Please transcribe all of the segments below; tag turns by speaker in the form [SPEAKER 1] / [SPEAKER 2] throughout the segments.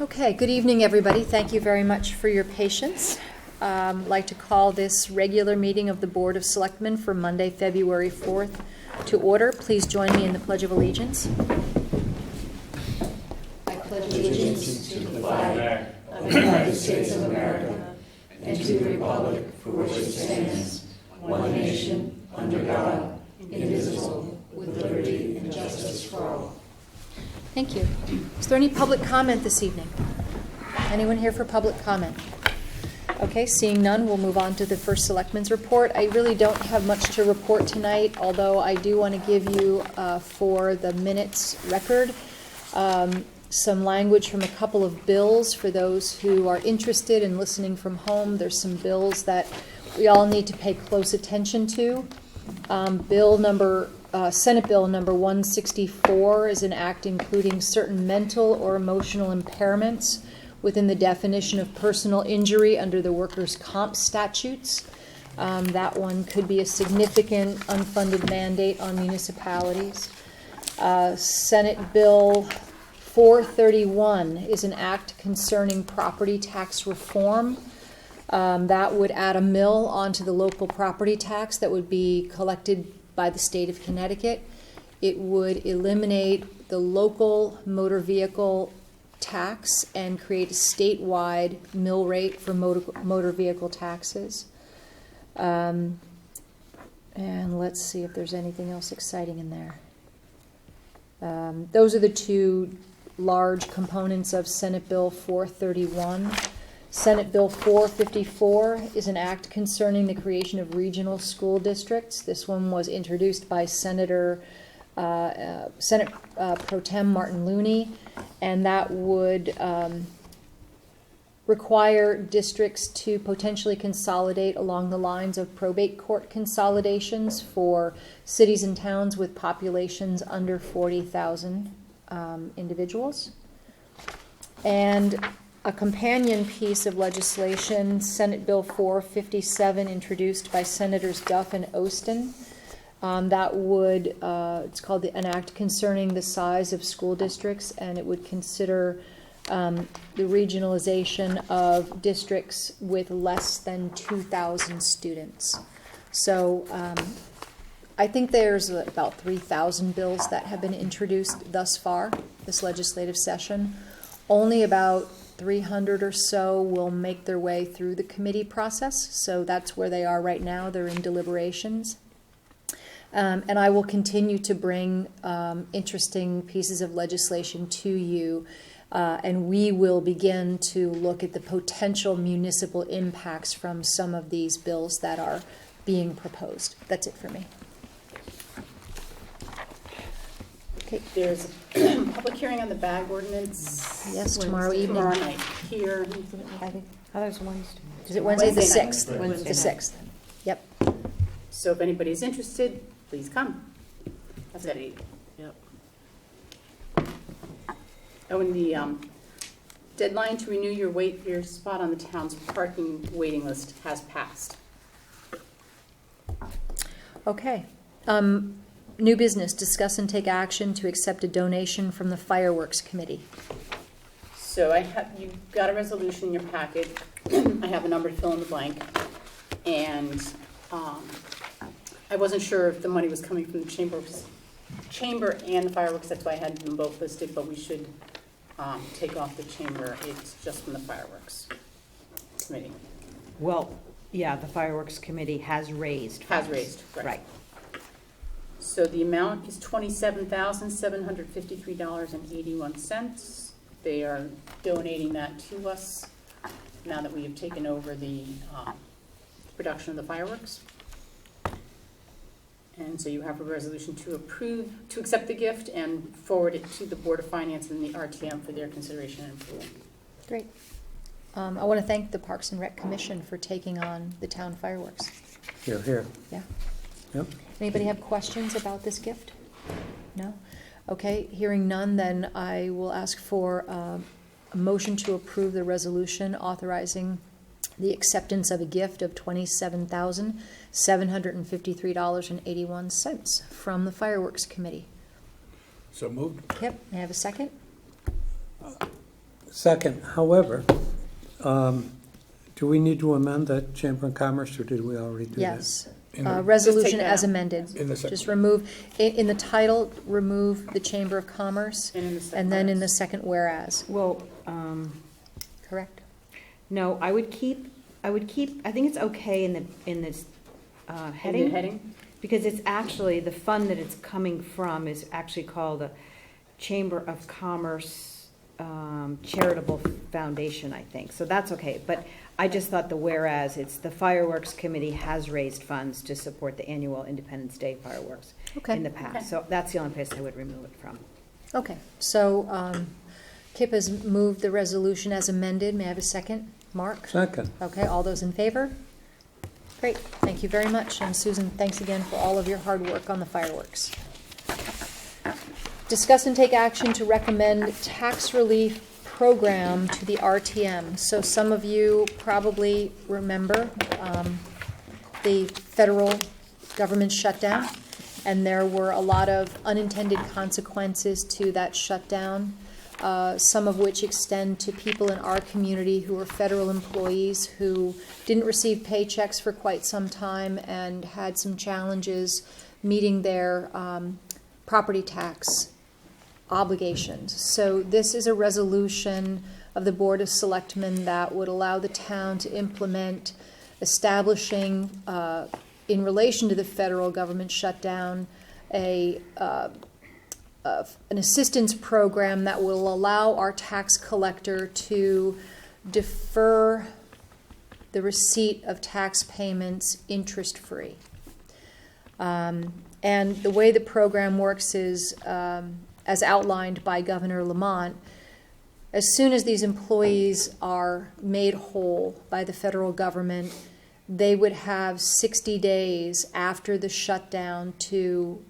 [SPEAKER 1] Okay, good evening, everybody. Thank you very much for your patience. I'd like to call this regular meeting of the Board of Selectmen for Monday, February 4th to order. Please join me in the Pledge of Allegiance. I pledge allegiance to the flag of the United States of America and to the republic for which it stands, one nation, under God, indivisible, with liberty and justice for all. Thank you. Is there any public comment this evening? Anyone here for public comment? Okay, seeing none, we'll move on to the first Selectmen's report. I really don't have much to report tonight, although I do want to give you, for the minutes record, some language from a couple of bills for those who are interested in listening from home. There's some bills that we all need to pay close attention to. Senate Bill number 164 is an act including certain mental or emotional impairments within the definition of personal injury under the workers' comp statutes. That one could be a significant unfunded mandate on municipalities. Senate Bill 431 is an act concerning property tax reform. That would add a mill onto the local property tax that would be collected by the state of Connecticut. It would eliminate the local motor vehicle tax and create a statewide mill rate for motor vehicle taxes. And let's see if there's anything else exciting in there. Those are the two large components of Senate Bill 431. Senate Bill 454 is an act concerning the creation of regional school districts. This one was introduced by Senate Pro Tem Martin Looney, and that would require districts to potentially consolidate along the lines of probate court consolidations for cities and towns with populations under 40,000 individuals. And a companion piece of legislation, Senate Bill 457, introduced by Senators Duff and Ostin. That would, it's called an act concerning the size of school districts, and it would consider the regionalization of districts with less than 2,000 students. So I think there's about 3,000 bills that have been introduced thus far this legislative session. Only about 300 or so will make their way through the committee process, so that's where they are right now. They're in deliberations. And I will continue to bring interesting pieces of legislation to you, and we will begin to look at the potential municipal impacts from some of these bills that are being proposed. That's it for me. Okay.
[SPEAKER 2] There's a public hearing on the bag ordinance.
[SPEAKER 1] Yes, tomorrow evening.
[SPEAKER 2] Tomorrow night here.
[SPEAKER 1] I thought it was Wednesday. Is it Wednesday the 6th?
[SPEAKER 2] Wednesday
[SPEAKER 1] the 6th. Yep.
[SPEAKER 2] So if anybody's interested, please come. That's at 8.
[SPEAKER 3] Yep.
[SPEAKER 2] Oh, and the deadline to renew your spot on the town's parking waiting list has passed.
[SPEAKER 1] Okay. New business, discuss and take action to accept a donation from the Fireworks Committee.
[SPEAKER 2] So you've got a resolution in your packet. I have a number to fill in the blank. And I wasn't sure if the money was coming from the chamber and the fireworks. That's why I had them both listed, but we should take off the chamber. It's just from the fireworks committee.
[SPEAKER 3] Well, yeah, the fireworks committee has raised.
[SPEAKER 2] Has raised,
[SPEAKER 3] right.
[SPEAKER 2] So the amount is $27,753.81. They are donating that to us now that we have taken over the production of the fireworks. And so you have a resolution to accept the gift and forward it to the Board of Finance and the RTM for their consideration and approval.
[SPEAKER 1] Great. I want to thank the Parks and Rec Commission for taking on the town fireworks.
[SPEAKER 4] Here, here.
[SPEAKER 1] Yeah.
[SPEAKER 4] Yep.
[SPEAKER 1] Anybody have questions about this gift? No? Okay, hearing none, then I will ask for a motion to approve the resolution authorizing the acceptance of a gift of $27,753.81 from the Fireworks Committee.
[SPEAKER 4] So moved.
[SPEAKER 1] Yep, may I have a second?
[SPEAKER 4] Second, however, do we need to amend that Chamber of Commerce, or did we already do that?
[SPEAKER 1] Yes.
[SPEAKER 5] In the-
[SPEAKER 1] Resolution
[SPEAKER 2] that
[SPEAKER 1] as
[SPEAKER 2] out.
[SPEAKER 1] amended.
[SPEAKER 5] In the second.
[SPEAKER 1] Just remove, in the title, remove the Chamber of Commerce,
[SPEAKER 2] And in the second
[SPEAKER 1] and then in the
[SPEAKER 2] whereas.
[SPEAKER 1] second whereas,
[SPEAKER 3] Well,
[SPEAKER 1] correct?
[SPEAKER 3] no, I would keep, I think it's okay in this
[SPEAKER 2] In the
[SPEAKER 3] heading.
[SPEAKER 2] heading?
[SPEAKER 3] Because it's actually, the fund that it's coming from is actually called the Chamber of Commerce Charitable Foundation, I think. So that's okay. But I just thought the whereas, it's the Fireworks Committee has raised funds to support the annual Independence Day fireworks
[SPEAKER 1] Okay.
[SPEAKER 3] in the past. So that's the only place I would remove it from.
[SPEAKER 1] Okay, so Kip has moved the resolution as amended. May I have a second? Mark?
[SPEAKER 4] Second.
[SPEAKER 1] Okay, all those in favor? Great, thank you very much. And Susan, thanks again for all of your hard work on the fireworks. Discuss and take action to recommend tax relief program to the RTM. So some of you probably remember the federal government shutdown, and there were a lot of unintended consequences to that shutdown, some of which extend to people in our community who are federal employees who didn't receive paychecks for quite some time and had some challenges meeting their property tax obligations. So this is a resolution of the Board of Selectmen that would allow the town to implement establishing, in relation to the federal government shutdown, an assistance program that will allow our tax collector to defer the receipt of tax payments interest-free. And the way the program works is, as outlined by Governor Lamont, as soon as these employees are made whole by the federal government, they would have 60 days after the shutdown to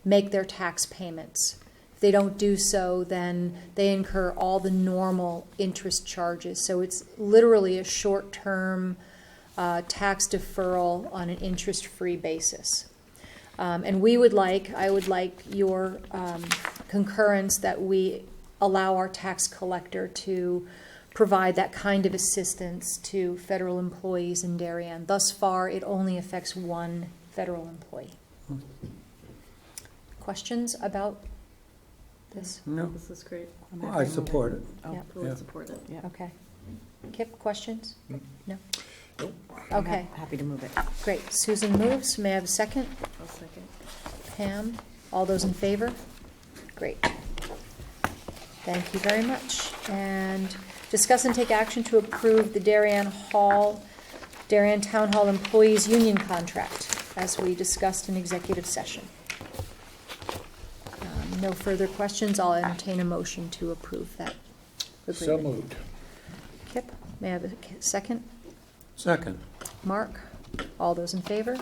[SPEAKER 1] make their tax payments. If they don't do so, then they incur all the normal interest charges. So it's literally a short-term tax deferral on an interest-free basis. And I would like your concurrence that we allow our tax collector to provide that kind of assistance to federal employees in Darien. Thus far, it only affects one federal employee. Questions about this?
[SPEAKER 4] No,
[SPEAKER 6] This is great.
[SPEAKER 4] I support it.
[SPEAKER 3] Oh,
[SPEAKER 1] Yeah.
[SPEAKER 6] Fully
[SPEAKER 4] Yeah.
[SPEAKER 6] support it.
[SPEAKER 3] yeah.
[SPEAKER 1] Okay. Kip, questions?
[SPEAKER 5] Mm.
[SPEAKER 1] No?
[SPEAKER 5] Nope.
[SPEAKER 3] I'm
[SPEAKER 1] Okay,
[SPEAKER 3] happy to move it.
[SPEAKER 1] great. Susan moves. May I have a second?
[SPEAKER 6] I'll second.
[SPEAKER 1] Pam? All those in favor? Great. Thank you very much. And discuss and take action to approve the Darien Town Hall Employees Union Contract, as we discussed in executive session. No further questions. I'll entertain a motion to approve that
[SPEAKER 5] So
[SPEAKER 1] agreement.
[SPEAKER 5] moved.
[SPEAKER 1] Kip, may I have a second?
[SPEAKER 4] Second.
[SPEAKER 1] Mark? All those in favor?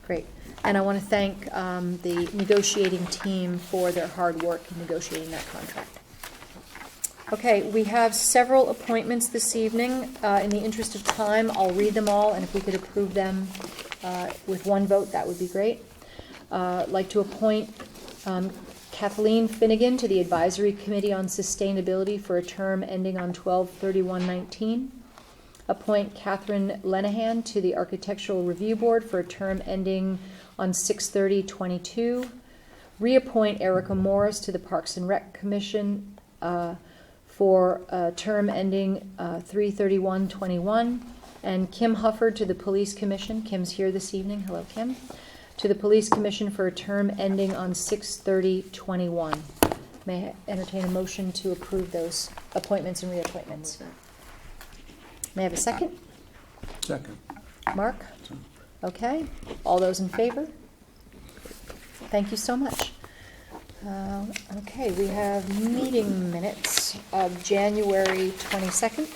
[SPEAKER 1] Great. And I want to thank the negotiating team for their hard work in negotiating that contract. Okay, we have several appointments this evening. In the interest of time, I'll read them all, and if we could approve them with one vote, that would be great. I'd like to appoint Kathleen Finnegan to the Advisory Committee on Sustainability for a term ending on 12/31/19. Appoint Catherine Lenahan to the Architectural Review Board for a term ending on 6/30/22. Reappoint Erica Morris to the Parks and Rec Commission for a term ending 3/31/21. And Kim Hufford to the Police Commission. Kim's here this evening. Hello, Kim. To the Police Commission for a term ending on 6/30/21. May I entertain a motion to approve those appointments and reappointments? May I have a second?
[SPEAKER 4] Second.
[SPEAKER 1] Mark? Okay. All those in favor? Thank you so much. Okay, we have meeting minutes of January 22nd.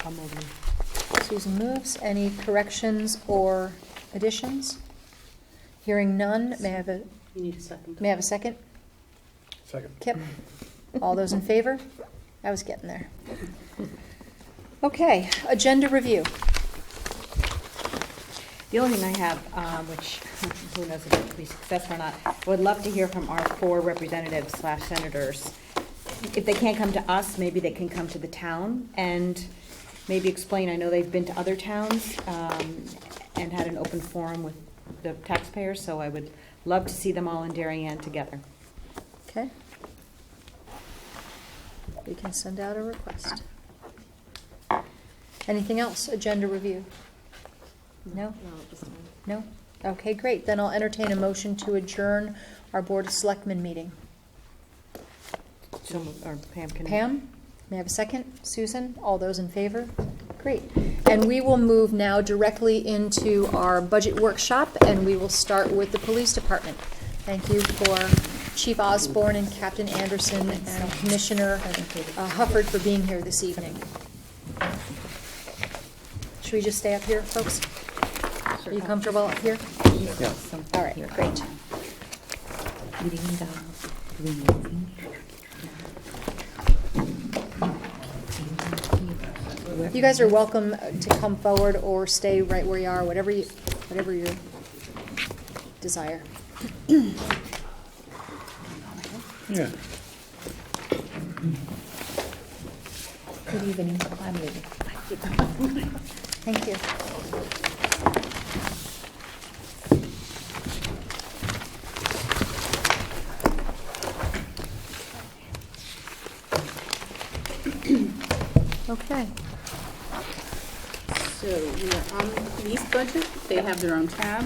[SPEAKER 3] I'll move them.
[SPEAKER 1] Susan moves. Any corrections or additions? Hearing none, may I have a second?
[SPEAKER 5] Second.
[SPEAKER 1] Kip? All those in favor? I was getting there. Okay, agenda review.
[SPEAKER 3] The only thing I have, which who knows if it will be successful or not, I would love to hear from our 4 representatives / senators. If they can't come to us, maybe they can come to the town and maybe explain. I know they've been to other towns and had an open forum with the taxpayers, so I would love to see them all in Darien together.
[SPEAKER 1] Okay. We can send out a request. Anything else? Agenda review? No? No? Okay, great. Then I'll entertain a motion to adjourn our Board of Selectmen meeting.
[SPEAKER 3] So, or Pam can.
[SPEAKER 1] Pam, may I have a second? Susan, all those in favor? Great. And we will move now directly into our budget workshop, and we will start with the police department. Thank you for Chief Osborne and Captain Anderson and Commissioner Hufford for being here this evening. Should we just stay up here, folks? Are you comfortable up here?
[SPEAKER 4] Yeah.
[SPEAKER 1] All right, great. You guys are welcome to come forward or stay right where you are, whatever you desire.
[SPEAKER 4] Yeah.
[SPEAKER 1] Good evening. I'm leaving. Thank you. Okay.
[SPEAKER 2] So we're on the police budget. They have their own tab.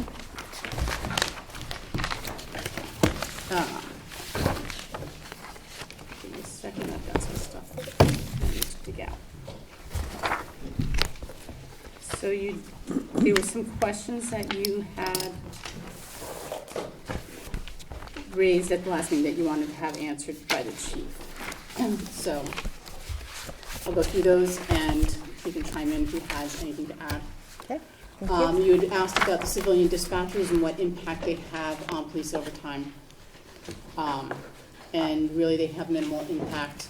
[SPEAKER 2] Give me a second, I've got some stuff I need to dig out. So there were some questions that you had raised at the last meeting that you wanted to have answered by the chief. So I'll go through those and he can chime in if he has anything to add.
[SPEAKER 1] Okay. Thank you.
[SPEAKER 2] You had asked about the civilian dispatchers and what impact they have on police overtime. And really they have minimal impact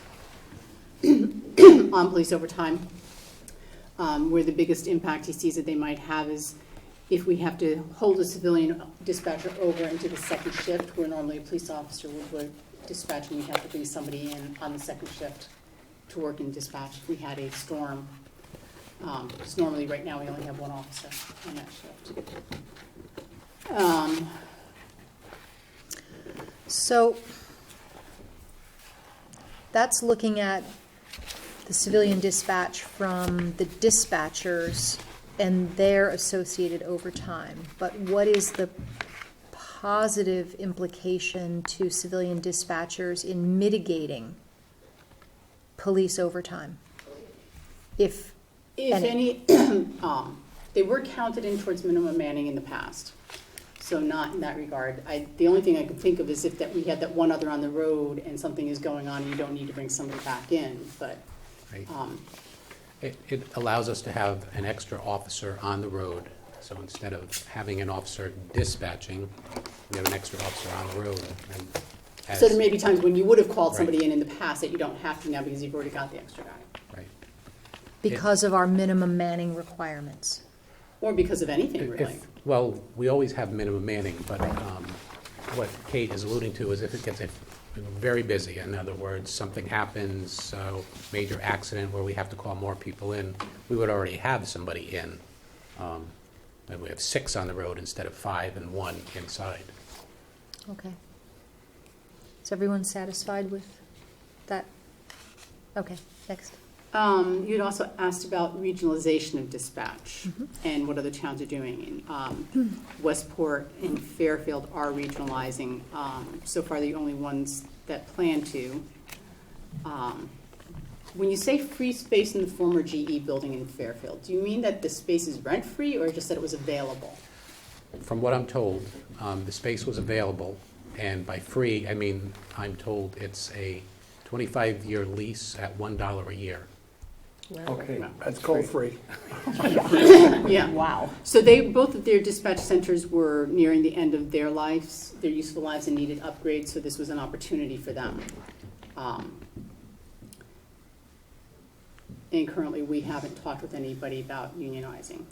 [SPEAKER 2] on police overtime. Where the biggest impact he sees that they might have is if we have to hold a civilian dispatcher over into the second shift, where normally a police officer would dispatch and we have to bring somebody in on the second shift to work in dispatch. If we had a storm, because normally right now we only have one officer on that shift.
[SPEAKER 1] So that's looking at the civilian dispatch from the dispatchers and their associated overtime. But what is the positive implication to civilian dispatchers in mitigating police overtime? If
[SPEAKER 2] any, they were counted in towards minimum manning in the past. So not in that regard. The only thing I could think of is if that we had that one other on the road and something is going on and you don't need to bring somebody back in, but.
[SPEAKER 6] Right. It allows us to have an extra officer on the road. So instead of having an officer dispatching, we have an extra officer on the road. And
[SPEAKER 2] So there may be times when you would have called
[SPEAKER 6] Right.
[SPEAKER 2] somebody in the past that you don't have to now because you've already got the extra guy.
[SPEAKER 6] Right.
[SPEAKER 1] because of our minimum manning requirements.
[SPEAKER 2] Or because of anything, really.
[SPEAKER 6] Well, we always have minimum manning, but what Kate is alluding to is if it gets very busy, in other words, something happens, major accident where we have to call more people in, we would already have somebody in. And we have 6 on the road instead of 5 and 1 inside.
[SPEAKER 1] Okay. Is everyone satisfied with that? Okay, next.
[SPEAKER 2] You'd also asked about regionalization of dispatch and what other towns are doing. Westport and Fairfield are regionalizing. So far, the only ones that plan to. When you say free space in the former GE building in Fairfield, do you mean that the space is rent-free or just that it was available?
[SPEAKER 6] From what I'm told, the space was available, and by free, I mean, I'm told it's a 25-year lease at $1 a year.
[SPEAKER 5] Okay, that's called free.
[SPEAKER 2] Yeah.
[SPEAKER 3] Wow.
[SPEAKER 2] So both of their dispatch centers were nearing the end of their lives, their useful lives, and needed upgrades, so this was an opportunity for them. And currently, we haven't talked with anybody about unionizing.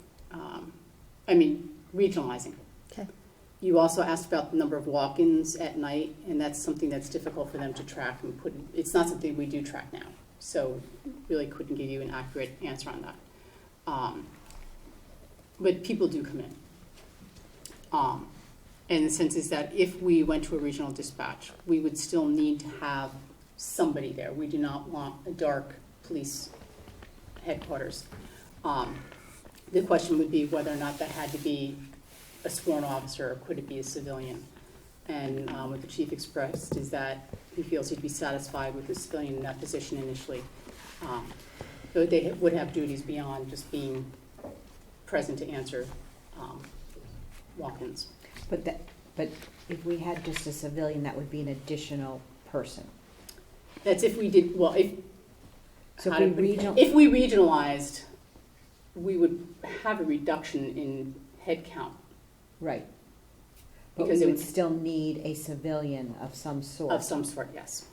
[SPEAKER 2] regionalizing.
[SPEAKER 1] Okay.
[SPEAKER 2] You also asked about the number of walk-ins at night, and that's something that's difficult for them to track and put, it's not something we do track now, so really couldn't give you an accurate answer on that. But people do come in. And the sense is that if we went to a regional dispatch, we would still need to have somebody there. We do not want a dark police headquarters. The question would be whether or not that had to be a sworn officer, or could it be a civilian? And what the chief expressed is that he feels he'd be satisfied with the civilian in that position initially. Though they would have duties beyond just being present to answer walk-ins.
[SPEAKER 3] But if we had just a civilian, that would be an additional person.
[SPEAKER 2] That's if we did, well,
[SPEAKER 3] So
[SPEAKER 2] how
[SPEAKER 3] if
[SPEAKER 2] to
[SPEAKER 3] we
[SPEAKER 2] put it?
[SPEAKER 3] regional,
[SPEAKER 2] If we regionalized, we would have a reduction in head count.
[SPEAKER 3] right. But
[SPEAKER 2] Because
[SPEAKER 3] we
[SPEAKER 2] it
[SPEAKER 3] would
[SPEAKER 2] would-
[SPEAKER 3] still need a civilian of some
[SPEAKER 2] Of
[SPEAKER 3] sort
[SPEAKER 2] some sort, yes.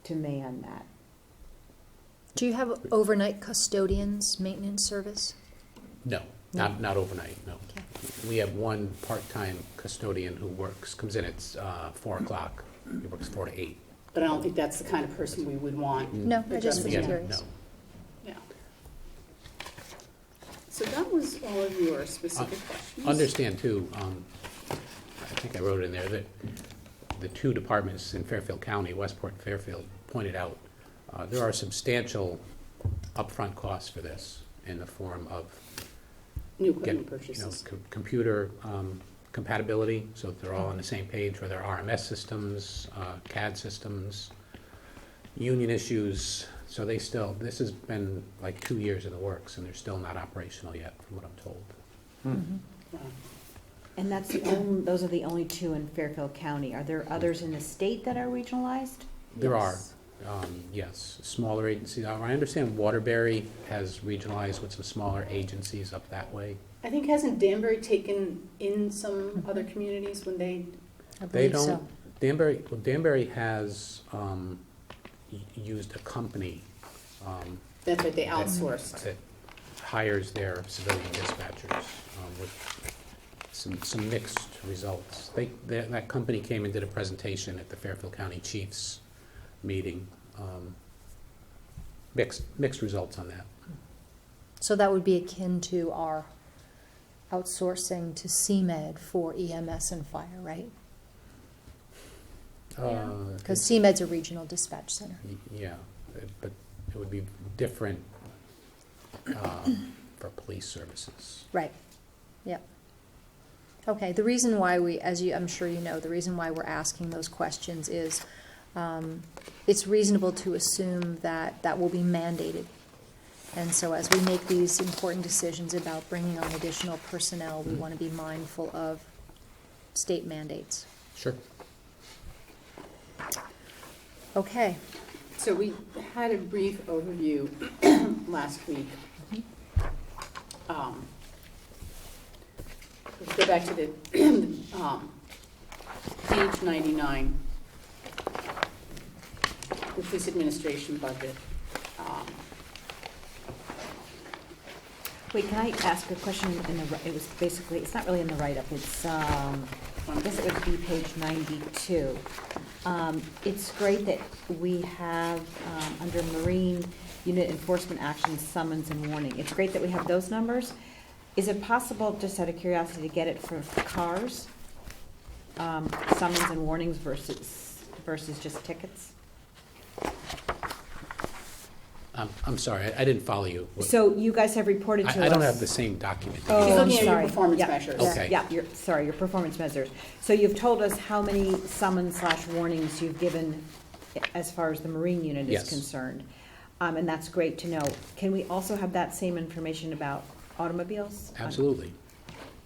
[SPEAKER 3] to man that.
[SPEAKER 1] Do you have overnight custodians, maintenance service?
[SPEAKER 6] No, not overnight, no.
[SPEAKER 1] Okay.
[SPEAKER 6] We have one part-time custodian who comes in at 4 o'clock. He works 4 to 8.
[SPEAKER 2] But I don't think that's the kind of person we would want.
[SPEAKER 1] No, I just was
[SPEAKER 6] Yeah,
[SPEAKER 1] curious.
[SPEAKER 6] no.
[SPEAKER 2] Yeah. So that was all of your specific questions.
[SPEAKER 6] Understand too, I think I wrote it in there, that the two departments in Fairfield County, Westport and Fairfield, pointed out there are substantial upfront costs for this in the form of
[SPEAKER 2] New
[SPEAKER 6] get,
[SPEAKER 2] equipment purchases.
[SPEAKER 6] computer compatibility, so that they're all on the same page for their RMS systems, CAD systems, union issues. So this has been like 2 years in the works, and they're still not operational yet, from what I'm told.
[SPEAKER 2] Yeah.
[SPEAKER 3] And that's those are the only two in Fairfield County. Are there others in the state that are regionalized?
[SPEAKER 6] There are,
[SPEAKER 2] Yes.
[SPEAKER 6] yes, smaller agencies. I understand Waterbury has regionalized with some smaller agencies up that way.
[SPEAKER 2] I think hasn't Danbury taken in some other communities when they,
[SPEAKER 1] I
[SPEAKER 6] They
[SPEAKER 1] believe so.
[SPEAKER 6] don't, Danbury has used a company
[SPEAKER 2] that's what they
[SPEAKER 6] that-
[SPEAKER 2] outsourced.
[SPEAKER 6] that hires their civilian dispatchers with some mixed results. That company came and did a presentation at the Fairfield County Chiefs meeting. Mixed results on that.
[SPEAKER 1] So that would be akin to our outsourcing to CMed for EMS and fire, right? Because CMed's a regional dispatch center.
[SPEAKER 6] Yeah, but it would be different for police services.
[SPEAKER 1] Right, yep. Okay, the reason why I'm sure you know, the reason why we're asking those questions is it's reasonable to assume that that will be mandated. And so as we make these important decisions about bringing on additional personnel, we want to be mindful of state mandates.
[SPEAKER 6] Sure.
[SPEAKER 1] Okay,
[SPEAKER 2] So we had a brief overview last week. Let's go back to the page 99, the police administration budget.
[SPEAKER 3] Wait, can I ask a question it was basically, it's not really in the write-up, it's, I guess it would be page 92. It's great that we have, under Marine Unit Enforcement Actions, summons and warning. It's great that we have those numbers. Is it possible, just out of curiosity, to get it for cars? Summons and warnings versus just tickets?
[SPEAKER 6] I'm sorry, I didn't follow you.
[SPEAKER 3] So you guys have reported to us.
[SPEAKER 6] I don't have the same document.
[SPEAKER 3] Oh,
[SPEAKER 2] She's
[SPEAKER 3] I'm
[SPEAKER 2] looking at your
[SPEAKER 3] sorry.
[SPEAKER 2] performance
[SPEAKER 3] Yeah.
[SPEAKER 2] measures.
[SPEAKER 6] Okay.
[SPEAKER 3] Yeah, your performance measures. So you've told us how many summons/warnings you've given as far as the Marine unit is
[SPEAKER 6] Yes.
[SPEAKER 3] concerned. And that's great to know. Can we also have that same information about automobiles?
[SPEAKER 6] Absolutely.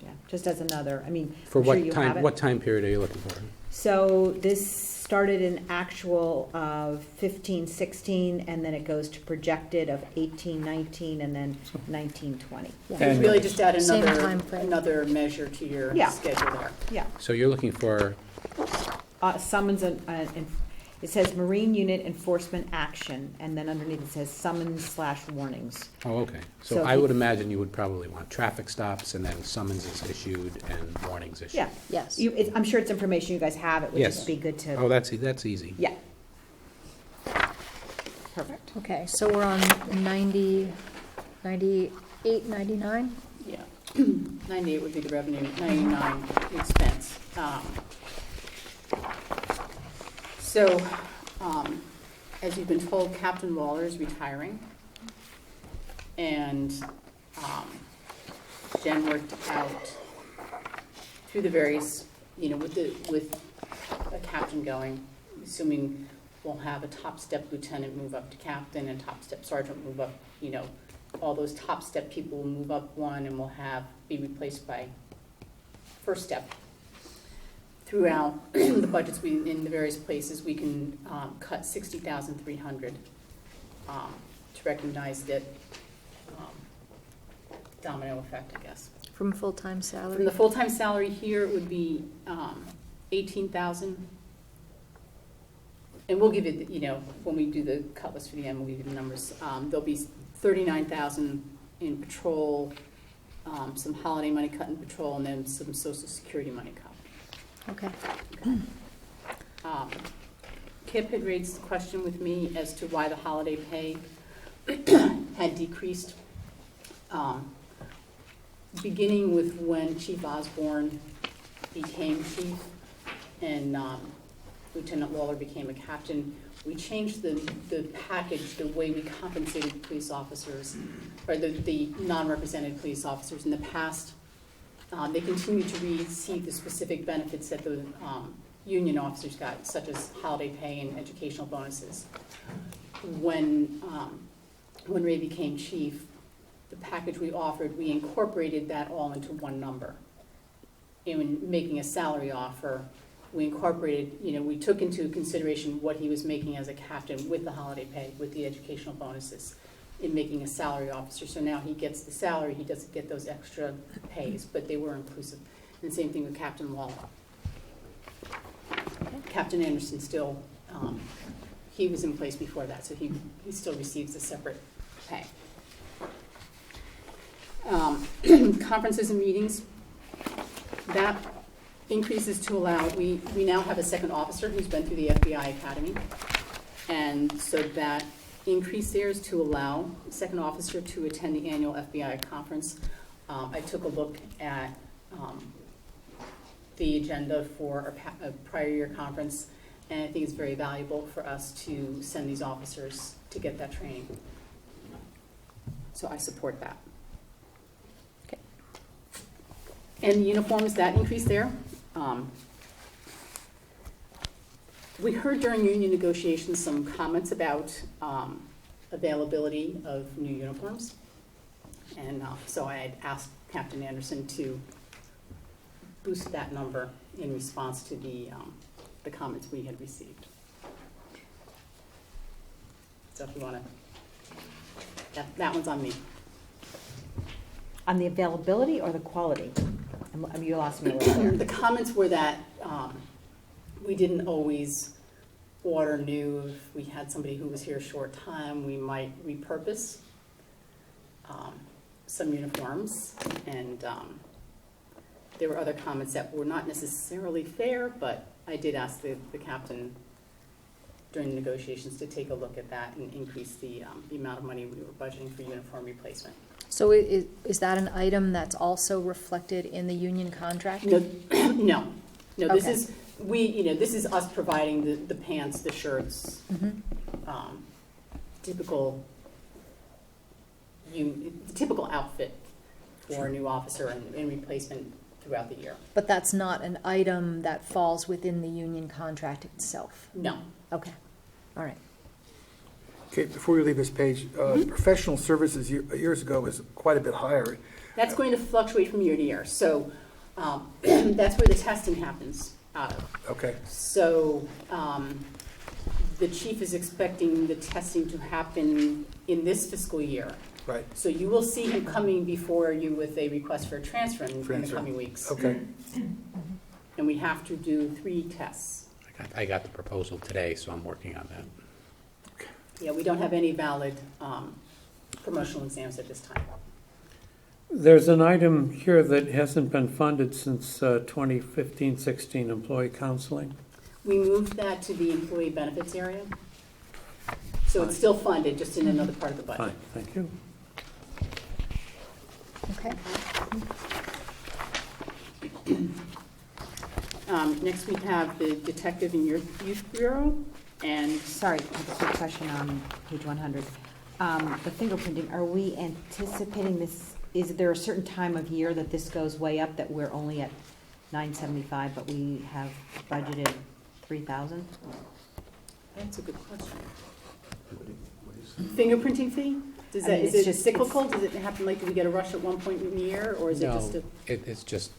[SPEAKER 3] Yeah, just as another, I mean,
[SPEAKER 6] For
[SPEAKER 3] I'm sure
[SPEAKER 6] what
[SPEAKER 3] you have
[SPEAKER 6] time,
[SPEAKER 3] it.
[SPEAKER 6] what time period are you looking for?
[SPEAKER 3] So this started in actual of 15-16, and then it goes to projected of 18-19, and then 19-20.
[SPEAKER 2] It's really just add
[SPEAKER 1] Same
[SPEAKER 2] another,
[SPEAKER 1] timeframe.
[SPEAKER 2] another measure to your
[SPEAKER 3] Yeah.
[SPEAKER 2] schedule there.
[SPEAKER 3] Yeah,
[SPEAKER 6] So you're looking for,
[SPEAKER 3] summons and It says Marine Unit Enforcement Action, and then underneath it says summons/warnings.
[SPEAKER 6] Oh, okay.
[SPEAKER 3] So
[SPEAKER 6] So
[SPEAKER 3] if
[SPEAKER 6] I
[SPEAKER 3] you-
[SPEAKER 6] would imagine you would probably want traffic stops and then summonses issued and warnings issued.
[SPEAKER 3] Yeah.
[SPEAKER 1] Yes.
[SPEAKER 3] I'm sure it's information you guys have. It would
[SPEAKER 6] Yes.
[SPEAKER 3] just be good to,
[SPEAKER 6] Oh, that's easy.
[SPEAKER 3] yeah. Perfect.
[SPEAKER 1] Okay, so we're on 90, 98, 99?
[SPEAKER 2] Yeah, 98 would be the revenue, 99 the expense. So, as you've been told, Captain Waller is retiring. And Jen worked out through the various, with a captain going, assuming we'll have a top step lieutenant move up to captain and top step sergeant move up, all those top step people will move up one and will be replaced by first step. Throughout the budgets in the various places, we can cut 60,300 to recognize that domino effect, I guess.
[SPEAKER 1] From full-time salary?
[SPEAKER 2] From the full-time salary here, it would be 18,000. And we'll give it, when we do the cut list for the end, we'll give you the numbers. There'll be 39,000 in patrol, some holiday money cut in patrol, and then some social security money cut.
[SPEAKER 1] Okay.
[SPEAKER 2] Kip had raised the question with me as to why the holiday pay had decreased. Beginning with when Chief Osborne became chief and Lieutenant Waller became a captain, we changed the package, the way we compensated police officers, or the non-represented police officers. In the past, they continued to receive the specific benefits that the union officers got, such as holiday pay and educational bonuses. When Ray became chief, the package we offered, we incorporated that all into one number. In making a salary offer, we incorporated, we took into consideration what he was making as a captain with the holiday pay, with the educational bonuses, in making a salary officer. So now he gets the salary, he doesn't get those extra pays, but they were inclusive. And the same thing with Captain Waller. Captain Anderson still, he was in place before that, so he still receives a separate pay. Conferences and meetings, that increases to allow, we now have a second officer who's been through the FBI Academy. And so that increase there is to allow the second officer to attend the annual FBI conference. I took a look at the agenda for a prior year conference, and I think it's very valuable for us to send these officers to get that training. So I support that. Okay. And the uniforms, that increase there. We heard during union negotiations some comments about availability of new uniforms. And so I had asked Captain Anderson to boost that number in response to the comments we had received. So if you want to, that one's on me.
[SPEAKER 3] On the availability or the quality? You lost me a little there.
[SPEAKER 2] The comments were that we didn't always order new. If we had somebody who was here a short time, we might repurpose some uniforms. And there were other comments that were not necessarily fair, but I did ask the captain during the negotiations to take a look at that and increase the amount of money we were budgeting for uniform replacement.
[SPEAKER 1] So is that an item that's also reflected in the union contract?
[SPEAKER 2] No, no. This
[SPEAKER 1] Okay.
[SPEAKER 2] is, this is us providing the pants, the shirts, typical outfit for a new officer and replacement throughout the year.
[SPEAKER 1] But that's not an item that falls within the union contract itself?
[SPEAKER 2] No.
[SPEAKER 1] Okay, all right.
[SPEAKER 5] Okay, before we leave this page, professional services years ago was quite a bit higher.
[SPEAKER 2] That's going to fluctuate from year to year. So that's where the testing happens out of.
[SPEAKER 5] Okay,
[SPEAKER 2] So the chief is expecting the testing to happen in this fiscal year.
[SPEAKER 5] right,
[SPEAKER 2] So you will see him coming before you with a request for a transfer in the
[SPEAKER 5] Transfer.
[SPEAKER 2] coming weeks.
[SPEAKER 5] okay.
[SPEAKER 2] And we have to do 3 tests.
[SPEAKER 6] I got the proposal today, so I'm working on that.
[SPEAKER 2] Yeah, we don't have any valid promotional exams at this time.
[SPEAKER 4] There's an item here that hasn't been funded since 2015-16 employee counseling.
[SPEAKER 2] We moved that to the employee benefits area. So it's still funded, just in another part of the budget.
[SPEAKER 4] Fine, thank you.
[SPEAKER 1] Okay.
[SPEAKER 2] Next, we have the Detective and Youth Bureau, and
[SPEAKER 3] Sorry, I have a quick question on page 100. The fingerprinting, are we anticipating this, is there a certain time of year that this goes way up, that we're only at 975, but we have budgeted 3,000?
[SPEAKER 2] that's a good question. Fingerprinting fee? Is
[SPEAKER 3] I mean,
[SPEAKER 2] is
[SPEAKER 3] it's
[SPEAKER 2] it
[SPEAKER 3] just-
[SPEAKER 2] cyclical? Does it happen, like, do we get a rush at one point in the year, or is it just
[SPEAKER 6] No,
[SPEAKER 2] a?
[SPEAKER 6] it's just,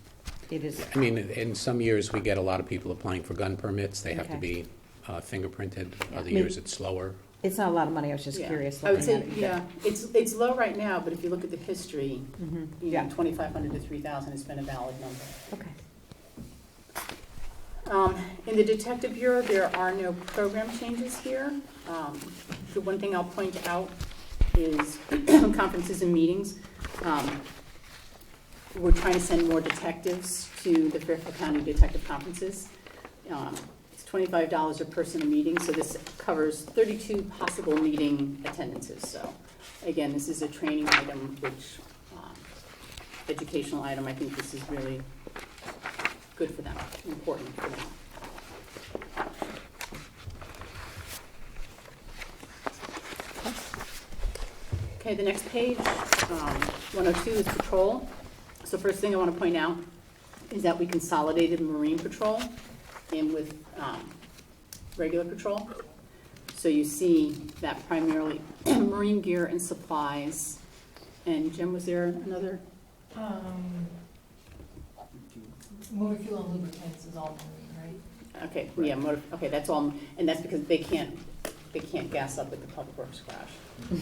[SPEAKER 3] It is,
[SPEAKER 6] I mean, in some years, we get a lot of people applying for gun permits. They have to
[SPEAKER 3] Okay.
[SPEAKER 6] be fingerprinted. Other
[SPEAKER 3] Maybe-
[SPEAKER 6] years, it's slower.
[SPEAKER 3] it's not a lot of money, I was just
[SPEAKER 2] Yeah.
[SPEAKER 3] curious.
[SPEAKER 2] I would
[SPEAKER 3] looking
[SPEAKER 2] say,
[SPEAKER 3] at it.
[SPEAKER 2] yeah, it's low right now, but if you look at the history,
[SPEAKER 3] Mhm.
[SPEAKER 2] you know,
[SPEAKER 3] Yeah,
[SPEAKER 2] 2,500 to 3,000 has been a valid number.
[SPEAKER 3] okay.
[SPEAKER 2] In the Detective Bureau, there are no program changes here. The one thing I'll point out is conferences and meetings. We're trying to send more detectives to the Fairfield County Detective Conferences. It's $25 a person a meeting, so this covers 32 possible meeting attendances. So again, this is a training item, which, educational item. I think this is really good for them, important for them. Okay, the next page, 102 is patrol. So first thing I want to point out is that we consolidated Marine Patrol in with regular patrol. So you see that primarily marine gear and supplies. And Jim, was there another?
[SPEAKER 7] Motor fuel and lubricants is all marine, right?
[SPEAKER 2] Okay, yeah, okay, that's all, and that's because they can't gas up at the Public Works garage.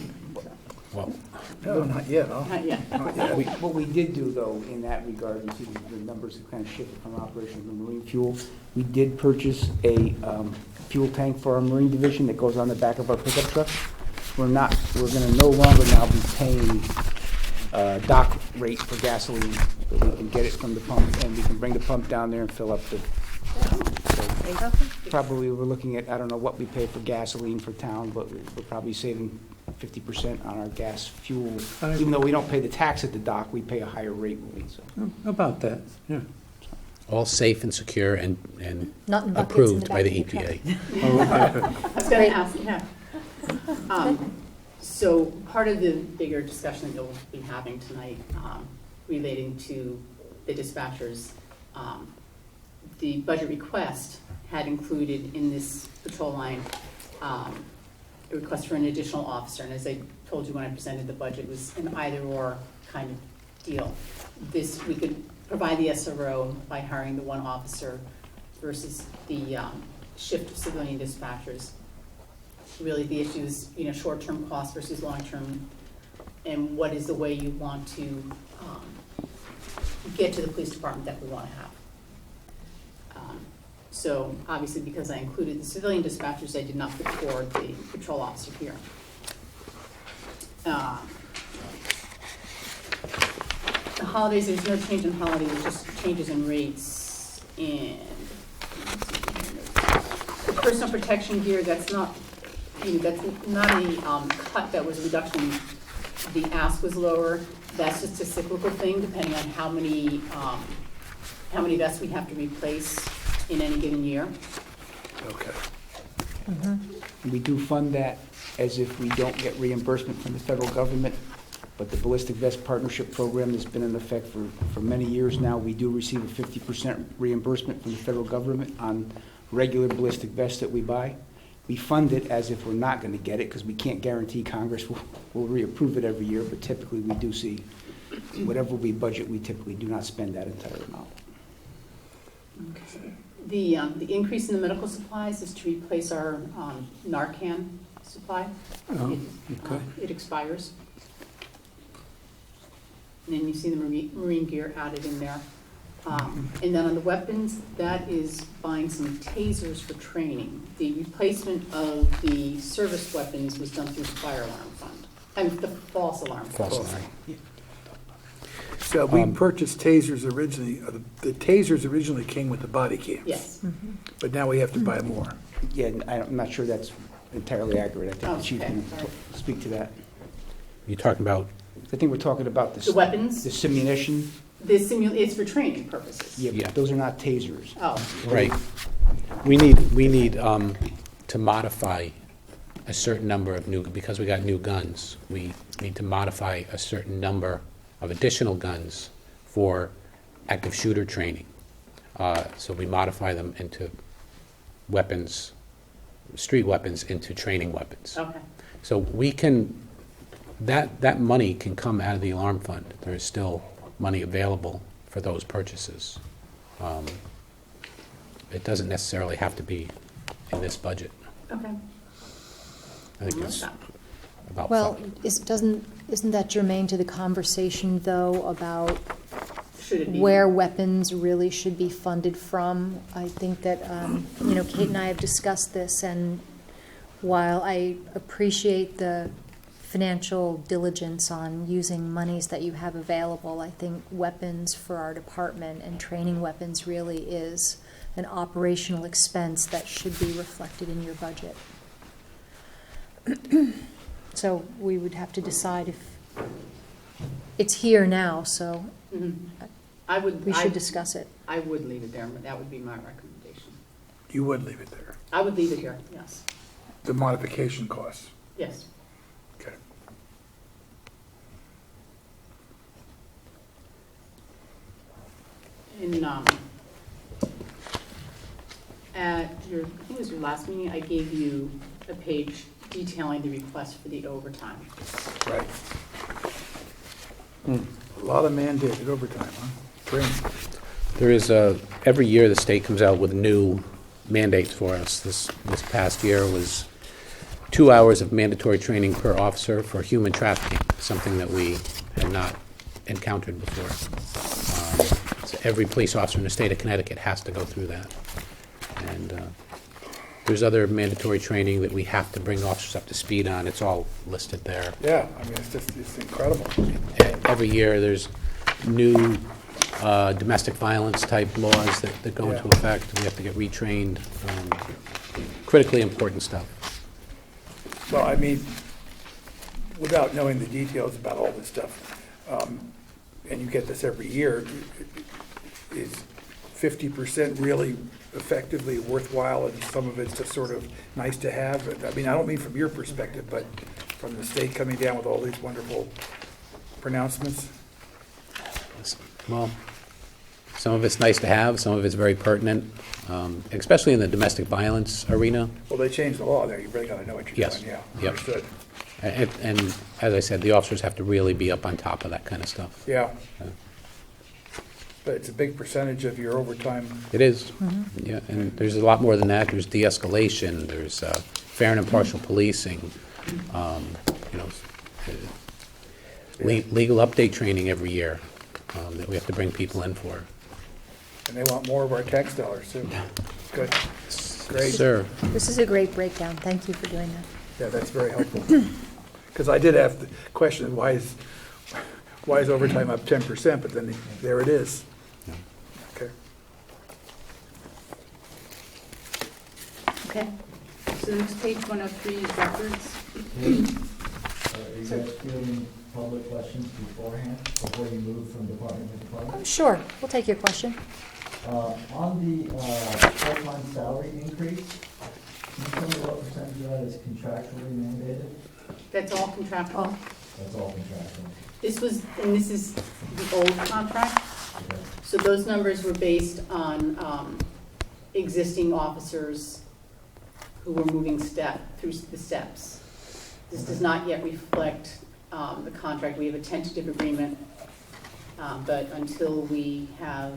[SPEAKER 6] Well,
[SPEAKER 5] No, not yet, huh?
[SPEAKER 2] Not yet.
[SPEAKER 5] Not yet.
[SPEAKER 8] What we did do, though, in that regard, you see the numbers have kind of shifted from operation to marine fuel. We did purchase a fuel tank for our marine division that goes on the back of our pickup truck. We're gonna no longer now be paying dock rate for gasoline. So we can get it from the pump, and we can bring the pump down there and fill up the, so probably we're looking at, I don't know what we pay for gasoline for town, but we're probably saving 50% on our gas fuel. Even though we don't pay the tax at the dock, we pay a higher rate when we, so.
[SPEAKER 4] About that, yeah.
[SPEAKER 6] all safe and secure and
[SPEAKER 1] Not in buckets in
[SPEAKER 6] approved
[SPEAKER 1] the
[SPEAKER 6] by
[SPEAKER 1] back
[SPEAKER 6] the
[SPEAKER 1] of the truck.
[SPEAKER 6] EPA.
[SPEAKER 4] Oh, okay.
[SPEAKER 2] I was going to ask, yeah. So part of the bigger discussion that you'll be having tonight relating to the dispatchers, the budget request had included in this patrol line a request for an additional officer. And as I told you when I presented the budget, it was an either-or kind of deal. This, we could provide the SRO by hiring the one officer versus the shift of civilian dispatchers. Really, the issue is, you know, short-term cost versus long-term, and what is the way you want to get to the police department that we want to have. So obviously, because I included the civilian dispatchers, I did not put forward the patrol officer here. The holidays, there's no change in holidays, there's just changes in rates. And the personal protection gear, that's not a cut, that was a reduction. The ask was lower. That's just a cyclical thing, depending on how many vests we have to replace in any given year.
[SPEAKER 5] Okay.
[SPEAKER 8] We do fund that as if we don't get reimbursement from the federal government, but the Ballistic Vest Partnership Program that's been in effect for many years now, we do receive a 50% reimbursement from the federal government on regular ballistic vests that we buy. We fund it as if we're not going to get it, because we can't guarantee Congress will reapprove it every year, but typically we do see whatever we budget, we typically do not spend that entire amount.
[SPEAKER 2] The increase in the medical supplies is to replace our Narcan supply.
[SPEAKER 4] Oh, okay.
[SPEAKER 2] It expires. And then you see the marine gear added in there. And then on the weapons, that is buying some tasers for training. The replacement of the service weapons was done through the fire alarm fund, the false alarm fund.
[SPEAKER 6] False alarm.
[SPEAKER 5] So we purchased tasers originally, the tasers originally came with the body cams.
[SPEAKER 2] Yes.
[SPEAKER 5] But now we have to buy more.
[SPEAKER 8] Yeah, and I'm not sure that's entirely accurate. I think the chief
[SPEAKER 2] Okay,
[SPEAKER 8] can
[SPEAKER 2] sorry.
[SPEAKER 8] speak to that.
[SPEAKER 6] You're talking about,
[SPEAKER 8] I think we're talking about
[SPEAKER 2] The weapons,
[SPEAKER 8] the simunition.
[SPEAKER 2] it's for training purposes.
[SPEAKER 8] Yeah,
[SPEAKER 6] Yeah.
[SPEAKER 8] but those are not tasers.
[SPEAKER 2] Oh,
[SPEAKER 6] right. We need to modify a certain number of because we got new guns, we need to modify a certain number of additional guns for active shooter training. So we modify them into weapons, street weapons into training weapons.
[SPEAKER 2] okay.
[SPEAKER 6] So we can, that money can come out of the alarm fund. There is still money available for those purchases. It doesn't necessarily have to be in this budget.
[SPEAKER 2] Okay.
[SPEAKER 6] I think it's about.
[SPEAKER 1] Well, isn't that germane to the conversation, though, about
[SPEAKER 2] Should it be?
[SPEAKER 1] where weapons really should be funded from? I think that, Kate and I have discussed this, and while I appreciate the financial diligence on using monies that you have available, I think weapons for our department and training weapons really is an operational expense that should be reflected in your budget. So we would have to decide if, it's here now, so
[SPEAKER 2] Mhm.
[SPEAKER 1] we should discuss it.
[SPEAKER 2] I would leave it there, but that would be my recommendation.
[SPEAKER 5] You would leave it there.
[SPEAKER 2] I would leave it here, yes.
[SPEAKER 5] The modification costs.
[SPEAKER 2] Yes.
[SPEAKER 5] Okay.
[SPEAKER 2] In, at your, I think it was your last meeting, I gave you a page detailing the request for the overtime.
[SPEAKER 5] Right. A lot of mandated overtime, huh? Training.
[SPEAKER 6] There is every year the state comes out with new mandates for us. This past year was 2 hours of mandatory training per officer for human trafficking, something that we had not encountered before. So every police officer in the state of Connecticut has to go through that. And there's other mandatory training that we have to bring officers up to speed on. It's all listed there.
[SPEAKER 5] Yeah, I mean, it's incredible.
[SPEAKER 6] Every year, there's new domestic violence type laws that go into
[SPEAKER 5] Yeah.
[SPEAKER 6] effect. We have to get retrained. Critically important stuff.
[SPEAKER 5] Well, I mean, without knowing the details about all this stuff, and you get this every year, is 50% really effectively worthwhile, and some of it's just sort of nice to have? I mean, I don't mean from your perspective, but from the state coming down with all these wonderful pronouncements?
[SPEAKER 6] Well, some of it's nice to have, some of it's very pertinent, especially in the domestic violence arena.
[SPEAKER 5] Well, they changed the law there, you really gotta know what you're
[SPEAKER 6] Yes.
[SPEAKER 5] doing, yeah,
[SPEAKER 6] Yep.
[SPEAKER 5] understood.
[SPEAKER 6] And as I said, the officers have to really be up on top of that kind of stuff.
[SPEAKER 5] Yeah.
[SPEAKER 6] Yeah.
[SPEAKER 5] But it's a big percentage of your overtime.
[SPEAKER 6] It is, yeah, and there's a lot more than that. There's de-escalation, there's fair and impartial policing, you know, legal update training every year that we have to bring people in for.
[SPEAKER 5] And they want more of our tax dollars, too. Good, great.
[SPEAKER 6] Sir,
[SPEAKER 1] This is a great breakdown. Thank you for doing that.
[SPEAKER 5] Yeah, that's very helpful. Because I did have the question, why is overtime up 10%, but then there it is. Okay.
[SPEAKER 1] Okay.
[SPEAKER 2] So the next page, 103, is records.
[SPEAKER 9] Are you guys fielding public questions beforehand, before you move from department to department?
[SPEAKER 1] Sure, we'll take your question.
[SPEAKER 9] On the full-time salary increase, can you tell me what percentage of that is contractually mandated?
[SPEAKER 2] That's all contractual.
[SPEAKER 9] That's all contractual.
[SPEAKER 2] This is the old contract.
[SPEAKER 9] Okay.
[SPEAKER 2] So those numbers were based on existing officers who were moving through the steps. This does not yet reflect the contract. We have a tentative agreement, but until we have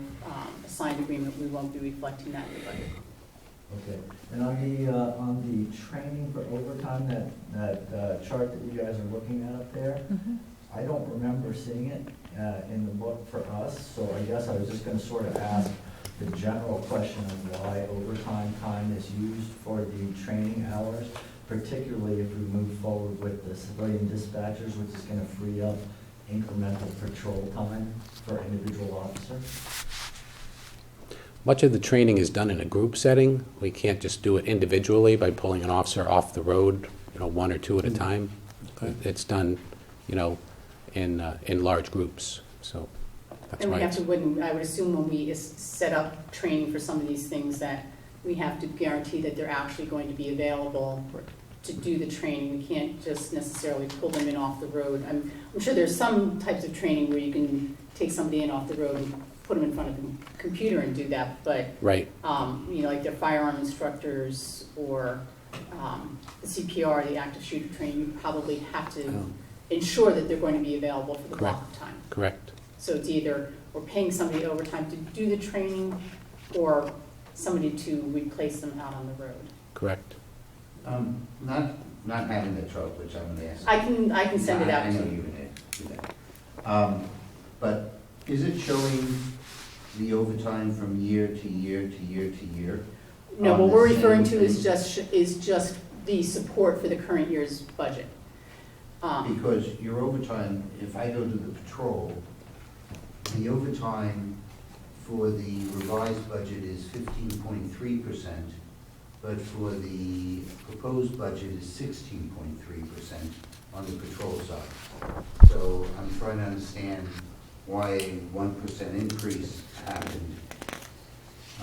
[SPEAKER 2] a signed agreement, we won't be reflecting that in the budget.
[SPEAKER 9] Okay, and on the training for overtime, that chart that you guys are looking at up there, I don't remember seeing it, in the book for us, so I guess I was just gonna sort of ask the general question of why overtime time is used for the training hours, particularly if we move forward with the civilian dispatchers, which is gonna free up incremental patrol time for individual officers.
[SPEAKER 6] Much of the training is done in a group setting. We can't just do it individually by pulling an officer off the road, one or two at a time. It's done, in large groups, so that's
[SPEAKER 2] And
[SPEAKER 6] why
[SPEAKER 2] we have
[SPEAKER 6] it's...
[SPEAKER 2] to, I would assume when we set up training for some of these things, that we have to guarantee that they're actually going to be available to do the training. We can't just necessarily pull them in off the road. I'm sure there's some types of training where you can take somebody in off the road and put them in front of the computer and do that, but,
[SPEAKER 6] Right,
[SPEAKER 2] like their firearm instructors or the CPR, the active shooter training, you probably have to ensure that they're going to be available for the block of time.
[SPEAKER 6] correct.
[SPEAKER 2] So it's either we're paying somebody overtime to do the training or somebody to replace them out on the road.
[SPEAKER 6] Correct.
[SPEAKER 10] Not having the truck, which I'm gonna ask.
[SPEAKER 2] I can send it out
[SPEAKER 10] I
[SPEAKER 2] to
[SPEAKER 10] know
[SPEAKER 2] you.
[SPEAKER 10] you're gonna do that. But is it showing the overtime from year to year to year to year?
[SPEAKER 2] No,
[SPEAKER 10] on
[SPEAKER 2] what
[SPEAKER 10] the
[SPEAKER 2] we're referring
[SPEAKER 10] same
[SPEAKER 2] to is
[SPEAKER 10] thing?
[SPEAKER 2] just the support for the current year's budget.
[SPEAKER 10] Because your overtime, if I go to the patrol, the overtime for the revised budget is 15.3%, but for the proposed budget is 16.3% on the patrol side. So I'm trying to understand why a 1% increase happened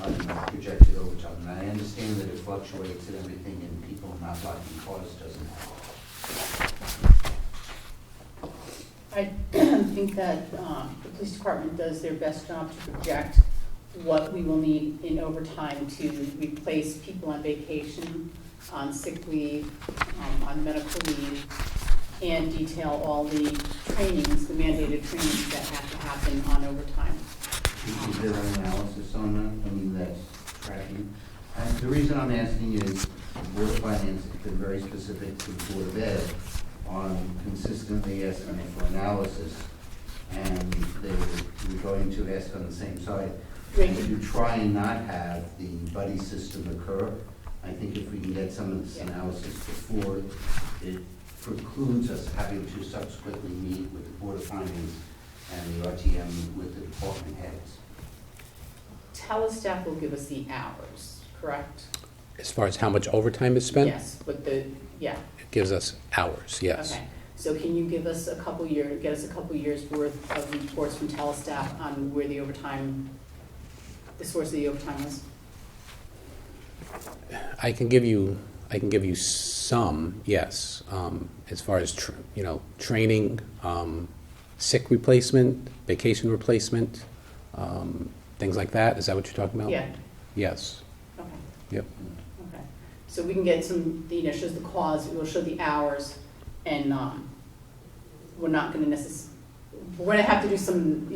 [SPEAKER 10] on projected overtime. And I understand that it fluctuates and everything, and people not liking cars doesn't help.
[SPEAKER 2] I think that the police department does their best job to project what we will need in overtime to replace people on vacation, on sick leave, on medical leave, and detail all the trainings, the mandated trainings that have to happen on overtime.
[SPEAKER 10] Is there an analysis on that? I mean, that's tracking. And the reason I'm asking is the Board of Finance has been very specific to the Board of Ed on consistently asking for analysis, and they were going to ask on the same side. And to try and not have the buddy system occur, I think if we can get some of this analysis before it precludes us having to subsequently meet with the Board of Finance and the RTM with the department heads.
[SPEAKER 2] Telestaff will give us the hours, correct?
[SPEAKER 6] As far as how much overtime is spent?
[SPEAKER 2] Yes, but yeah.
[SPEAKER 6] It gives us hours, yes.
[SPEAKER 2] Okay, so can you give us get us a couple years worth of reports from Telestaff on where the overtime, the source of the overtime was?
[SPEAKER 6] I can give you some, yes, as far as training, sick replacement, vacation replacement, things like that. Is that what you're talking about?
[SPEAKER 2] Yeah,
[SPEAKER 6] Yes.
[SPEAKER 2] okay.
[SPEAKER 6] Yep.
[SPEAKER 2] Okay, so we can get some, shows the cause, we'll show the hours, and we're not gonna we're gonna have to do some,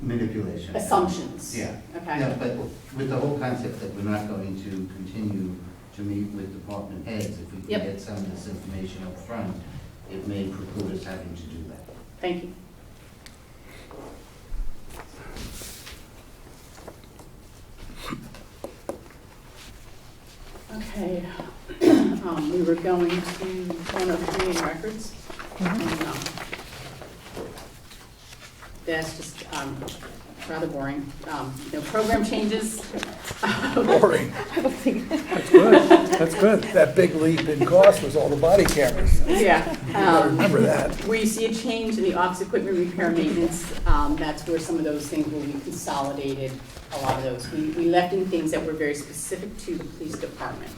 [SPEAKER 10] Manipulation.
[SPEAKER 2] assumptions.
[SPEAKER 10] Yeah.
[SPEAKER 2] Okay?
[SPEAKER 10] No, but with the whole concept that we're not going to continue to meet with department heads, if we can
[SPEAKER 2] Yep.
[SPEAKER 10] get some of this information up front, it may preclude us having to do that.
[SPEAKER 2] Thank you. Okay, we were going to one of the community records. And, that's just rather boring. Program changes.
[SPEAKER 5] Boring.
[SPEAKER 4] That's good, that's good.
[SPEAKER 5] That big leap in cost was all the body cameras.
[SPEAKER 2] Yeah.
[SPEAKER 5] You gotta remember that.
[SPEAKER 2] We see a change in the office equipment repair maintenance. That's where some of those things will be consolidated, a lot of those. We left in things that were very specific to the police department.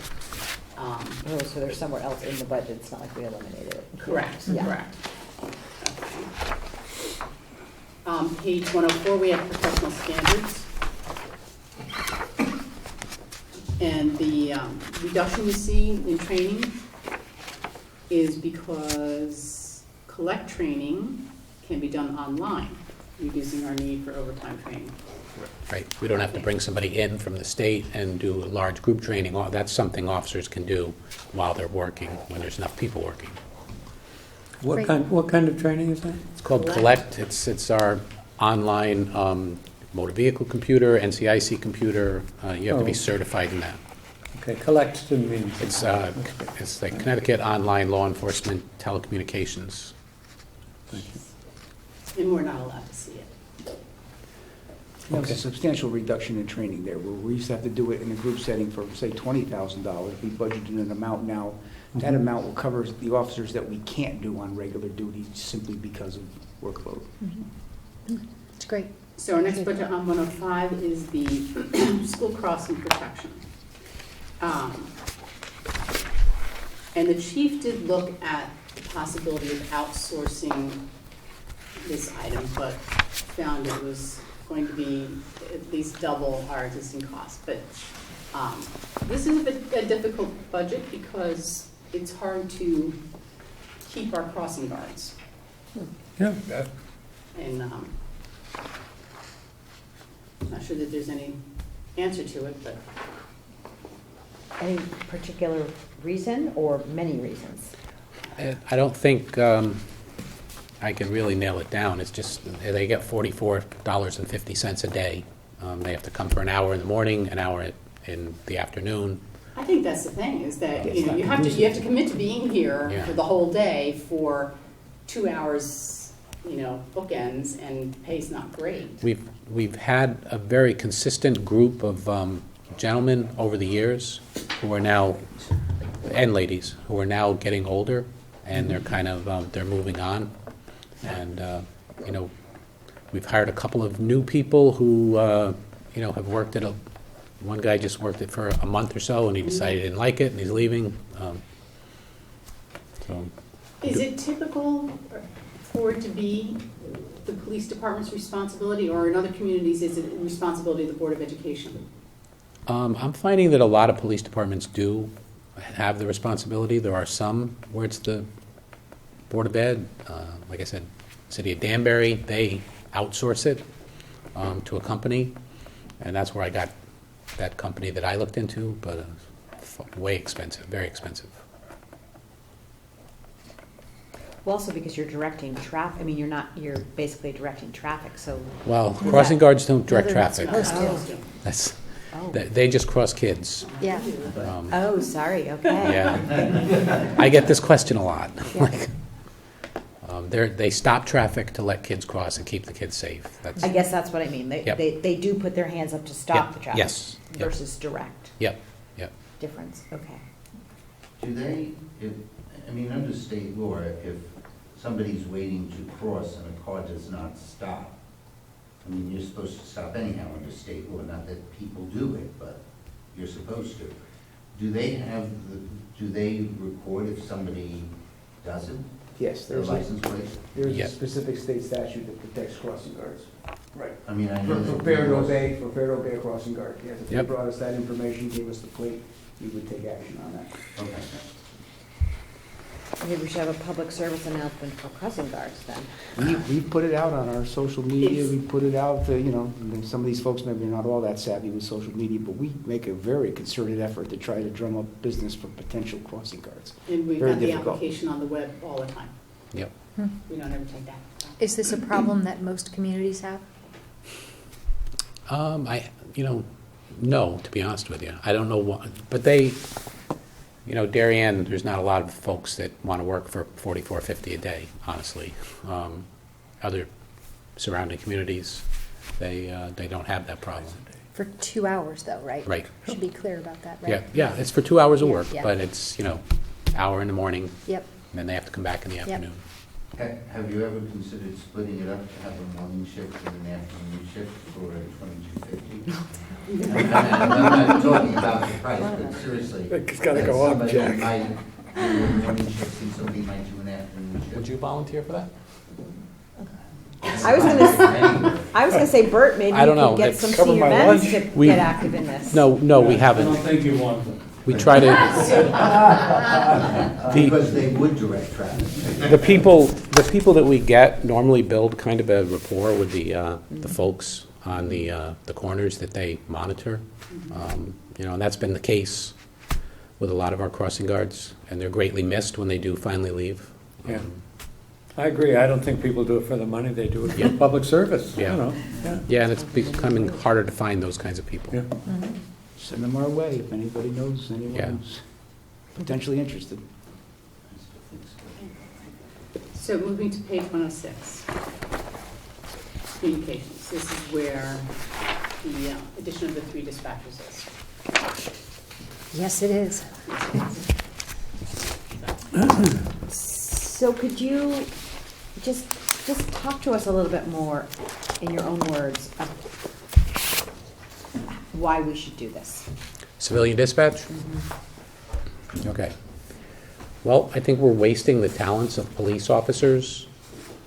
[SPEAKER 3] Oh, so they're somewhere else in the budget, it's not like we eliminated it.
[SPEAKER 2] Correct,
[SPEAKER 3] Yeah.
[SPEAKER 2] correct. Okay. Page 104, we have professional standards. And the reduction you see in training is because collect training can be done online, reducing our need for overtime training.
[SPEAKER 6] Right. We don't have to bring somebody in from the state and do a large group training. That's something officers can do while they're working, when there's enough people working.
[SPEAKER 4] What kind of training is that?
[SPEAKER 6] It's called Collect. It's our online motor vehicle computer, NCIC computer. You have to be
[SPEAKER 4] Oh.
[SPEAKER 6] certified in that.
[SPEAKER 4] Okay, collect means.
[SPEAKER 6] It's the Connecticut Online Law Enforcement Telecommunications.
[SPEAKER 2] And we're not allowed to see it.
[SPEAKER 8] There was a substantial reduction in training there, where we used to have to do it in a group setting for, say, $20,000. We budgeted an amount now. That amount will cover the officers that we can't do on regular duty simply because of workload.
[SPEAKER 1] It's great.
[SPEAKER 2] So our next budget on 105 is the school crossing protection. And the chief did look at the possibility of outsourcing this item, but found it was going to be at least double our existing cost. But this is a difficult budget because it's hard to keep our crossing guards.
[SPEAKER 4] Yeah.
[SPEAKER 2] And I'm not sure that there's any answer to it, but
[SPEAKER 3] Any particular reason or many reasons?
[SPEAKER 6] I don't think I can really nail it down. It's just they get $44.50 a day. They have to come for an hour in the morning, an hour in the afternoon.
[SPEAKER 2] I think that's the thing, is that,
[SPEAKER 8] It's
[SPEAKER 2] you know,
[SPEAKER 8] not
[SPEAKER 2] you have to commit to being here
[SPEAKER 6] Yeah.
[SPEAKER 2] for the whole day for 2 hours, you know, bookends, and pay's not great.
[SPEAKER 6] We've had a very consistent group of gentlemen over the years who are now, and ladies, who are now getting older, and they're kind of, they're moving on. And, you know, we've hired a couple of new people who, you know, have worked at one guy just worked it for a month or so, and he decided he didn't like it, and he's leaving. So
[SPEAKER 2] Is it typical for it to be the police department's responsibility, or in other communities, is it the responsibility of the Board of Education?
[SPEAKER 6] I'm finding that a lot of police departments do have the responsibility. There are some where it's the Board of Ed. Like I said, City of Danbury, they outsource it to a company, and that's where I got that company that I looked into, but way expensive, very expensive.
[SPEAKER 3] Well, also because you're directing traffic, I mean, you're basically directing traffic, so.
[SPEAKER 6] Well,
[SPEAKER 3] Is
[SPEAKER 6] crossing
[SPEAKER 3] that-
[SPEAKER 6] guards don't direct
[SPEAKER 1] No, they're not
[SPEAKER 6] traffic.
[SPEAKER 1] supposed to.
[SPEAKER 6] That's,
[SPEAKER 3] Oh.
[SPEAKER 6] they just cross kids.
[SPEAKER 1] Yeah.
[SPEAKER 3] Oh, sorry, okay.
[SPEAKER 6] Yeah. I get this question a lot.
[SPEAKER 1] Yeah.
[SPEAKER 6] Like, they stop traffic to let kids cross and keep the kids safe. That's,
[SPEAKER 3] I guess that's what I mean.
[SPEAKER 6] Yep.
[SPEAKER 3] They do put their hands up to stop
[SPEAKER 6] Yep,
[SPEAKER 3] the traffic.
[SPEAKER 6] yes, yep.
[SPEAKER 3] Versus direct
[SPEAKER 6] yep.
[SPEAKER 3] difference, okay.
[SPEAKER 10] Do they, I mean, under state law, if somebody's waiting to cross and a car does not stop, I mean, you're supposed to stop anyhow under state law, not that people do it, but you're supposed to. Do they record if somebody doesn't?
[SPEAKER 8] Yes,
[SPEAKER 10] Their license plate?
[SPEAKER 8] there's
[SPEAKER 6] Yeah.
[SPEAKER 8] a specific state statute that protects crossing guards. Right.
[SPEAKER 10] I mean, I know.
[SPEAKER 8] For fair to obey a crossing guard. Yes, if they
[SPEAKER 6] Yep.
[SPEAKER 8] brought us that information, gave us the plate, we would take action on that.
[SPEAKER 10] Okay.
[SPEAKER 3] Maybe we should have a public service announcement for crossing guards then.
[SPEAKER 8] We put it out on our social media,
[SPEAKER 2] It's-
[SPEAKER 8] we put it out, you know, and some of these folks maybe are not all that savvy with social media, but we make a very concerted effort to try to drum up business for potential crossing guards.
[SPEAKER 2] And we've
[SPEAKER 8] Very
[SPEAKER 2] got the
[SPEAKER 8] difficult.
[SPEAKER 2] application on the web all the time.
[SPEAKER 6] Yep.
[SPEAKER 2] We don't ever take that.
[SPEAKER 1] Is this a problem that most communities have?
[SPEAKER 6] No, to be honest with you. I don't know what, but they, Darien, there's not a lot of folks that want to work for $44.50 a day, honestly. Other surrounding communities, they don't have that problem.
[SPEAKER 1] For 2 hours though, right?
[SPEAKER 6] Right.
[SPEAKER 1] Should be clear about that, right?
[SPEAKER 6] Yeah, it's for 2 hours of
[SPEAKER 1] Yeah,
[SPEAKER 6] work,
[SPEAKER 1] yeah.
[SPEAKER 6] but it's, hour in the morning,
[SPEAKER 1] Yep.
[SPEAKER 6] and then they have to come back in the afternoon.
[SPEAKER 10] Have you ever considered splitting it up to have a morning shift and an afternoon shift for $22.50? I'm not talking about the price, but seriously.
[SPEAKER 5] It's gotta go up,
[SPEAKER 10] somebody
[SPEAKER 5] Jack.
[SPEAKER 10] might do a morning shift and somebody might do an afternoon shift.
[SPEAKER 6] Would you volunteer for that?
[SPEAKER 3] I was gonna say, Bert, maybe
[SPEAKER 6] I
[SPEAKER 3] you
[SPEAKER 6] don't know.
[SPEAKER 3] could get
[SPEAKER 6] It's
[SPEAKER 3] some
[SPEAKER 5] cover
[SPEAKER 3] senior
[SPEAKER 5] my
[SPEAKER 3] men
[SPEAKER 5] lunch.
[SPEAKER 3] to
[SPEAKER 6] We-
[SPEAKER 3] get active in this.
[SPEAKER 6] No, we haven't.
[SPEAKER 4] think you want them.
[SPEAKER 6] We try to,
[SPEAKER 10] Because they would direct traffic.
[SPEAKER 6] the people that we get normally build kind of a rapport with the folks on the corners that they monitor. And that's been the case with a lot of our crossing guards, and they're greatly missed when they do finally leave.
[SPEAKER 4] Yeah. I agree. I don't think people do it for the money. They do it
[SPEAKER 6] Yeah.
[SPEAKER 4] for public service, you
[SPEAKER 6] Yeah.
[SPEAKER 4] know. Yeah.
[SPEAKER 6] Yeah, and it's becoming harder to find those kinds of people.
[SPEAKER 4] Yeah.
[SPEAKER 1] Mhm.
[SPEAKER 8] Send them our way if anybody knows anyone
[SPEAKER 6] Yeah.
[SPEAKER 8] who's potentially interested.
[SPEAKER 2] So moving to page 106, communications. This is where the addition of the 3 dispatchers is.
[SPEAKER 1] Yes, it is.
[SPEAKER 3] So could you just talk to us a little bit more, in your own words, of why we should do this?
[SPEAKER 6] Civilian dispatch? Okay. Well, I think we're wasting the talents of police officers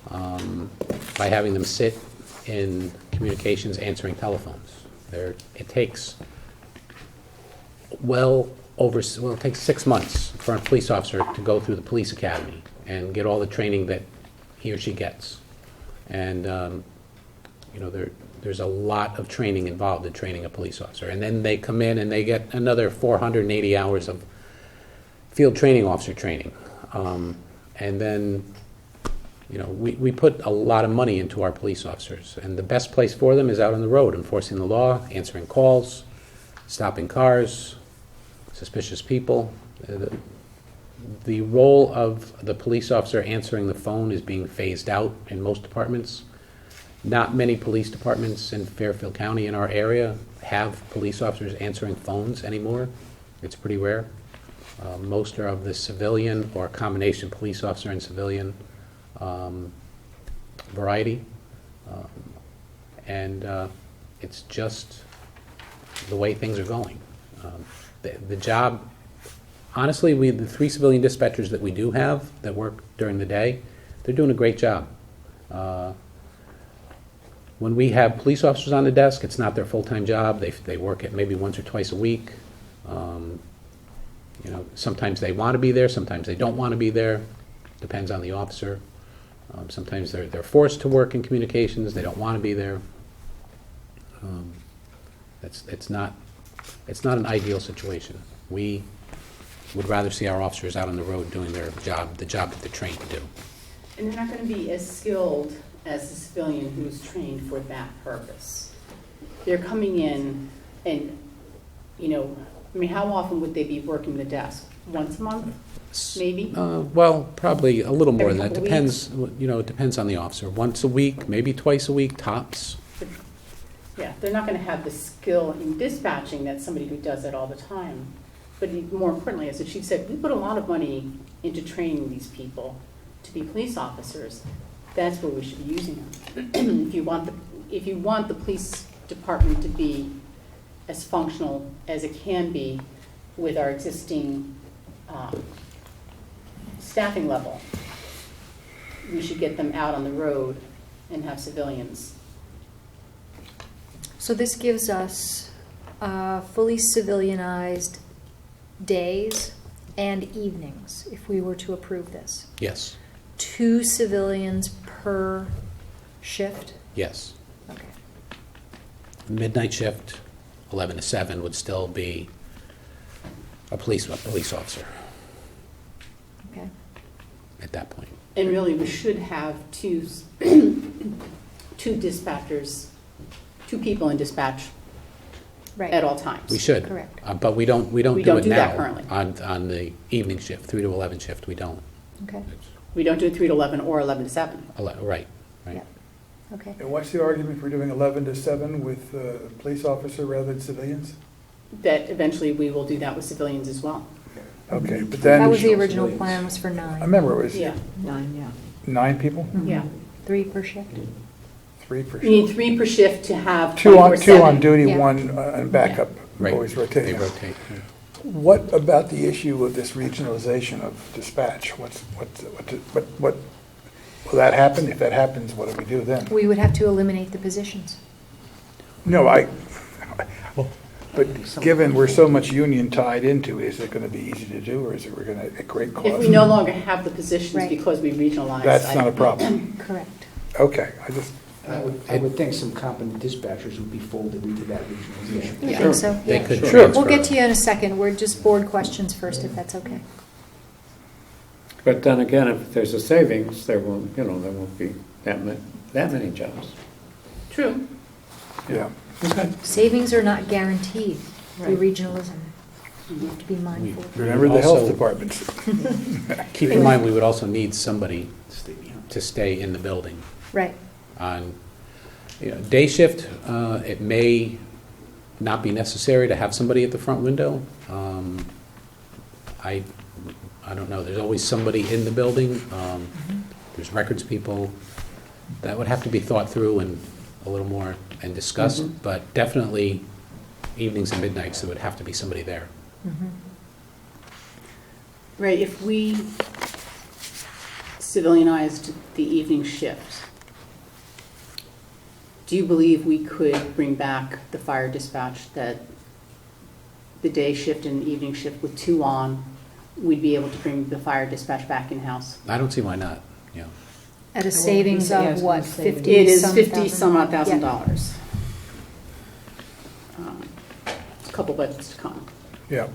[SPEAKER 6] by having them sit in communications answering telephones. It takes it takes 6 months for a police officer to go through the police academy and get all the training that he or she gets. And, there's a lot of training involved in training a police officer. And then they come in and they get another 480 hours of field training officer training. And then, we put a lot of money into our police officers. And the best place for them is out on the road, enforcing the law, answering calls, stopping cars, suspicious people. The role of the police officer answering the phone is being phased out in most departments. Not many police departments in Fairfield County in our area have police officers answering phones anymore. It's pretty rare. Most are of the civilian or combination police officer and civilian variety. And it's just the way things are going. The job, honestly, the 3 civilian dispatchers that we do have that work during the day, they're doing a great job. When we have police officers on the desk, it's not their full-time job. They work it maybe once or twice a week. Sometimes they want to be there, sometimes they don't want to be there. Depends on the officer. Sometimes they're forced to work in communications. They don't want to be there. It's not an ideal situation. We would rather see our officers out on the road doing their job, the job that they're trained to do.
[SPEAKER 2] And they're not going to be as skilled as a civilian who's trained for that purpose. They're coming in and, how often would they be working the desk? Once a month, maybe?
[SPEAKER 6] Well, probably a little more
[SPEAKER 2] Every
[SPEAKER 6] than that.
[SPEAKER 2] couple
[SPEAKER 6] Depends, it depends on the officer. Once a week, maybe twice a week, tops.
[SPEAKER 2] Yeah, they're not going to have the skill in dispatching that somebody who does it all the time. But more importantly, as the chief said, we put a lot of money into training these people to be police officers. That's where we should be using them. If you want the police department to be as functional as it can be with our existing staffing level, we should get them out on the road and have civilians.
[SPEAKER 1] So this gives us fully civilianized days and evenings, if we were to approve this.
[SPEAKER 6] Yes,
[SPEAKER 1] 2 civilians per shift?
[SPEAKER 6] yes.
[SPEAKER 1] Okay.
[SPEAKER 6] Midnight shift, 11 to 7, would still be a police officer
[SPEAKER 1] Okay.
[SPEAKER 6] at that point.
[SPEAKER 2] And really, we should have 2 dispatchers, 2 people in dispatch
[SPEAKER 1] Right.
[SPEAKER 2] at all times.
[SPEAKER 6] We should.
[SPEAKER 1] Correct.
[SPEAKER 6] But we don't do
[SPEAKER 2] don't
[SPEAKER 6] it
[SPEAKER 2] do that
[SPEAKER 6] now.
[SPEAKER 2] currently.
[SPEAKER 6] On the evening shift, 3 to 11 shift, we don't.
[SPEAKER 1] Okay.
[SPEAKER 2] We don't do it 3 to 11 or 11 to 7.
[SPEAKER 6] Right.
[SPEAKER 1] Yep. Okay.
[SPEAKER 5] And what's the argument for doing 11 to 7 with police officer rather than civilians?
[SPEAKER 2] That eventually we will do that with civilians as well.
[SPEAKER 5] Okay, but then.
[SPEAKER 1] That was the original plan, was for
[SPEAKER 5] I
[SPEAKER 1] 9.
[SPEAKER 5] remember it was
[SPEAKER 2] Yeah,
[SPEAKER 3] 9, yeah.
[SPEAKER 5] 9 people,
[SPEAKER 2] yeah.
[SPEAKER 1] 3 per shift?
[SPEAKER 5] 3 per
[SPEAKER 2] You need
[SPEAKER 5] shift.
[SPEAKER 2] 3 per shift to have
[SPEAKER 5] 2 on
[SPEAKER 2] 24/7.
[SPEAKER 5] duty,
[SPEAKER 1] Yeah.
[SPEAKER 5] 1 on backup,
[SPEAKER 6] Right.
[SPEAKER 5] always
[SPEAKER 6] They
[SPEAKER 5] rotating.
[SPEAKER 6] rotate.
[SPEAKER 5] What about the issue of this regionalization of dispatch? Will that happen? If that happens, what do we do then?
[SPEAKER 1] We would have to eliminate the positions.
[SPEAKER 5] No, but given we're so much union tied into, is it going to be easy to do, or is it we're going to, at great cost?
[SPEAKER 2] If we no longer have the positions
[SPEAKER 1] Right.
[SPEAKER 2] because we regionalize.
[SPEAKER 5] That's not a problem.
[SPEAKER 1] Correct.
[SPEAKER 5] Okay,
[SPEAKER 8] I would think some competent dispatchers would be folded into that regionalization.
[SPEAKER 1] You
[SPEAKER 2] Yeah.
[SPEAKER 1] think so?
[SPEAKER 6] They
[SPEAKER 1] Yeah.
[SPEAKER 6] could
[SPEAKER 5] Sure.
[SPEAKER 6] transfer.
[SPEAKER 1] We'll get to you in a second. We're just board questions first, if that's okay.
[SPEAKER 4] But then again, if there's a savings, there won't be that many jobs.
[SPEAKER 2] True.
[SPEAKER 5] Yeah.
[SPEAKER 4] Okay.
[SPEAKER 1] Savings are not guaranteed through
[SPEAKER 3] Right.
[SPEAKER 1] regionalism. You have to be mindful.
[SPEAKER 5] Remember the health
[SPEAKER 6] Also-
[SPEAKER 5] departments.
[SPEAKER 6] Keep in mind, we would also need somebody to stay in the building.
[SPEAKER 1] Right.
[SPEAKER 6] On, day shift, it may not be necessary to have somebody at the front window. I don't know, there's always somebody in the building. There's records people. That would have to be thought through and a little more and discussed, but definitely evenings and midnights, there would have to be somebody there.
[SPEAKER 2] Right, if we civilianized the evening shift, do you believe we could bring back the fire dispatch, that the day shift and evening shift with 2 on, we'd be able to bring the fire dispatch back in-house?
[SPEAKER 6] I don't see why not,
[SPEAKER 1] At a savings
[SPEAKER 3] Yeah, I
[SPEAKER 1] of
[SPEAKER 3] was
[SPEAKER 1] what,
[SPEAKER 3] gonna say
[SPEAKER 1] 50
[SPEAKER 2] It is
[SPEAKER 1] some
[SPEAKER 2] 50
[SPEAKER 1] thousand?
[SPEAKER 2] some odd thousand
[SPEAKER 1] Yeah.
[SPEAKER 2] dollars. A couple budgets to come.
[SPEAKER 5] Yeah.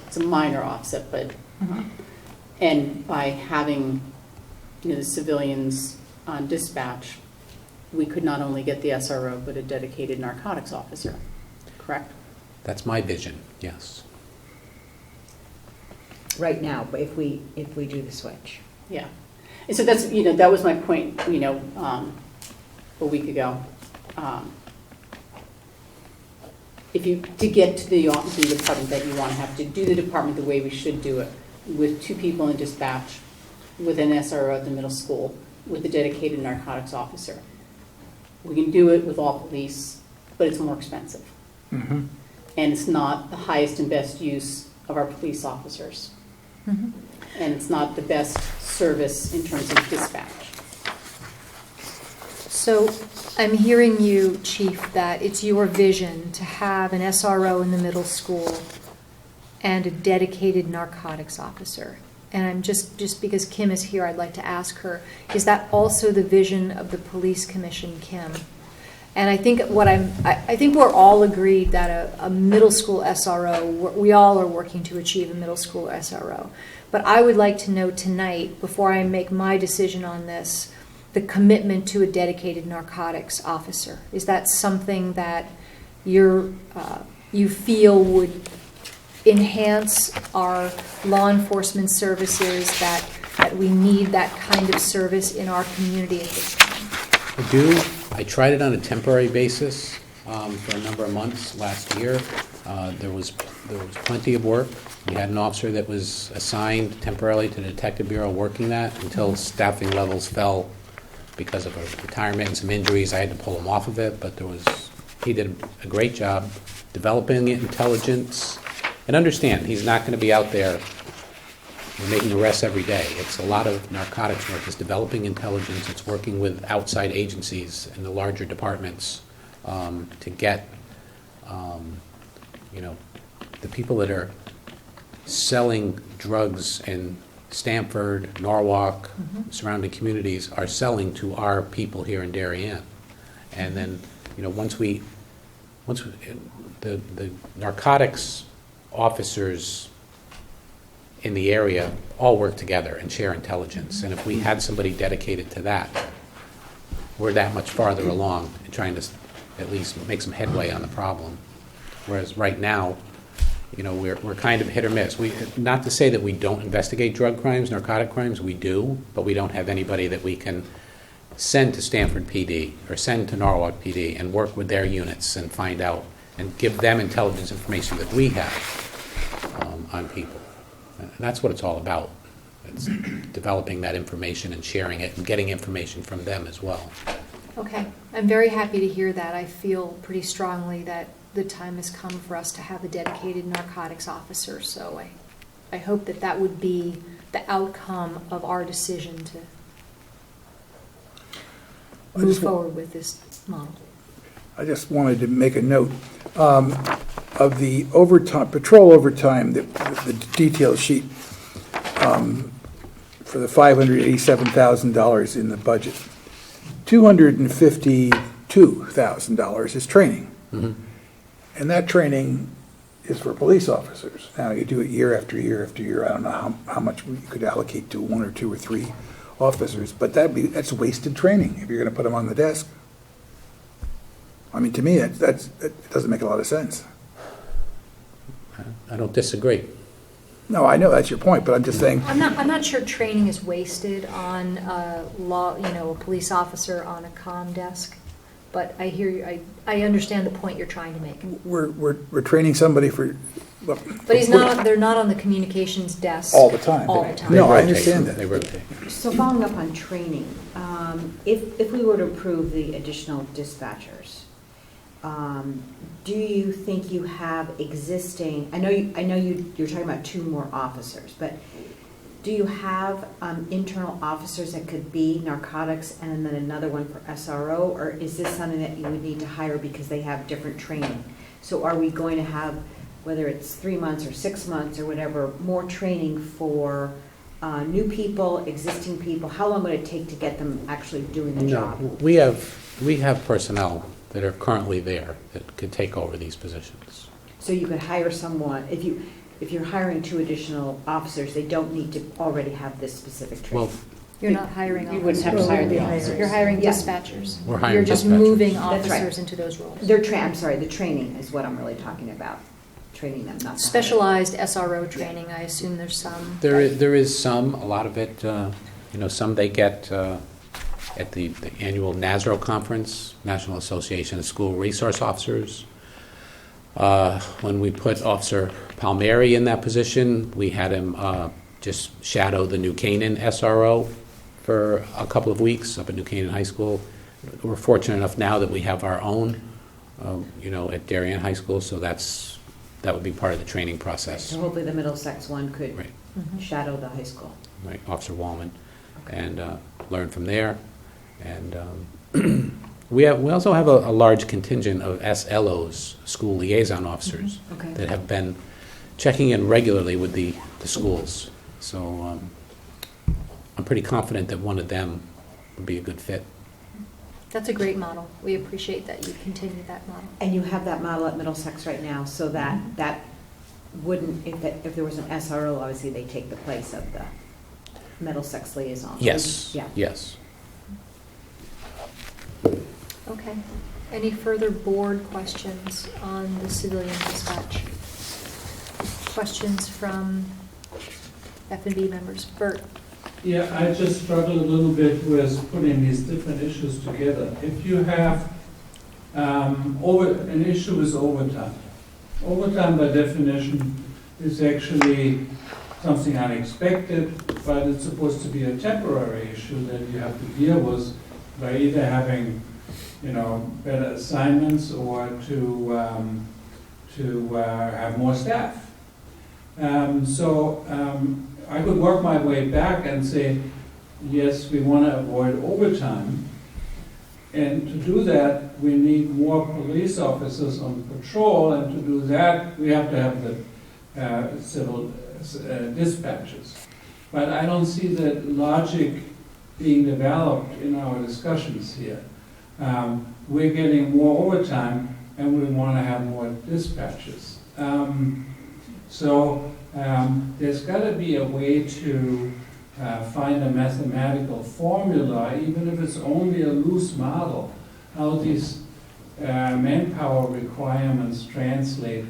[SPEAKER 2] It's a minor offset, but, and by having, the civilians on dispatch, we could not only get the SRO, but a dedicated narcotics officer, correct?
[SPEAKER 6] That's my vision, yes.
[SPEAKER 3] Right now, but if we do the switch.
[SPEAKER 2] Yeah. And so that's, that was my point, a week ago. To get to the department that you want to have, to do the department the way we should do it, with 2 people in dispatch, with an SRO at the middle school, with a dedicated narcotics officer. We can do it with all police, but it's more expensive.
[SPEAKER 5] Mhm.
[SPEAKER 2] And it's not the highest and best use of our police officers.
[SPEAKER 1] Mhm.
[SPEAKER 2] And it's not the best service in terms of dispatch.
[SPEAKER 1] So I'm hearing you, Chief, that it's your vision to have an SRO in the middle school and a dedicated narcotics officer. And I'm just because Kim is here, I'd like to ask her, is that also the vision of the police commission, Kim? And I think I think we're all agreed that a middle school SRO, we all are working to achieve a middle school SRO. But I would like to know tonight, before I make my decision on this, the commitment to a dedicated narcotics officer. Is that something that you feel would enhance our law enforcement services, that we need that kind of service in our community at this time?
[SPEAKER 6] I do. I tried it on a temporary basis for a number of months last year. There was plenty of work. We had an officer that was assigned temporarily to the Detective Bureau working that until staffing levels fell because of a retirement and some injuries. I had to pull him off of it, but he did a great job developing intelligence. And understand, he's not going to be out there making arrests every day. It's a lot of narcotics work. It's developing intelligence. It's working with outside agencies and the larger departments to get, the people that are selling drugs in Stamford, Norwalk, surrounding communities are selling to our people here in Darien. And then, once the narcotics officers in the area all work together and share intelligence. And if we had somebody dedicated to that, we're that much farther along in trying to at least make some headway on the problem. Whereas right now, we're kind of hit or miss. Not to say that we don't investigate drug crimes, narcotic crimes, we do, but we don't have anybody that we can send to Stamford PD or send to Norwalk PD and work with their units and find out and give them intelligence information that we have on people. And that's what it's all about. It's developing that information and sharing it and getting information from them as well.
[SPEAKER 1] Okay, I'm very happy to hear that. I feel pretty strongly that the time has come for us to have a dedicated narcotics officer, so I hope that would be the outcome of our decision to move forward with this model.
[SPEAKER 5] I just wanted to make a note of the overtime, patrol overtime, the detail sheet for the $587,000 in the budget. $252,000 is training.
[SPEAKER 6] Mm-hmm.
[SPEAKER 5] And that training is for police officers. Now, you do it year after year after year. I don't know how much you could allocate to 1 or 2 or 3 officers, but that's wasted training if you're going to put them on the desk. I mean, to me, that doesn't make a lot of sense.
[SPEAKER 6] I don't disagree.
[SPEAKER 5] No, I know that's your point, but I'm just saying,
[SPEAKER 1] I'm not sure training is wasted on a police officer on a comm desk, but I hear you, I understand the point you're trying to make.
[SPEAKER 5] we're training somebody for, look.
[SPEAKER 1] But they're not on the communications desk.
[SPEAKER 5] All the time.
[SPEAKER 1] All the time.
[SPEAKER 5] No, I
[SPEAKER 6] They rotate.
[SPEAKER 5] understand that.
[SPEAKER 6] They rotate.
[SPEAKER 3] So following up on training, if we were to approve the additional dispatchers, do you think you have existing, I know you're talking about 2 more officers, but do you have internal officers that could be narcotics and then another one for SRO, or is this something that you would need to hire because they have different training? So are we going to have, whether it's 3 months or 6 months or whatever, more training for new people, existing people? How long would it take to get them actually doing the job?
[SPEAKER 6] No, we have personnel that are currently there that could take over these positions.
[SPEAKER 3] So you could hire someone, if you're hiring 2 additional officers, they don't need to already have this specific training.
[SPEAKER 6] Well,
[SPEAKER 1] You're not hiring
[SPEAKER 2] You wouldn't have to
[SPEAKER 1] officers.
[SPEAKER 2] hire the officers.
[SPEAKER 1] You're hiring
[SPEAKER 3] Yeah.
[SPEAKER 1] dispatchers.
[SPEAKER 6] We're hiring
[SPEAKER 1] You're just
[SPEAKER 6] dispatchers.
[SPEAKER 1] moving
[SPEAKER 3] That's right.
[SPEAKER 1] officers into those roles.
[SPEAKER 3] The training is what I'm really talking about, training them, not.
[SPEAKER 1] Specialized SRO training, I assume there's some.
[SPEAKER 6] there is some, a lot of it, some they get at the annual NASRO conference, National Association of School Resource Officers. When we put Officer Palmieri in that position, we had him just shadow the New Canaan SRO for a couple of weeks up at New Canaan High School. We're fortunate enough now that we have our own, at Darien High School, so that would be part of the training process.
[SPEAKER 3] So hopefully the Middlesex one could
[SPEAKER 6] Right.
[SPEAKER 3] shadow the high school.
[SPEAKER 6] Right, Officer Wallman, and learn from there. And we also have a large contingent of SLOs, school liaison officers,
[SPEAKER 3] Okay.
[SPEAKER 6] that have been checking in regularly with the schools. So I'm pretty confident that one of them would be a good fit.
[SPEAKER 1] That's a great model. We appreciate that you continue that model.
[SPEAKER 3] And you have that model at Middlesex right now, so that wouldn't, if there was an SRO, obviously they take the place of the Middlesex liaison.
[SPEAKER 6] Yes,
[SPEAKER 3] Yeah.
[SPEAKER 6] yes.
[SPEAKER 1] Okay. Any further board questions on the civilian dispatch? Questions from F&B members? Bert?
[SPEAKER 4] Yeah, I just struggle a little bit with putting these different issues together. If you have an issue with overtime. Overtime by definition is actually something unexpected, but it's supposed to be a temporary issue that you have to deal with by either having, better assignments or to have more staff. I could work my way back and say, yes, we want to avoid overtime. And to do that, we need more police officers on patrol, and to do that, we have to have the civil dispatches. But I don't see that logic being developed in our discussions here. We're getting more overtime, and we want to have more dispatches. There's got to be a way to find a mathematical formula, even if it's only a loose model, how these manpower requirements translate.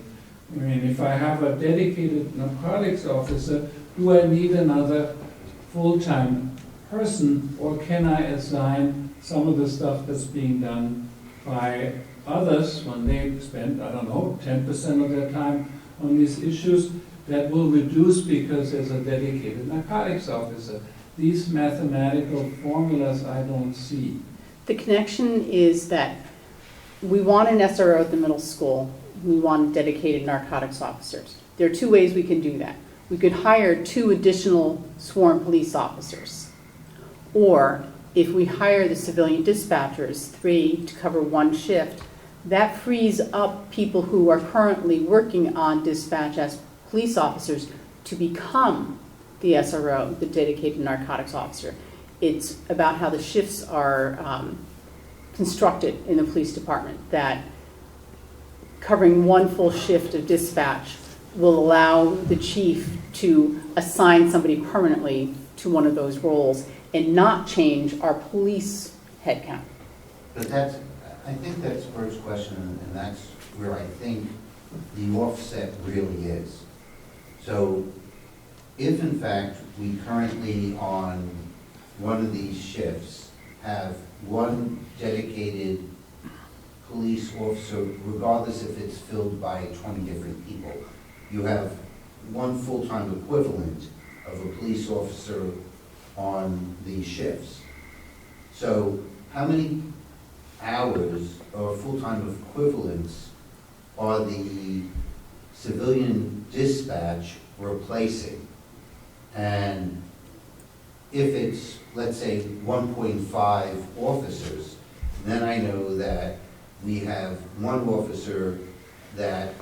[SPEAKER 4] I mean, if I have a dedicated narcotics officer, do I need another full-time person, or can I assign some of the stuff that's being done by others when they spend, 10% of their time on these issues? That will reduce because there's a dedicated narcotics officer. These mathematical formulas I don't see.
[SPEAKER 2] The connection is that we want an SRO at the middle school. We want dedicated narcotics officers. There are 2 ways we can do that. We could hire 2 additional sworn police officers. Or if we hire the civilian dispatchers, 3 to cover 1 shift, that frees up people who are currently working on dispatch as police officers to become the SRO, the dedicated narcotics officer. It's about how the shifts are constructed in the police department, that covering one full shift of dispatch will allow the chief to assign somebody permanently to one of those roles and not change our police headcount.
[SPEAKER 10] But I think that's Bert's question, and that's where I think the offset really is. So if in fact we currently on one of these shifts have one dedicated police officer, regardless if it's filled by 20 different people, you have one full-time equivalent of a police officer on these shifts. So how many hours or full-time equivalents are the civilian dispatch replacing? And if it's, let's say, 1.5 officers, then I know that we have one officer that,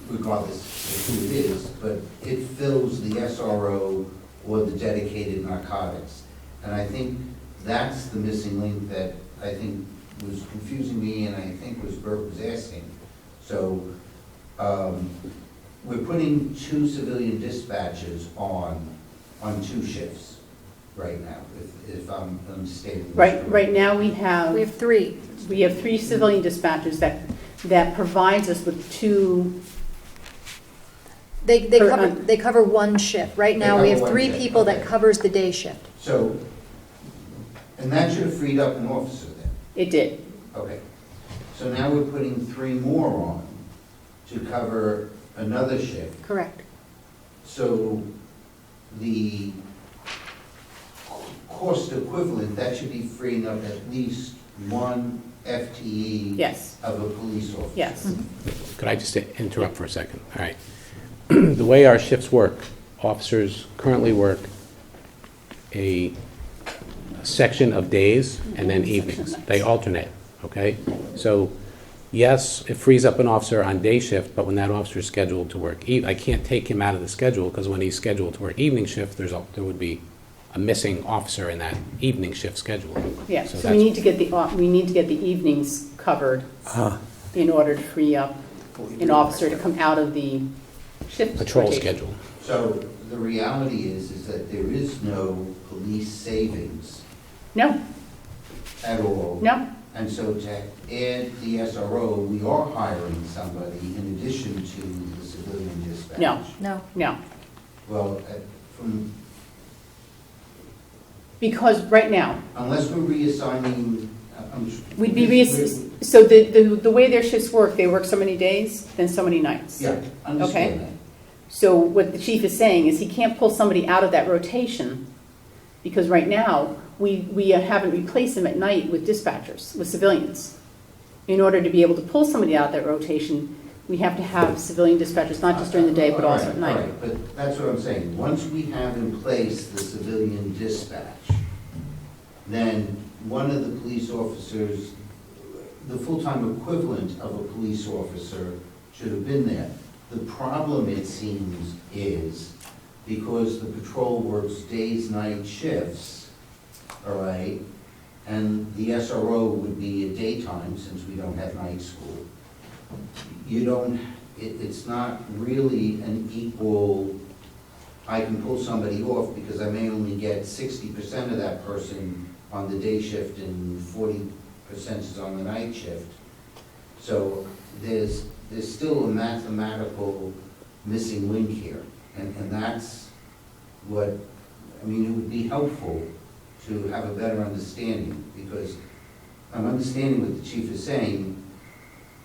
[SPEAKER 10] regardless of who it is, but it fills the SRO or the dedicated narcotics. And I think that's the missing link that I think was confusing me, and I think was Bert was asking. So we're putting 2 civilian dispatchers on 2 shifts right now, if I'm understanding this correctly.
[SPEAKER 2] Right now we have
[SPEAKER 1] 3.
[SPEAKER 2] we have 3 civilian dispatchers that provides us with 2.
[SPEAKER 1] They cover one shift. Right now, we
[SPEAKER 10] cover
[SPEAKER 1] have
[SPEAKER 10] one
[SPEAKER 1] 3
[SPEAKER 10] shift,
[SPEAKER 1] people that
[SPEAKER 10] okay.
[SPEAKER 1] covers the day shift.
[SPEAKER 10] So, and that should have freed up an officer then.
[SPEAKER 2] It did.
[SPEAKER 10] Okay. So now we're putting 3 more on to cover another shift.
[SPEAKER 1] Correct.
[SPEAKER 10] So the cost equivalent, that should be freeing up at least 1 FTE
[SPEAKER 2] Yes.
[SPEAKER 10] of a police officer.
[SPEAKER 2] Yes.
[SPEAKER 6] Could I just interrupt for a second? All right. The way our shifts work, officers currently work a section of days and then evenings. They alternate, okay? So, yes, it frees up an officer on day shift, but when that officer is scheduled to work, I can't take him out of the schedule, because when he's scheduled to work evening shift, there would be a missing officer in that evening shift schedule.
[SPEAKER 2] Yeah,
[SPEAKER 6] So
[SPEAKER 2] so we need to get the evenings covered in order to free up an officer to come out of the shift
[SPEAKER 6] Patrol
[SPEAKER 2] rotation.
[SPEAKER 6] schedule.
[SPEAKER 10] So the reality is that there is no police savings
[SPEAKER 2] No,
[SPEAKER 10] at all.
[SPEAKER 2] no,
[SPEAKER 10] And so to add the SRO, we are hiring somebody in addition to the civilian dispatch.
[SPEAKER 2] No.
[SPEAKER 1] No.
[SPEAKER 10] Well, from,
[SPEAKER 2] because right now,
[SPEAKER 10] unless we're reassigning,
[SPEAKER 2] we'd be, so the way their shifts work, they work so many days, then so many nights.
[SPEAKER 10] Yeah, understand that.
[SPEAKER 2] So what the chief is saying is he can't pull somebody out of that rotation, because right now, we haven't replaced them at night with dispatchers, with civilians. In order to be able to pull somebody out of that rotation, we have to have civilian dispatchers, not just during the day, but also at
[SPEAKER 10] All
[SPEAKER 2] night.
[SPEAKER 10] right, but that's what I'm saying. Once we have in place the civilian dispatch, then one of the police officers, the full-time equivalent of a police officer should have been there. The problem, it seems, is because the patrol works days, night shifts, all right, and the SRO would be at daytime since we don't have night school. You don't, it's not really an equal, I can pull somebody off because I may only get 60% of that person on the day shift and 40% is on the night shift. So there's still a mathematical missing link here. And that's what, I mean, it would be helpful to have a better understanding, because I'm understanding what the chief is saying.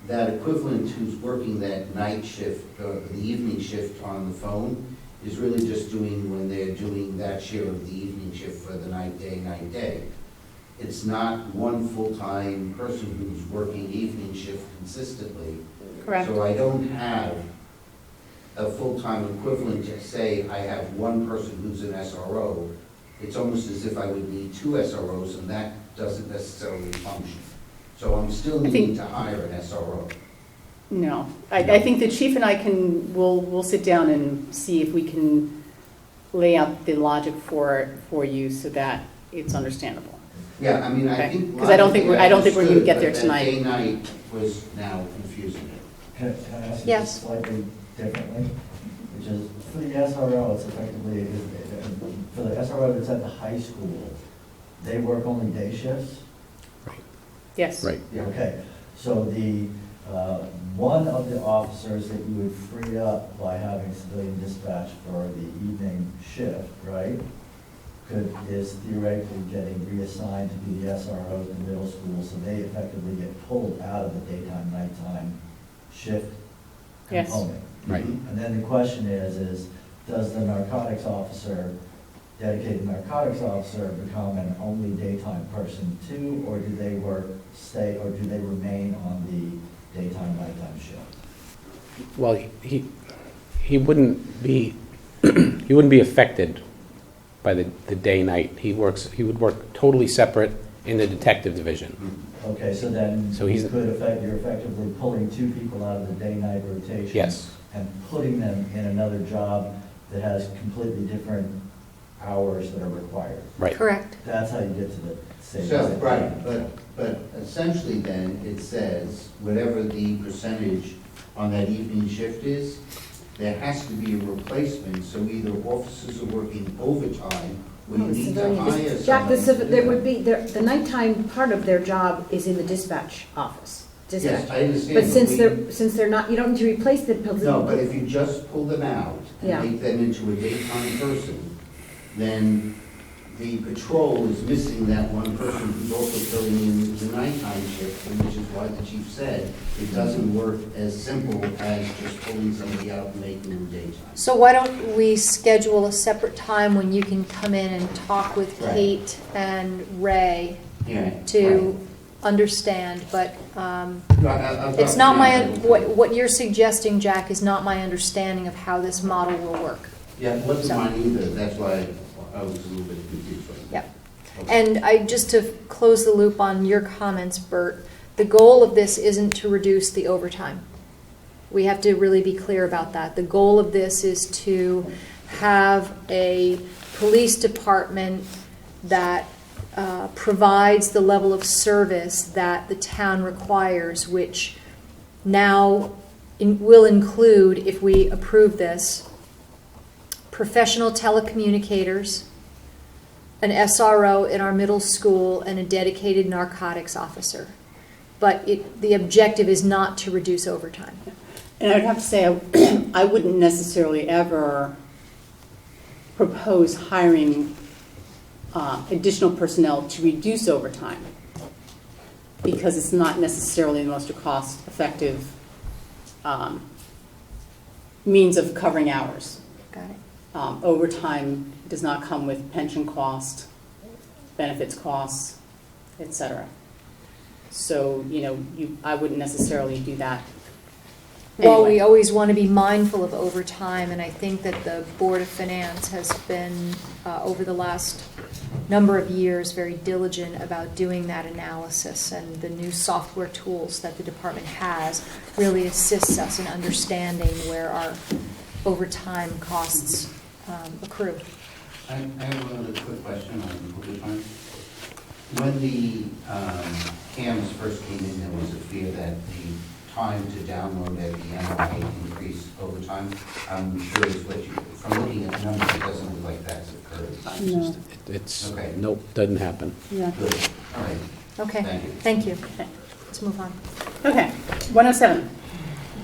[SPEAKER 10] That equivalent who's working that night shift, the evening shift on the phone, is really just doing when they're doing that share of the evening shift for the night, day. It's not one full-time person who's working evening shift consistently.
[SPEAKER 2] Correct.
[SPEAKER 10] So I don't have a full-time equivalent to say I have one person who's an SRO. It's almost as if I would need 2 SROs, and that doesn't necessarily function. So I'm still needing to hire an SRO.
[SPEAKER 2] No, I think the chief and I we'll sit down and see if we can lay out the logic for you so that it's understandable.
[SPEAKER 10] Yeah, I mean, I
[SPEAKER 2] Okay.
[SPEAKER 10] think.
[SPEAKER 2] 'Cause I don't think we're gonna get there
[SPEAKER 10] But
[SPEAKER 2] tonight.
[SPEAKER 10] that day-night was now confusing it.
[SPEAKER 9] Can I ask you
[SPEAKER 1] Yes.
[SPEAKER 9] just slightly differently? Which is, for the SRO, it's effectively, for the SRO that's at the high school, they work only day shifts?
[SPEAKER 2] Yes.
[SPEAKER 6] Right.
[SPEAKER 9] Yeah, okay. So the, one of the officers that you would free up by having civilian dispatch for the evening shift, right? Is theoretically getting reassigned to be the SRO at the middle school, so they effectively get pulled out of the daytime, nighttime shift
[SPEAKER 2] Yes.
[SPEAKER 9] component.
[SPEAKER 6] Right.
[SPEAKER 9] And then the question is, does the narcotics officer, dedicated narcotics officer, become an only daytime person too, or do they or do they remain on the daytime, nighttime shift?
[SPEAKER 6] Well, he wouldn't be, he wouldn't be affected by the day-night. He would work totally separate in the detective division.
[SPEAKER 9] Okay, so then
[SPEAKER 6] So he's-
[SPEAKER 9] you're effectively pulling two people out of the day-night rotation.
[SPEAKER 6] Yes.
[SPEAKER 9] And putting them in another job that has completely different hours that are required.
[SPEAKER 6] Right.
[SPEAKER 1] Correct.
[SPEAKER 9] That's how you get to the savings.
[SPEAKER 10] So, right, but essentially then, it says, whatever the percentage on that evening shift is, there has to be a replacement, so either officers are working overtime, or you need to hire
[SPEAKER 3] Jack,
[SPEAKER 10] someone.
[SPEAKER 3] there would be, the nighttime part of their job is in the dispatch office. Dispatch.
[SPEAKER 10] Yes, I understand.
[SPEAKER 3] But
[SPEAKER 10] we-
[SPEAKER 3] since they're not, you don't need to replace the position.
[SPEAKER 10] No, but if you just pull them out
[SPEAKER 3] Yeah.
[SPEAKER 10] and make them into a daytime person, then the patrol is missing that one person who's also filling in the nighttime shift, and which is why the chief said it doesn't work as simple as just pulling somebody out and making them daytime.
[SPEAKER 1] So why don't we schedule a separate time when you can come in and talk with
[SPEAKER 10] Right.
[SPEAKER 1] Kate and Ray
[SPEAKER 10] Yeah,
[SPEAKER 1] to understand, but
[SPEAKER 10] right.
[SPEAKER 1] it's not my, what you're suggesting, Jack, is not my understanding of how this model will work.
[SPEAKER 10] Yeah, it wasn't
[SPEAKER 1] So-
[SPEAKER 10] mine either, that's why I was a little bit confused. right now.
[SPEAKER 1] Yep. And just to close the loop on your comments, Bert, the goal of this isn't to reduce the overtime. We have to really be clear about that. The goal of this is to have a police department that provides the level of service that the town requires, which now will include, if we approve this, professional telecommunicators, an SRO in our middle school, and a dedicated narcotics officer. But the objective is not to reduce overtime.
[SPEAKER 2] And I'd have to say, I wouldn't necessarily ever propose hiring additional personnel to reduce overtime, because it's not necessarily the most cost-effective means of covering hours.
[SPEAKER 1] Got it?
[SPEAKER 2] Overtime does not come with pension cost, benefits costs, et cetera. So, I wouldn't necessarily do that.
[SPEAKER 1] Well, we
[SPEAKER 2] Anyway.
[SPEAKER 1] always want to be mindful of overtime, and I think that the Board of Finance has been, over the last number of years, very diligent about doing that analysis, and the new software tools that the department has really assists us in understanding where our overtime costs accrue.
[SPEAKER 10] I have one other quick question on overtime. When the cams first came in, there was a fear that the time to download at the end might increase over time. I'm sure it's what you, from looking at the numbers, it doesn't look like that's occurred.
[SPEAKER 2] No.
[SPEAKER 6] It's,
[SPEAKER 10] Okay.
[SPEAKER 6] nope, doesn't happen.
[SPEAKER 2] Yeah.
[SPEAKER 10] Good, all right,
[SPEAKER 1] Okay,
[SPEAKER 10] thank you.
[SPEAKER 1] thank you.
[SPEAKER 2] Okay.
[SPEAKER 1] Let's move on.
[SPEAKER 2] Okay, 107,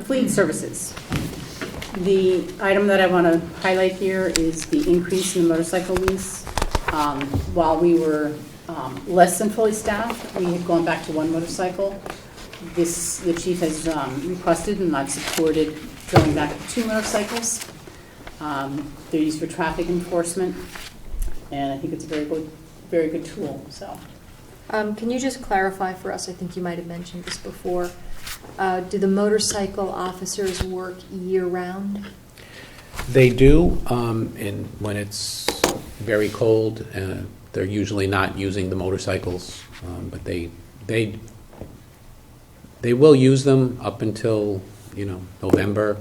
[SPEAKER 2] fleet services. The item that I want to highlight here is the increase in the motorcycle lease. While we were less than fully staffed, we had gone back to one motorcycle. The chief has requested, and I've supported, going back to 2 motorcycles. They're used for traffic enforcement, and I think it's a very good tool, so.
[SPEAKER 1] Can you just clarify for us, I think you might have mentioned this before, do the motorcycle officers work year-round?
[SPEAKER 6] They do, and when it's very cold, they're usually not using the motorcycles, but they will use them up until, November,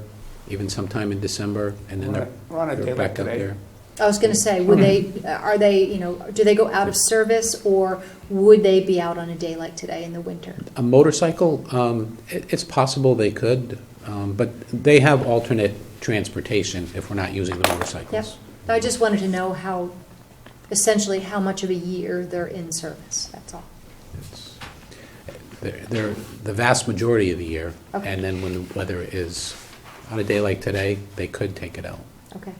[SPEAKER 6] even sometime in December, and then
[SPEAKER 5] We're on a
[SPEAKER 6] they're
[SPEAKER 5] day
[SPEAKER 6] back
[SPEAKER 5] like
[SPEAKER 6] up
[SPEAKER 5] today.
[SPEAKER 6] there.
[SPEAKER 1] I was gonna say, would they, are they, do they go out of service, or would they be out on a day like today in the winter?
[SPEAKER 6] A motorcycle, it's possible they could, but they have alternate transportation if we're not using the motorcycles.
[SPEAKER 1] Yep. I just wanted to know how, essentially, how much of a year they're in service, that's all.
[SPEAKER 6] It's- They're the vast majority of the year,
[SPEAKER 1] Okay.
[SPEAKER 6] and then when the weather is on a day like today, they could take it out.
[SPEAKER 1] Okay.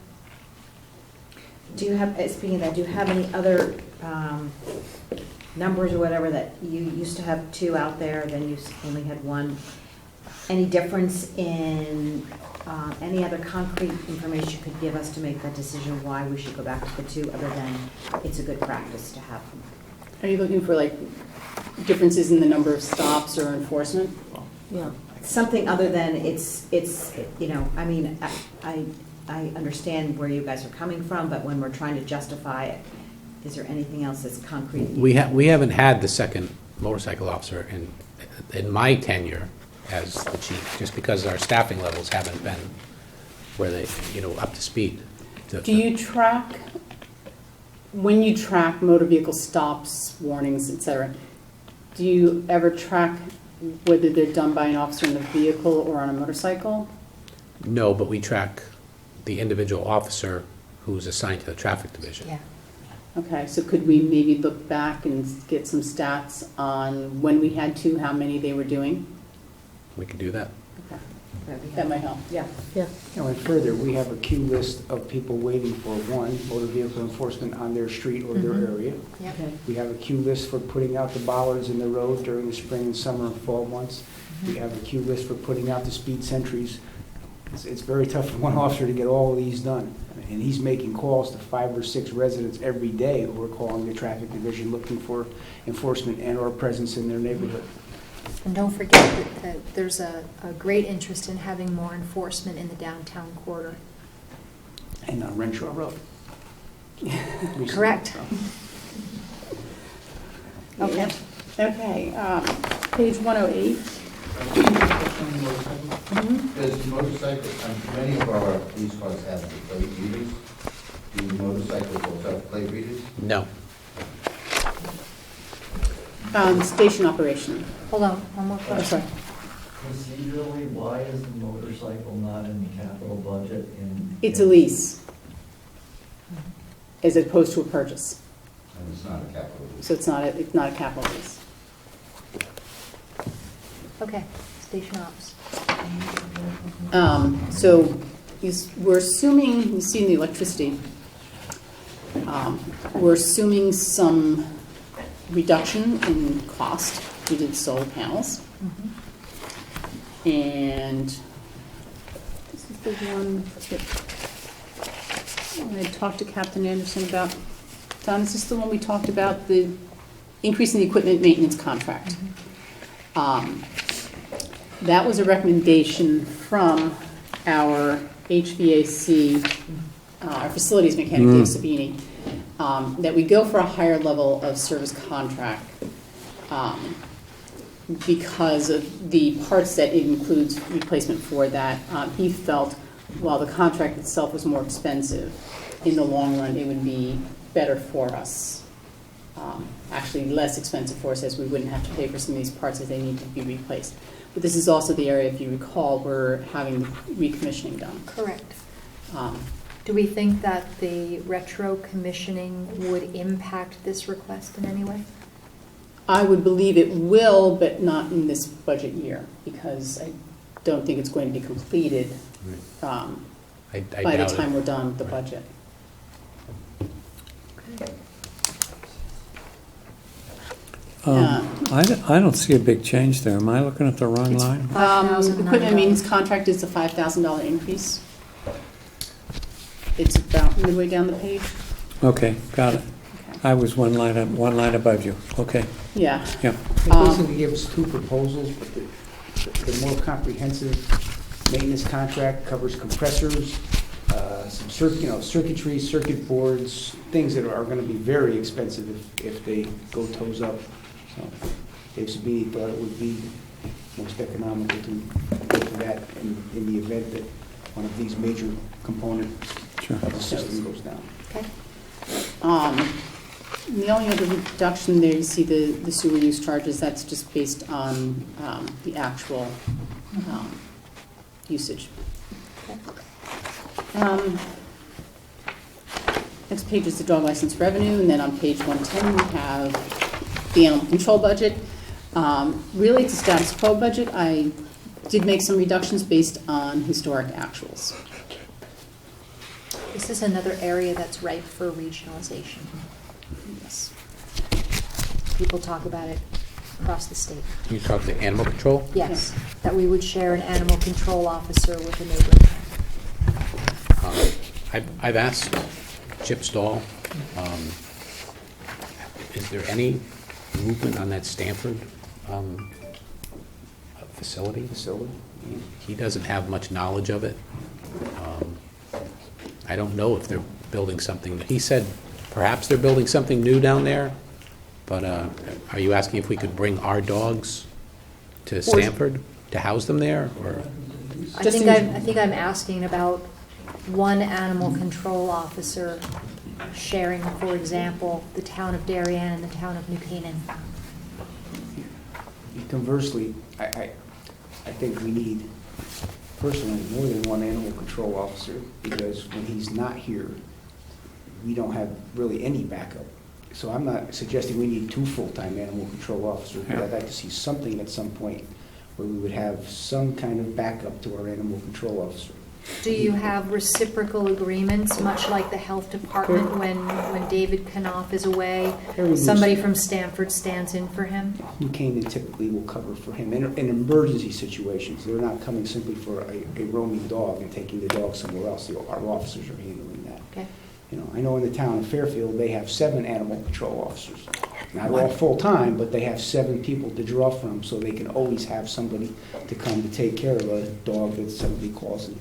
[SPEAKER 3] Do you have, speaking of that, do you have any other numbers or whatever that you used to have 2 out there, then you only had 1? Any difference in any other concrete information you could give us to make that decision why we should go back to the 2, other than it's a good practice to have them?
[SPEAKER 2] Are you looking for like differences in the number of stops or enforcement?
[SPEAKER 3] Yeah. Something other than it's, I mean, I understand where you guys are coming from, but when we're trying to justify it, is there anything else that's concrete?
[SPEAKER 6] We haven't had the second motorcycle officer in my tenure as the chief, just because our staffing levels haven't been where they, up to speed.
[SPEAKER 2] Do you track, when you track motor vehicle stops, warnings, et cetera, do you ever track whether they're done by an officer in the vehicle or on a motorcycle?
[SPEAKER 6] No, but we track the individual officer who's assigned to the traffic division.
[SPEAKER 1] Yeah.
[SPEAKER 2] Okay, so could we maybe look back and get some stats on when we had 2, how many they were doing?
[SPEAKER 6] We can do that.
[SPEAKER 2] Okay,
[SPEAKER 3] That'd be
[SPEAKER 2] that might help.
[SPEAKER 3] Yeah.
[SPEAKER 8] And further, we have a queue list of people waiting for one, motor vehicle enforcement on their street or their
[SPEAKER 1] Mhm.
[SPEAKER 8] area.
[SPEAKER 1] Yep.
[SPEAKER 3] Okay.
[SPEAKER 8] We have a queue list for putting out the bollards in the road during the spring and summer and fall months. We have a queue list for putting out the speed sentries. It's very tough for one officer to get all of these done. And he's making calls to 5 or 6 residents every day who are calling the traffic division looking for enforcement and or presence in their neighborhood.
[SPEAKER 1] And don't forget that there's a great interest in having more enforcement in the downtown quarter.
[SPEAKER 8] And on Renshaw Road. Recently.
[SPEAKER 1] Correct.
[SPEAKER 2] Okay. Okay, page 108.
[SPEAKER 10] Does motorcycles, many of our police cars have the plate readers. Do motorcycles also have plate readers?
[SPEAKER 6] No.
[SPEAKER 2] Station operation.
[SPEAKER 1] Hold on, one more
[SPEAKER 2] Oh,
[SPEAKER 1] question.
[SPEAKER 2] sorry.
[SPEAKER 9] Procedurally, why is the motorcycle not in the capital budget in?
[SPEAKER 2] It's a lease, as opposed to a purchase.
[SPEAKER 10] And it's not a capital lease.
[SPEAKER 2] So it's not a capital lease.
[SPEAKER 1] Okay, station ops.
[SPEAKER 2] So we're assuming, you see in the electricity, we're assuming some reduction in cost due to the solar panels. And this is the one that I talked to Captain Anderson about. Don, is this the one we talked about, the increase in the equipment maintenance contract? That was a recommendation from our HVAC, our facilities mechanic, Dave Sabini, that we go for a higher level of service contract because of the parts that it includes replacement for that. He felt while the contract itself was more expensive, in the long run, it would be better for us. Actually less expensive for us, as we wouldn't have to pay for some of these parts as they need to be replaced. But this is also the area, if you recall, we're having the recommissioning done.
[SPEAKER 1] Correct.
[SPEAKER 2] Um,
[SPEAKER 1] Do we think that the retro commissioning would impact this request in any way?
[SPEAKER 2] I would believe it will, but not in this budget year, because I don't think it's going to be completed
[SPEAKER 6] I
[SPEAKER 2] by the
[SPEAKER 6] doubt it.
[SPEAKER 2] time we're done with the
[SPEAKER 6] Right.
[SPEAKER 2] budget.
[SPEAKER 11] I don't see a big change there. Am I looking at the wrong line?
[SPEAKER 2] Equipment maintenance contract is a $5,000 increase. It's about midway down the page.
[SPEAKER 11] Okay, got it.
[SPEAKER 2] Okay.
[SPEAKER 11] I was one line above you. Okay,
[SPEAKER 2] Yeah.
[SPEAKER 11] yeah.
[SPEAKER 8] They basically gave us 2 proposals, but the more comprehensive maintenance contract covers compressors, some circuitry, circuit boards, things that are going to be very expensive if they go toes up. So Dave Sabini thought it would be most economical to go for that in the event that one of these major component
[SPEAKER 11] Sure.
[SPEAKER 8] The system goes down.
[SPEAKER 1] Okay.
[SPEAKER 2] And the only other reduction there, you see the sewer use charges, that's just based on the actual usage. Next page is the dog license revenue, and then on page 110, we have the animal control budget. Really, it's a status quo budget. I did make some reductions based on historic actuals.
[SPEAKER 1] This is another area that's ripe for regionalization.
[SPEAKER 2] Yes.
[SPEAKER 1] People talk about it across the state.
[SPEAKER 6] You talk to animal control?
[SPEAKER 1] Yes, that we would share an animal control officer with a neighboring town.
[SPEAKER 6] I've asked Chip Stahl, is there any movement on that Stanford facility? He doesn't have much knowledge of it. I don't know if they're building something. He said perhaps they're building something new down there, but are you asking if we could bring our dogs to Stanford to house them there, or?
[SPEAKER 1] I think I'm asking about one animal control officer sharing, for example, the town of Darien and the town of New Canaan.
[SPEAKER 8] Conversely, I think we need, personally, more than one animal control officer, because when he's not here, we don't have really any backup. So I'm not suggesting we need 2 full-time animal control officers, but I'd like to see something at some point where we would have some kind of backup to our animal control officer.
[SPEAKER 1] Do you have reciprocal agreements, much like the health department, when David Knopf is away, somebody from Stanford stands in for him?
[SPEAKER 8] New Canaan typically will cover for him in emergency situations. They're not coming simply for a roaming dog and taking the dog somewhere else. Our officers are handling that.
[SPEAKER 1] Okay.
[SPEAKER 8] You know, I know in the town of Fairfield, they have 7 animal control officers. Not all full-time, but they have 7 people to draw from, so they can always have somebody to come to take care of a dog that somebody calls in.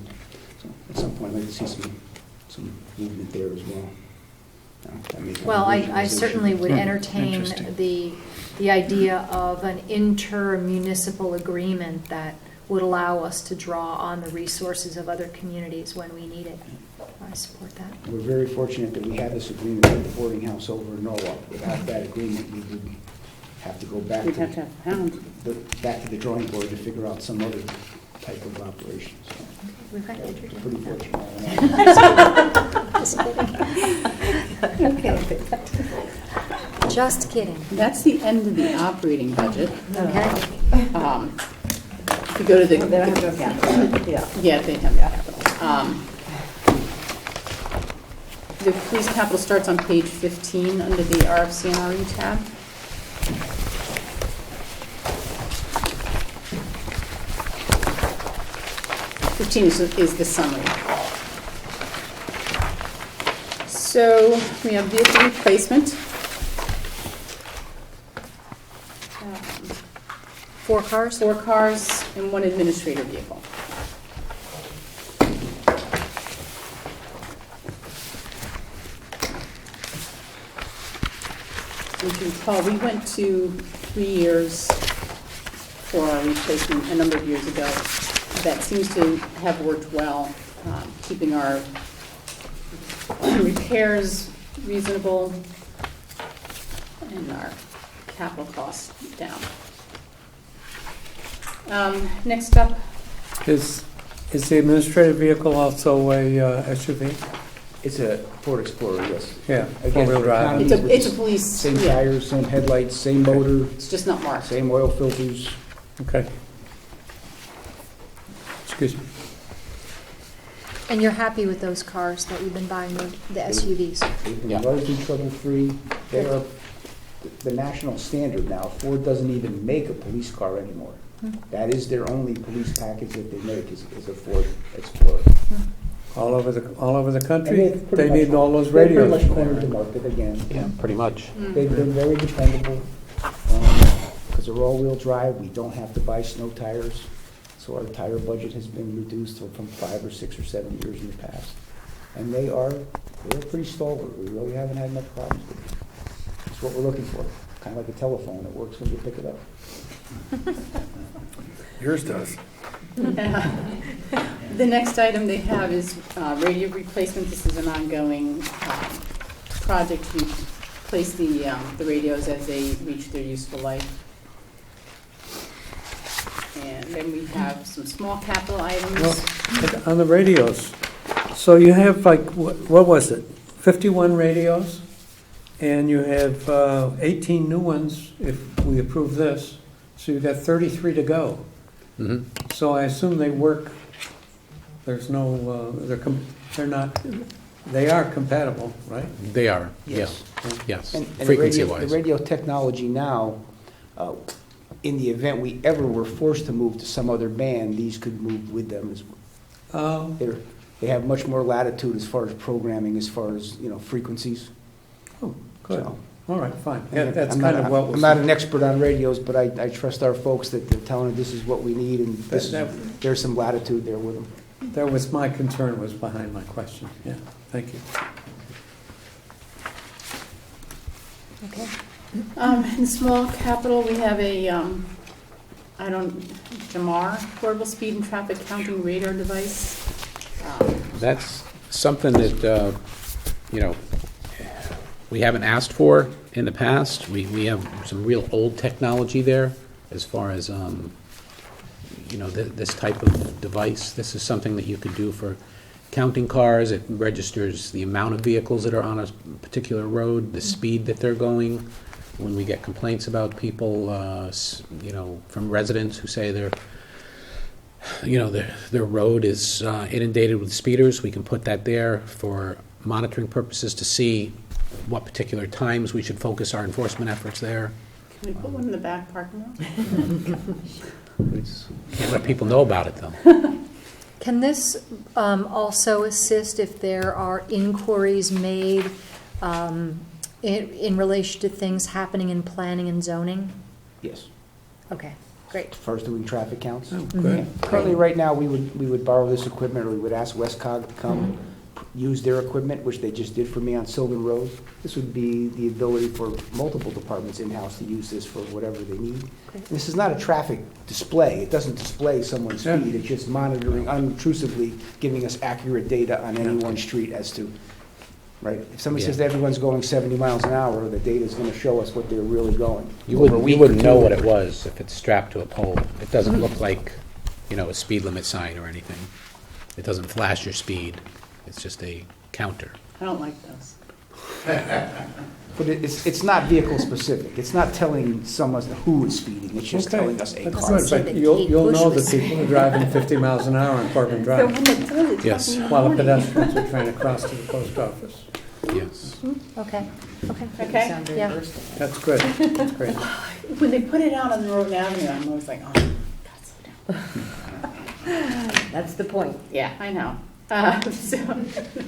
[SPEAKER 8] So at some point, I'd like to see some movement there as well.
[SPEAKER 1] Well, I certainly would entertain
[SPEAKER 11] Interesting.
[SPEAKER 1] the idea of an inter-municipal agreement that would allow us to draw on the resources of other communities when we need it. I support that.
[SPEAKER 8] We're very fortunate that we have this agreement with the boarding house over in Norwalk. Without that agreement, we would have to go back
[SPEAKER 2] We'd have to have pounds.
[SPEAKER 8] back to the drawing board to figure out some other type of operation. So
[SPEAKER 1] We've got to introduce.
[SPEAKER 8] pretty fortunate.
[SPEAKER 1] Just kidding. Okay. Just kidding.
[SPEAKER 2] That's the end of the operating budget.
[SPEAKER 1] Okay.
[SPEAKER 2] If you go to the.
[SPEAKER 3] They don't have no capital. Yeah.
[SPEAKER 2] Yeah, they have capital. The police capital starts on page 15 under the RFC and RE tab. Is the summary. So we have vehicle replacement.
[SPEAKER 1] 4 cars?
[SPEAKER 2] 4 cars and 1 administrator vehicle. If you recall, we went to 3 years for our replacement a number of years ago. That seems to have worked well, keeping our repairs reasonable and our capital costs down. Next up,
[SPEAKER 11] Is the administrative vehicle also a SUV?
[SPEAKER 8] It's a Ford Explorer, yes.
[SPEAKER 11] Yeah,
[SPEAKER 8] Again,
[SPEAKER 11] four-wheel drive.
[SPEAKER 2] it's a police,
[SPEAKER 8] Same
[SPEAKER 2] yeah,
[SPEAKER 8] tires, same headlights, same motor,
[SPEAKER 2] it's just not marked.
[SPEAKER 8] same oil filters.
[SPEAKER 11] Okay. Excuse me.
[SPEAKER 1] And you're happy with those cars that you've been buying, the SUVs?
[SPEAKER 8] They've been
[SPEAKER 6] Yeah.
[SPEAKER 8] largely trouble-free. They are the national standard now. Ford doesn't even make a police car anymore. That is their only police package that they make is a Ford Explorer.
[SPEAKER 11] All over the country?
[SPEAKER 8] And they've pretty
[SPEAKER 11] They
[SPEAKER 8] much-
[SPEAKER 11] need all those
[SPEAKER 8] They pretty
[SPEAKER 11] radios.
[SPEAKER 8] much cornered the market again.
[SPEAKER 6] Yeah, pretty much.
[SPEAKER 8] They've been very dependable, because they're all-wheel drive, we don't have to buy snow tires, so our tire budget has been reduced from 5 or 6 or 7 years in the past. And they're pretty stalwart, we really haven't had enough problems with them. That's what we're looking for, kind of like a telephone, it works when you pick it up.
[SPEAKER 5] Yours does.
[SPEAKER 2] The next item they have is radio replacement. This is an ongoing project to replace the radios as they reach their useful life. And then we have some small capital items.
[SPEAKER 11] Well, on the radios, so you have like, what was it, 51 radios? And you have 18 new ones if we approve this, so you've got 33 to go.
[SPEAKER 6] Mhm.
[SPEAKER 11] So I assume they work, there's no, they're not, they are compatible, right?
[SPEAKER 6] They are,
[SPEAKER 8] Yes.
[SPEAKER 6] yes,
[SPEAKER 8] And the
[SPEAKER 6] frequency-wise.
[SPEAKER 8] radio technology now, in the event we ever were forced to move to some other band, these could move with them as well. They have much more latitude as far as programming, as far as, frequencies.
[SPEAKER 11] Oh, good.
[SPEAKER 8] So-
[SPEAKER 11] All right, fine. Yeah, that's
[SPEAKER 8] I'm
[SPEAKER 11] kind
[SPEAKER 8] not-
[SPEAKER 11] of what was.
[SPEAKER 8] I'm not an expert on radios, but I trust our folks that they're telling us this is what we need, and there's some latitude there with them.
[SPEAKER 11] That was my concern, was behind my question. Yeah, thank you.
[SPEAKER 1] Okay.
[SPEAKER 2] In small capital, we have a, Jamar portable speed and traffic counting radar device.
[SPEAKER 6] That's something that, we haven't asked for in the past. We have some real old technology there as far as, this type of device. This is something that you could do for counting cars. It registers the amount of vehicles that are on a particular road, the speed that they're going. When we get complaints about people, from residents who say their road is inundated with speeders, we can put that there for monitoring purposes to see what particular times we should focus our enforcement efforts there.
[SPEAKER 2] Can we put one in the back parking lot?
[SPEAKER 6] We just can't let people know about it, though.
[SPEAKER 1] Can this also assist if there are inquiries made in relation to things happening in planning and zoning?
[SPEAKER 8] Yes.
[SPEAKER 1] Okay, great.
[SPEAKER 8] As far as doing traffic counts.
[SPEAKER 11] Oh, good.
[SPEAKER 8] Currently, right now, we would borrow this equipment, or we would ask Westcog to come use their equipment, which they just did for me on Sylvan Road. This would be the ability for multiple departments in-house to use this for whatever they need. This is not a traffic display. It doesn't display someone's
[SPEAKER 11] Yeah.
[SPEAKER 8] speed. It's just monitoring, unobtrusively giving us accurate data on any one street as to, right? If somebody says that everyone's going 70 miles an hour, the data's going to show us what they're really going.
[SPEAKER 6] You
[SPEAKER 8] Over a
[SPEAKER 6] wouldn't
[SPEAKER 8] week or
[SPEAKER 6] know
[SPEAKER 8] two.
[SPEAKER 6] what it was if it's strapped to a pole. It doesn't look like, a speed limit sign or anything. It doesn't flash your speed. It's just a counter.
[SPEAKER 2] I don't like those.
[SPEAKER 8] But it's not vehicle specific. It's not telling someone who is speeding. It's just
[SPEAKER 11] Okay.
[SPEAKER 8] telling us a
[SPEAKER 11] That's
[SPEAKER 8] car.
[SPEAKER 11] good,
[SPEAKER 1] Say
[SPEAKER 11] but
[SPEAKER 1] that
[SPEAKER 11] you'll
[SPEAKER 1] Kate
[SPEAKER 11] know
[SPEAKER 1] Bush
[SPEAKER 11] that
[SPEAKER 1] was
[SPEAKER 11] people are driving 50 miles an hour on Corbin
[SPEAKER 2] The
[SPEAKER 11] Drive,
[SPEAKER 2] one that does it,
[SPEAKER 6] Yes.
[SPEAKER 2] talking in the
[SPEAKER 11] while the
[SPEAKER 2] morning.
[SPEAKER 11] pedestrians are trying to cross to the post office.
[SPEAKER 6] Yes.
[SPEAKER 1] Okay, okay.
[SPEAKER 2] Okay.
[SPEAKER 1] Yeah.
[SPEAKER 11] That's good, that's great.
[SPEAKER 2] When they put it out on Noroton Avenue, I'm always like, oh, God, slow down.
[SPEAKER 3] That's the point.
[SPEAKER 2] Yeah, I know. So,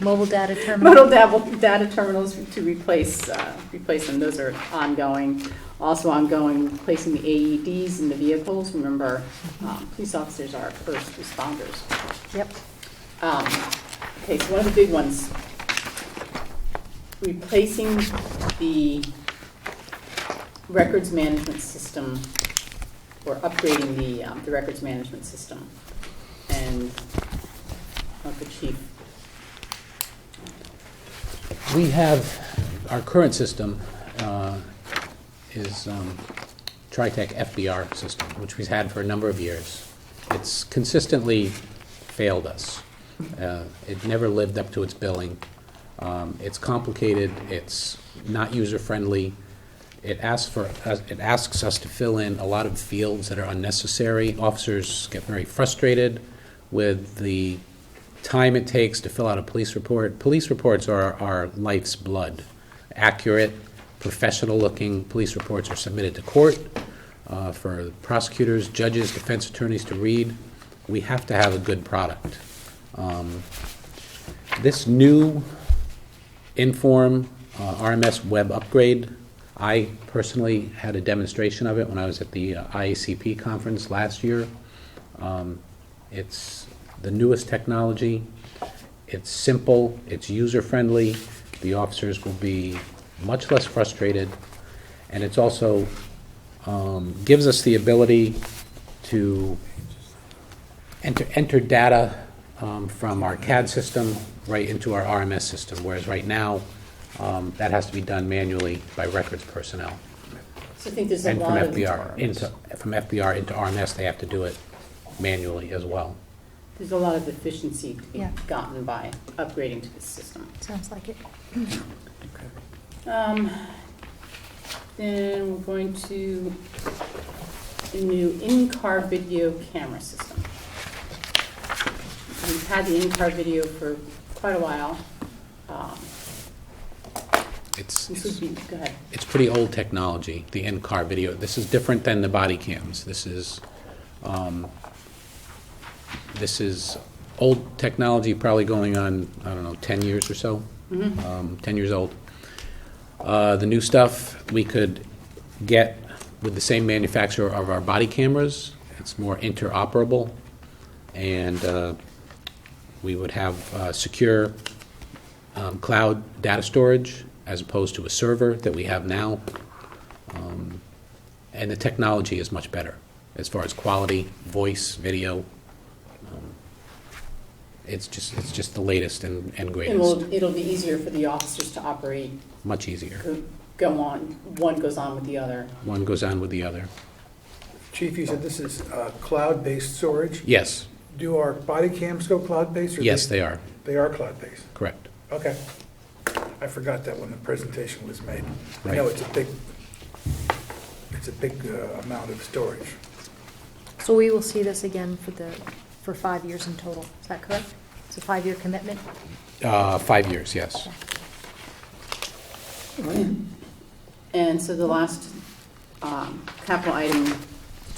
[SPEAKER 1] Mobile data terminal.
[SPEAKER 2] modal data terminals to replace them. Those are ongoing. Also ongoing, replacing the AEDs in the vehicles. Remember, police officers are first responders.
[SPEAKER 1] Yep.
[SPEAKER 2] Okay, so one of the big ones, replacing the records management system, or upgrading the records management system. And the chief.
[SPEAKER 6] We have, our current system is TriTech FBR system, which we've had for a number of years. It's consistently failed us. It never lived up to its billing. It's complicated. It's not user-friendly. It asks us to fill in a lot of fields that are unnecessary. Officers get very frustrated with the time it takes to fill out a police report. Police reports are our life's blood. Accurate, professional-looking police reports are submitted to court for prosecutors, judges, defense attorneys to read. We have to have a good product. This new Inform RMS web upgrade, I personally had a demonstration of it when I was at the IACP conference last year. It's the newest technology. It's simple, it's user-friendly, the officers will be much less frustrated, and it's also gives us the ability to enter data from our CAD system right into our RMS system, whereas right now, that has to be done manually by records personnel.
[SPEAKER 2] So I think there's a
[SPEAKER 6] And from
[SPEAKER 2] lot of.
[SPEAKER 6] FBR into RMS, they have to do it manually as well.
[SPEAKER 2] There's a lot of efficiency to be
[SPEAKER 1] Yeah.
[SPEAKER 2] gotten by upgrading to this system.
[SPEAKER 1] Sounds like it.
[SPEAKER 2] Then we're going to the new in-car video camera system. We've had the in-car video for quite a while. This would be, go ahead.
[SPEAKER 6] It's pretty old technology, the in-car video. This is different than the body cams. This is old technology, probably going on, I don't know, 10 years or so, 10 years old. The new stuff we could get with the same manufacturer of our body cameras. It's more interoperable, and we would have secure cloud data storage as opposed to a server that we have now. And the technology is much better as far as quality, voice, video. It's just the latest and greatest.
[SPEAKER 2] It'll be easier for the officers to operate,
[SPEAKER 6] Much easier.
[SPEAKER 2] go on, one goes on with the other.
[SPEAKER 6] One goes on with the other.
[SPEAKER 5] Chief, you said this is cloud-based storage?
[SPEAKER 6] Yes,
[SPEAKER 5] Do our body cams go cloud-based? or
[SPEAKER 6] yes, they are,
[SPEAKER 5] They are cloud-based?
[SPEAKER 6] correct.
[SPEAKER 5] Okay. I forgot that when the presentation was made. I
[SPEAKER 6] Right.
[SPEAKER 5] know it's a big amount of storage.
[SPEAKER 1] So we will see this again for 5 years in total. Is that correct? It's a 5-year commitment?
[SPEAKER 6] 5 years, yes.
[SPEAKER 2] And so the last capital item to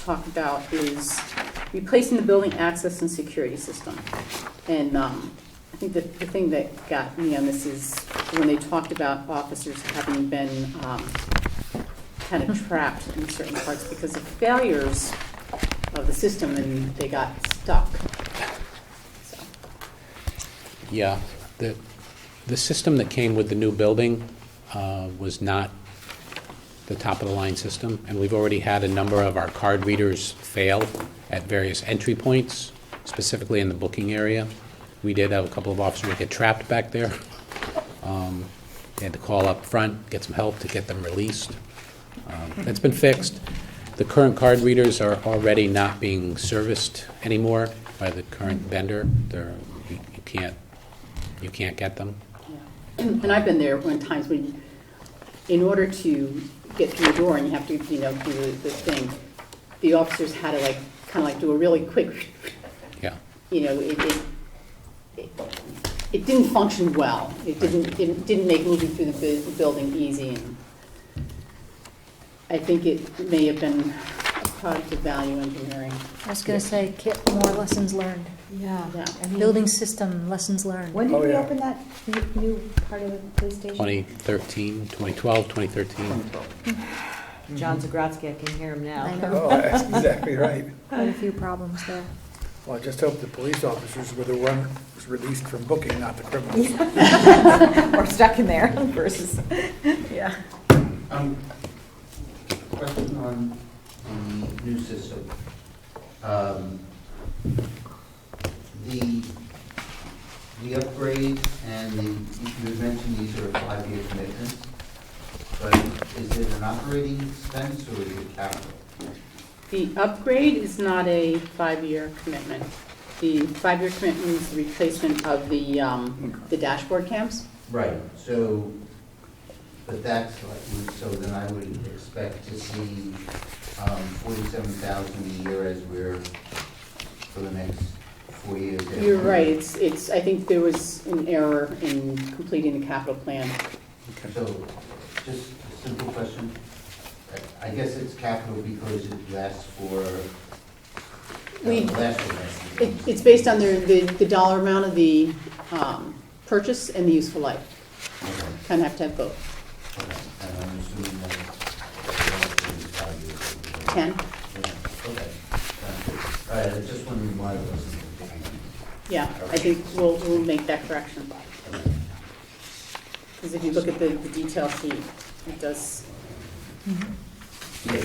[SPEAKER 2] talk about is replacing the building access and security system. And I think that the thing that got me on this is when they talked about officers having been kind of trapped in certain parts because of failures of the system and they got stuck. So,
[SPEAKER 6] Yeah, the system that came with the new building was not the top-of-the-line system, and we've already had a number of our card readers fail at various entry points, specifically in the booking area. We did have a couple of officers get trapped back there. They had to call up front, get some help to get them released. That's been fixed. The current card readers are already not being serviced anymore by the current vendor. You can't get them.
[SPEAKER 2] yeah. And I've been there when times when, in order to get through the door and you have to, do the thing, the officers had to kind of do a really quick,
[SPEAKER 6] Yeah.
[SPEAKER 2] It didn't function well. It didn't make moving through the building easy. And I think it may have been a product of value engineering.
[SPEAKER 1] I was going to say, Kit, more lessons learned.
[SPEAKER 3] Yeah.
[SPEAKER 2] Yeah.
[SPEAKER 3] I mean,
[SPEAKER 1] Building system, lessons learned.
[SPEAKER 3] When did
[SPEAKER 5] Oh,
[SPEAKER 3] we
[SPEAKER 5] yeah.
[SPEAKER 3] open that new part of the police station?
[SPEAKER 6] 2012, 2013.
[SPEAKER 3] John Zagrodsky, I can hear him now.
[SPEAKER 1] I know.
[SPEAKER 5] Oh, that's exactly right.
[SPEAKER 1] Quite a few problems there.
[SPEAKER 5] Well, I just hope the police officers were the one who's released from booking, not the criminals.
[SPEAKER 3] Or stuck in there versus, yeah.
[SPEAKER 10] Question on the new system. The upgrade and you mentioned these are 5-year commitments, but is it an operating expense or is it capital?
[SPEAKER 2] The upgrade is not a 5-year commitment. The 5-year commitment is the replacement of the dashboard cams.
[SPEAKER 10] Right, so, but that's like, so then I would expect to see 47,000 a year as we're, for the next 4 years.
[SPEAKER 2] You're right, it's, I think there was an error in completing the capital plan.
[SPEAKER 10] So, just a simple question. I guess it's capital because it lasts for,
[SPEAKER 2] It's based on the dollar amount of the purchase and the useful life.
[SPEAKER 10] Okay,
[SPEAKER 2] Kind of have to have both.
[SPEAKER 10] okay. And I'm assuming that it's 5 years.
[SPEAKER 2] 10?
[SPEAKER 10] Yeah, okay. Sounds good. All right, I just wondering why it wasn't.
[SPEAKER 2] Yeah, I think we'll make that correction. Because if you look at the detail sheet, it does.
[SPEAKER 10] Yeah.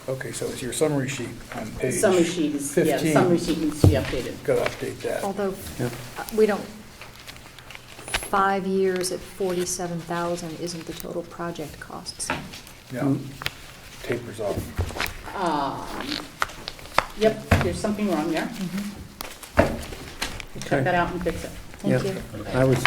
[SPEAKER 5] Okay, so it's your summary sheet on
[SPEAKER 2] The
[SPEAKER 5] page
[SPEAKER 2] summary sheet is, yeah, the
[SPEAKER 5] 15.
[SPEAKER 2] summary sheet needs to be updated.
[SPEAKER 5] Gotta update that.
[SPEAKER 1] Although,
[SPEAKER 11] Yeah.
[SPEAKER 1] we don't, 5 years at 47,000 isn't the total project costs.
[SPEAKER 5] No, tapers off.
[SPEAKER 2] Yep, there's something wrong there.
[SPEAKER 1] Mm-hmm.
[SPEAKER 2] Check that out and fix it.
[SPEAKER 1] Thank
[SPEAKER 11] Yeah.
[SPEAKER 1] you.
[SPEAKER 11] I was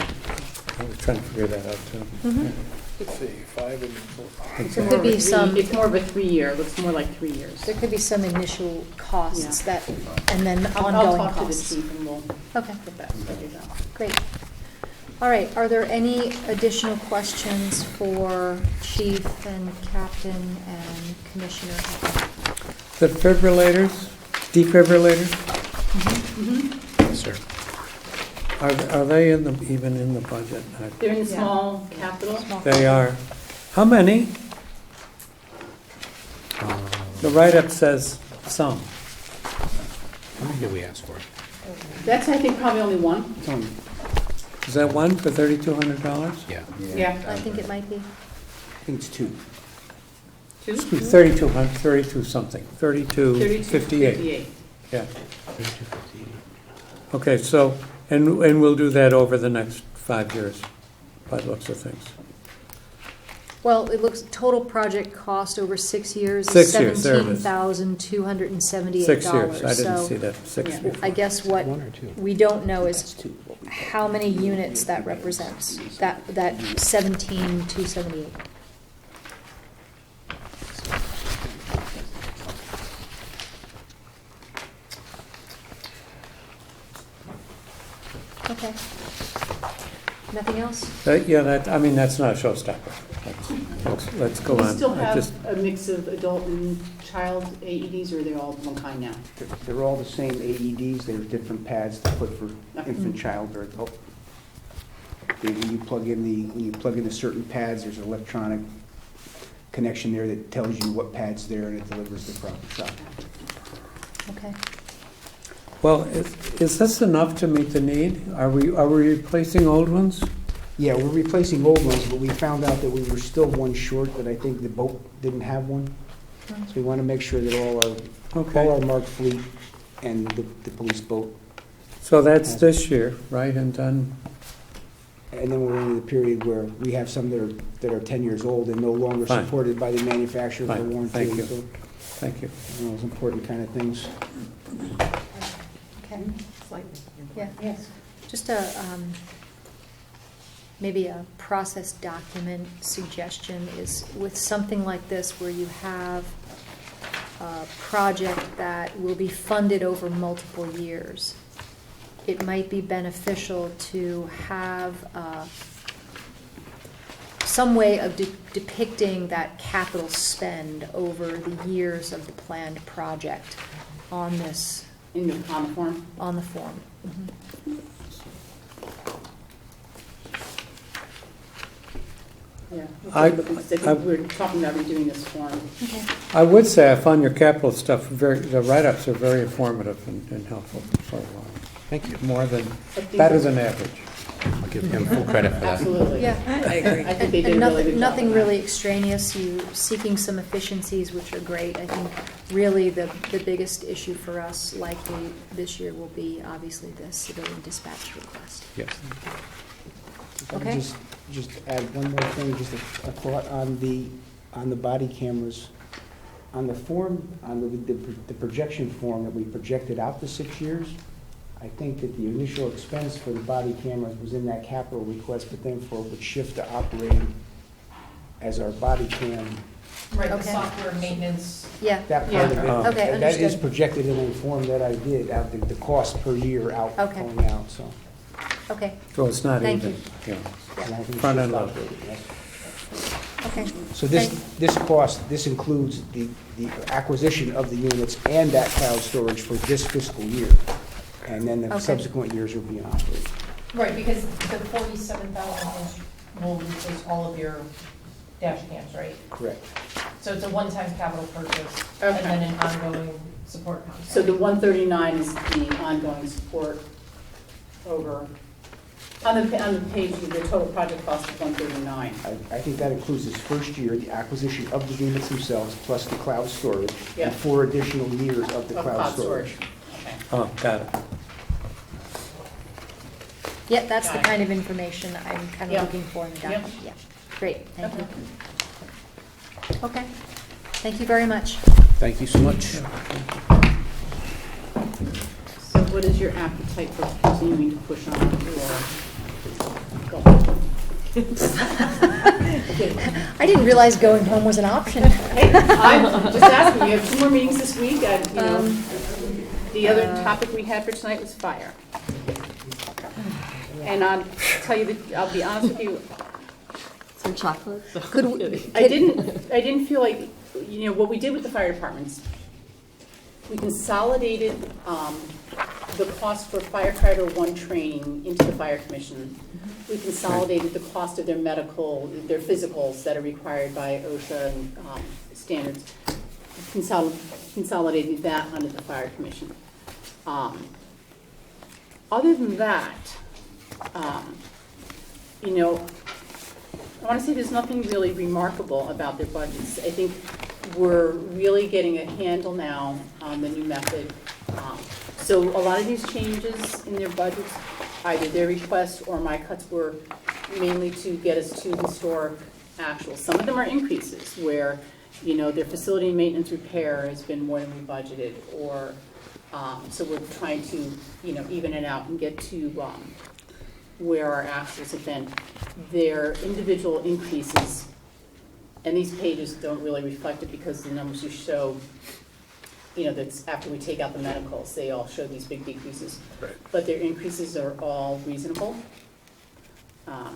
[SPEAKER 11] trying to figure that out too.
[SPEAKER 1] Mhm.
[SPEAKER 5] Let's see, 5 and 4.
[SPEAKER 2] It's
[SPEAKER 1] There
[SPEAKER 2] more
[SPEAKER 1] could
[SPEAKER 2] of a
[SPEAKER 1] be
[SPEAKER 2] three-
[SPEAKER 1] some-
[SPEAKER 2] It's more of a 3-year, looks more like 3 years.
[SPEAKER 1] There could be some initial costs
[SPEAKER 2] Yeah.
[SPEAKER 1] that, and then
[SPEAKER 2] I'll
[SPEAKER 1] ongoing
[SPEAKER 2] talk to the
[SPEAKER 1] costs.
[SPEAKER 2] chief and we'll
[SPEAKER 1] Okay,
[SPEAKER 2] get that figured out.
[SPEAKER 1] great. All right, are there any additional questions for Chief and Captain and Commissioner?
[SPEAKER 11] The defibrillators,
[SPEAKER 6] Yes, sir.
[SPEAKER 11] are they even in the budget?
[SPEAKER 2] They're in the
[SPEAKER 1] Yeah.
[SPEAKER 2] small capital.
[SPEAKER 1] Small-
[SPEAKER 11] They are. How many? The write-up says some.
[SPEAKER 6] How many did we ask for?
[SPEAKER 2] That's, I think, probably only one.
[SPEAKER 8] It's only-
[SPEAKER 11] Is that one for $3,200?
[SPEAKER 6] Yeah.
[SPEAKER 2] Yeah.
[SPEAKER 1] I think it might be.
[SPEAKER 8] I think it's 2.
[SPEAKER 2] 2?
[SPEAKER 11] 3,200, 32 something, 32, 58.
[SPEAKER 2] 58.
[SPEAKER 11] Yeah.
[SPEAKER 6] 3250.
[SPEAKER 11] Okay, so, and we'll do that over the next 5 years, by the looks of things.
[SPEAKER 1] Well, it looks, total project cost over 6 years is
[SPEAKER 11] 6 years, there it is.
[SPEAKER 1] $17,278.
[SPEAKER 11] 6 years, I didn't
[SPEAKER 1] So
[SPEAKER 11] see that, 6
[SPEAKER 2] Yeah.
[SPEAKER 11] before.
[SPEAKER 1] I guess what
[SPEAKER 6] One or two?
[SPEAKER 1] we don't know is
[SPEAKER 8] That's 2.
[SPEAKER 1] how many units that represents, that 17,278. Okay. Nothing else?
[SPEAKER 11] Yeah, that's not a showstopper. Let's go
[SPEAKER 2] Do we
[SPEAKER 11] on.
[SPEAKER 2] still
[SPEAKER 11] I
[SPEAKER 2] have
[SPEAKER 11] just-
[SPEAKER 2] a mix of adult and child AEDs, or are they all one kind now?
[SPEAKER 8] They're all the same AEDs, they're different pads to put for infant, child, or adult. When you plug in the certain pads, there's an electronic connection there that tells you what pad's there and it delivers the proper shock.
[SPEAKER 1] Okay.
[SPEAKER 11] Well, is this enough to meet the need? Are we replacing old ones?
[SPEAKER 8] Yeah, we're replacing old ones, but we found out that we were still one short, that I think the boat didn't have one. So we want to make sure that all
[SPEAKER 11] Okay,
[SPEAKER 8] our marked fleet and the police boat.
[SPEAKER 11] so that's this year, right, and done?
[SPEAKER 8] And then we're in the period where we have some that are 10 years old and no longer
[SPEAKER 11] Fine.
[SPEAKER 8] supported by the manufacturer for
[SPEAKER 11] Fine,
[SPEAKER 8] warranty.
[SPEAKER 11] thank you.
[SPEAKER 8] So,
[SPEAKER 11] Thank you.
[SPEAKER 8] those important kind of things.
[SPEAKER 1] Okay. Yeah.
[SPEAKER 2] Yes.
[SPEAKER 1] Just a, maybe a process document suggestion is with something like this where you have a project that will be funded over multiple years, it might be beneficial to have some way of depicting that capital spend over the years of the planned project on this,
[SPEAKER 2] On the form?
[SPEAKER 1] on the form. Mhm.
[SPEAKER 2] Yeah.
[SPEAKER 11] I-
[SPEAKER 2] think we're talking about redoing this form.
[SPEAKER 1] Okay.
[SPEAKER 11] I would say I found your capital stuff the write-ups are very informative and helpful, so
[SPEAKER 6] Thank you.
[SPEAKER 11] better than average.
[SPEAKER 6] I'll give him full credit for that.
[SPEAKER 2] Absolutely.
[SPEAKER 1] Yeah.
[SPEAKER 2] I agree. I think they
[SPEAKER 1] And
[SPEAKER 2] did a really good job.
[SPEAKER 1] nothing
[SPEAKER 2] on that.
[SPEAKER 1] really extraneous, you seeking some efficiencies, which are great. I think really the biggest issue for us likely this year will be obviously the civilian dispatch request.
[SPEAKER 6] Yes.
[SPEAKER 8] If I could
[SPEAKER 1] Okay.
[SPEAKER 8] Just add one more thing, just a thought on the body cameras. On the form, on the projection form that we projected out to 6 years, I think that the initial expense for the body cameras was in that capital request, but then for it would shift to operating as our body cam,
[SPEAKER 7] Right, the
[SPEAKER 1] Okay.
[SPEAKER 7] software maintenance.
[SPEAKER 1] Yeah,
[SPEAKER 8] that part of it.
[SPEAKER 11] Yeah.
[SPEAKER 1] Okay,
[SPEAKER 8] That is
[SPEAKER 1] understood.
[SPEAKER 8] projected in the form that I did, out the cost per year out,
[SPEAKER 1] Okay.
[SPEAKER 8] going out, so.
[SPEAKER 1] okay,
[SPEAKER 11] So it's not
[SPEAKER 1] Thank
[SPEAKER 11] even, yeah.
[SPEAKER 8] and I think it
[SPEAKER 11] Front
[SPEAKER 8] should
[SPEAKER 11] end load.
[SPEAKER 8] operate, yes.
[SPEAKER 1] okay.
[SPEAKER 8] So this cost, this includes the acquisition of the units and that cloud storage for this fiscal year. And then the
[SPEAKER 1] Okay.
[SPEAKER 8] subsequent years will be in operation.
[SPEAKER 7] Right, because the 47,000 will replace all of your dash cams, right?
[SPEAKER 8] Correct.
[SPEAKER 7] So it's a one-time capital purchase
[SPEAKER 2] Okay.
[SPEAKER 7] and then an ongoing support contract.
[SPEAKER 2] So the 139 is the ongoing support over On the page, the total project cost is 139.
[SPEAKER 8] I think that includes this first year, the acquisition of the units themselves, plus the cloud storage,
[SPEAKER 2] Yeah.
[SPEAKER 8] and 4 additional years of the
[SPEAKER 2] Of
[SPEAKER 8] cloud storage.
[SPEAKER 2] Okay.
[SPEAKER 11] Oh, got it.
[SPEAKER 1] Yeah, that's the
[SPEAKER 2] Got it.
[SPEAKER 1] kind of information I'm kind
[SPEAKER 2] Yeah.
[SPEAKER 1] of looking for in the
[SPEAKER 2] Yeah.
[SPEAKER 1] document. Yeah, great, thank
[SPEAKER 2] Okay.
[SPEAKER 1] you. Okay, thank you very much.
[SPEAKER 6] Thank you so much.
[SPEAKER 2] So what is your appetite for continuing to push on or go?
[SPEAKER 1] I didn't realize going home was an option.
[SPEAKER 2] Hey, I'm just asking, you have 2 more meetings this week,
[SPEAKER 1] Um,
[SPEAKER 2] the other topic we had for tonight was fire. And I'll tell you, I'll be honest with you,
[SPEAKER 12] Some chocolate?
[SPEAKER 1] Could we,
[SPEAKER 2] I didn't feel like, what we did with the fire departments, we consolidated the cost for firefighter 1 training into the fire commission. We consolidated the cost of their medical, their physicals that are required by OSHA and standards. Consolidated that under the fire commission. Other than that, I want to say there's nothing really remarkable about their budgets. I think we're really getting a handle now on the new method. So a lot of these changes in their budgets, either their requests or my cuts, were mainly to get us to historic actuals. Some of them are increases where, their facility maintenance repair has been more than we budgeted, or so we're trying to, even it out and get to where our actuals have been. Their individual increases, and these pages don't really reflect it because the numbers you show, that's after we take out the medicals, they all show these big decreases.
[SPEAKER 5] Right.
[SPEAKER 2] But their increases are all reasonable. I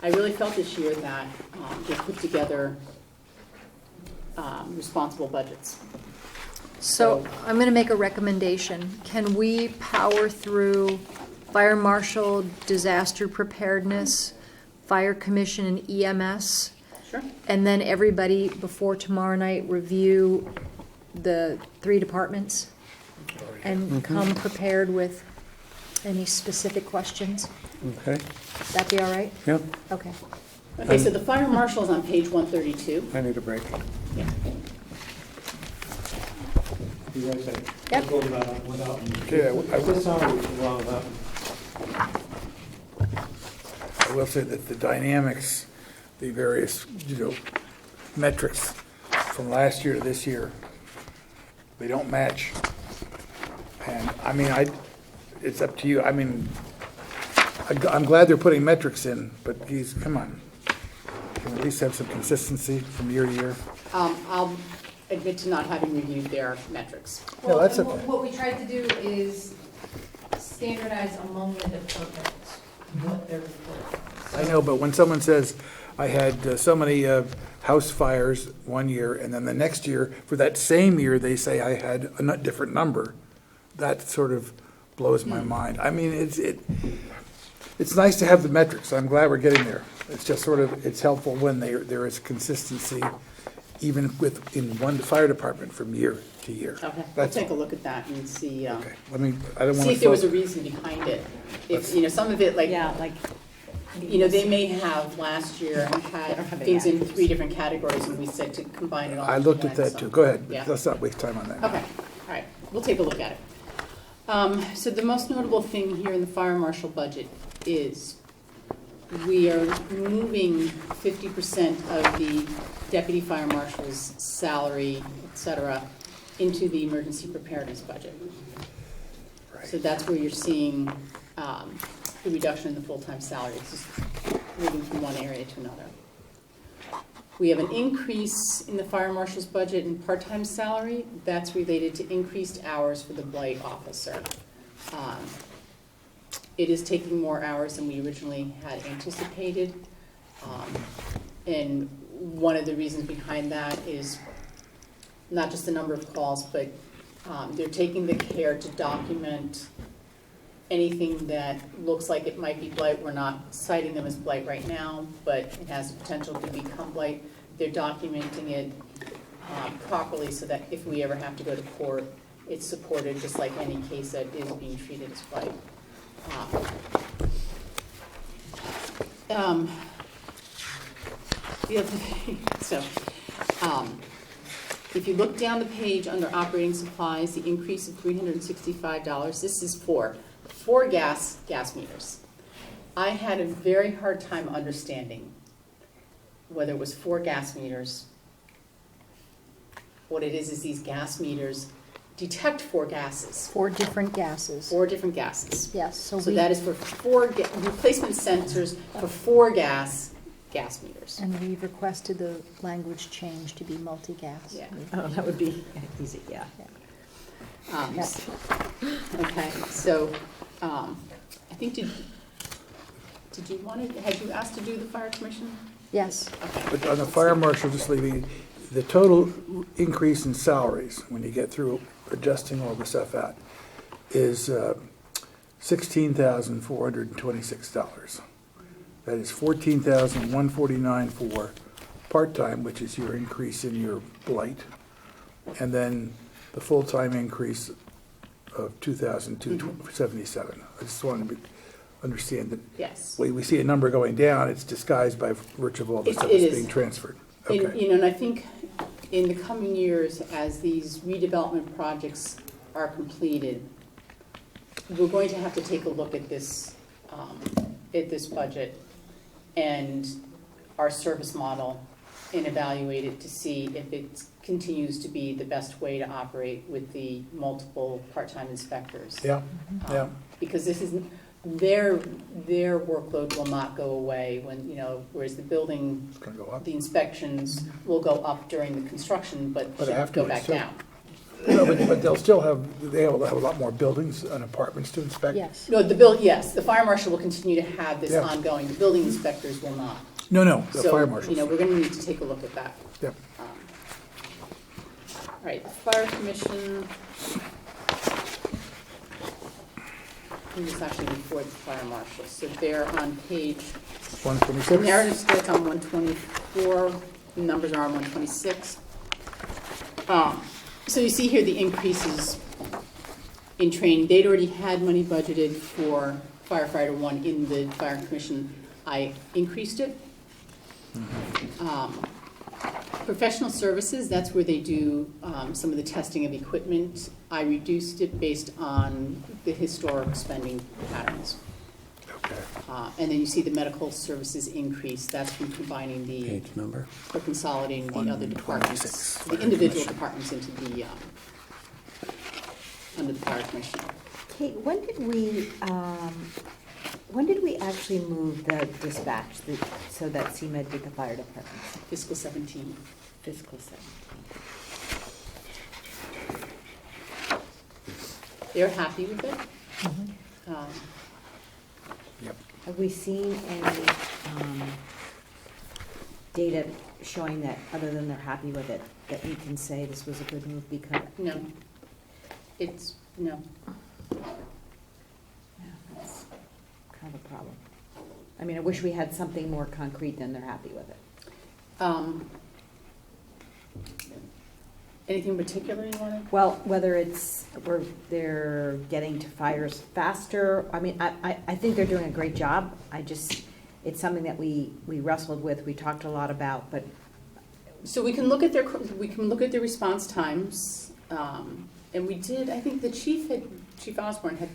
[SPEAKER 2] really felt this year that they put together responsible budgets.
[SPEAKER 1] So I'm going to make a recommendation. Can we power through fire marshal, disaster preparedness, fire commission, and EMS?
[SPEAKER 2] Sure.
[SPEAKER 1] And then everybody, before tomorrow night, review the 3 departments and come prepared with any specific questions?
[SPEAKER 11] Okay,
[SPEAKER 1] That be all right?
[SPEAKER 11] yep,
[SPEAKER 1] Okay.
[SPEAKER 2] Okay, so the fire marshal's on page 132.
[SPEAKER 11] I need a break.
[SPEAKER 2] Yeah.
[SPEAKER 11] You guys have.
[SPEAKER 1] Yep.
[SPEAKER 11] Go without me.
[SPEAKER 5] Okay, I will-
[SPEAKER 11] Sorry, well, without me.
[SPEAKER 5] I will say that the dynamics, the various, metrics from last year to this year, they don't match. And, it's up to you. I'm glad they're putting metrics in, but geez, come on. Can we at least have some consistency from year to year?
[SPEAKER 2] I'll admit to not having reviewed their metrics.
[SPEAKER 5] No, that's
[SPEAKER 7] and
[SPEAKER 5] okay.
[SPEAKER 7] what we tried to do is standardize among the departments what they're reporting.
[SPEAKER 5] I know, but when someone says, I had so many house fires one year, and then the next year, for that same year, they say I had a different number, that sort of blows my mind. It's nice to have the metrics. I'm glad we're getting there. It's just it's helpful when there is consistency, even in one fire department from year to year.
[SPEAKER 2] Okay, I'll
[SPEAKER 5] That's
[SPEAKER 2] take a
[SPEAKER 5] all.
[SPEAKER 2] look at that and see,
[SPEAKER 5] Okay, I don't want
[SPEAKER 2] see
[SPEAKER 5] to.
[SPEAKER 2] if there was a reason behind it. If, some of it, they may have last year had
[SPEAKER 3] don't have any
[SPEAKER 2] things in
[SPEAKER 3] actions.
[SPEAKER 2] 3 different categories, and we said to combine it all.
[SPEAKER 5] I looked at
[SPEAKER 2] into one,
[SPEAKER 5] that
[SPEAKER 2] so-
[SPEAKER 5] too. Go ahead.
[SPEAKER 2] Yeah.
[SPEAKER 5] Let's not waste time on that.
[SPEAKER 2] Okay, all right, we'll take a look at it. So the most notable thing here in the fire marshal budget is we are moving 50% of the deputy fire marshal's salary, et cetera, into the emergency preparedness budget. So that's where you're seeing the reduction in the full-time salary. It's just moving from one area to another. We have an increase in the fire marshal's budget in part-time salary. That's related to increased hours for the blight officer. It is taking more hours than we originally had anticipated. And one of the reasons behind that is not just the number of calls, but they're taking the care to document anything that looks like it might be blight. We're not citing them as blight right now, but it has the potential to become blight. They're documenting it properly so that if we ever have to go to court, it's supported just like any case that is being treated as blight. The other thing, so, if you look down the page under operating supplies, the increase of $365, this is for gas meters. I had a very hard time understanding whether it was 4 gas meters. What it is these gas meters detect 4 gases.
[SPEAKER 1] 4 different gases.
[SPEAKER 2] 4 different gases.
[SPEAKER 1] Yes, so
[SPEAKER 2] So
[SPEAKER 1] we,
[SPEAKER 2] that is for 4 replacement sensors for 4 gas meters.
[SPEAKER 1] and we've requested the language change to be multi-gas.
[SPEAKER 2] Yeah.
[SPEAKER 3] Oh, that would be easy, yeah.
[SPEAKER 1] Yeah.
[SPEAKER 2] Okay, so, I think, did you want to, had you asked to do the fire commission?
[SPEAKER 1] Yes,
[SPEAKER 2] Okay.
[SPEAKER 5] But on the fire marshal, just leaving, the total increase in salaries, when you get through adjusting all the stuff out, is $16,426. That is $14,149 for part-time, which is your increase in your blight, and then the full-time increase of $2,277. I just wanted to understand that
[SPEAKER 2] Yes.
[SPEAKER 5] we see a number going down, it's disguised by virtue of all the stuff
[SPEAKER 2] It
[SPEAKER 5] that's
[SPEAKER 2] is.
[SPEAKER 5] being transferred.
[SPEAKER 2] And,
[SPEAKER 5] Okay.
[SPEAKER 2] and I think in the coming years, as these redevelopment projects are completed, we're going to have to take a look at this budget and our service model and evaluate it to see if it continues to be the best way to operate with the multiple part-time inspectors.
[SPEAKER 5] Yeah, yeah.
[SPEAKER 2] Because this is, their workload will not go away when, whereas the building,
[SPEAKER 5] It's gonna go up.
[SPEAKER 2] the inspections will go up during the construction, but should go
[SPEAKER 5] afterwards,
[SPEAKER 2] back
[SPEAKER 5] too.
[SPEAKER 2] down.
[SPEAKER 5] No, but they'll still have a lot more buildings and apartments to inspect?
[SPEAKER 1] yes.
[SPEAKER 2] No, yes, the fire marshal will continue to have this
[SPEAKER 5] Yeah.
[SPEAKER 2] ongoing, the building inspectors will not.
[SPEAKER 5] No, the
[SPEAKER 2] So,
[SPEAKER 5] fire marshals.
[SPEAKER 2] we're gonna need to take a look at that.
[SPEAKER 5] Yep.
[SPEAKER 2] All right, the fire commission. I think it's actually before the fire marshal, so they're on page, the
[SPEAKER 5] 126?
[SPEAKER 2] narrative starts on 124, the numbers are on 126. So you see here the increases in training. They'd already had money budgeted for firefighter 1 in the fire commission. I increased it. Professional services, that's where they do some of the testing of equipment. I reduced it based on the historic spending patterns.
[SPEAKER 5] Okay.
[SPEAKER 2] And then you see the medical services increase. That's from combining the,
[SPEAKER 11] Page number.
[SPEAKER 2] or consolidating the other
[SPEAKER 5] 126,
[SPEAKER 2] departments,
[SPEAKER 5] fire
[SPEAKER 2] the individual
[SPEAKER 5] commission.
[SPEAKER 2] departments into the, under the fire commission.
[SPEAKER 3] Kate, when did we actually move the dispatch so that CMed did the fire department?
[SPEAKER 2] Fiscal 17.
[SPEAKER 3] Fiscal 17.
[SPEAKER 2] They're happy with it.
[SPEAKER 5] Yep.
[SPEAKER 3] Have we seen any data showing that, other than they're happy with it, that we can say this was a good move because?
[SPEAKER 2] No. It's, no.
[SPEAKER 3] Yeah, that's kind of a problem. I mean, I wish we had something more concrete than they're happy with it.
[SPEAKER 2] Anything particular you wanted?
[SPEAKER 3] Well, whether they're getting to fires faster, I mean, I think they're doing a great job. It's something that we wrestled with, we talked a lot about, but.
[SPEAKER 2] So we can look at their response times, and we did, I think the Chief Osborne had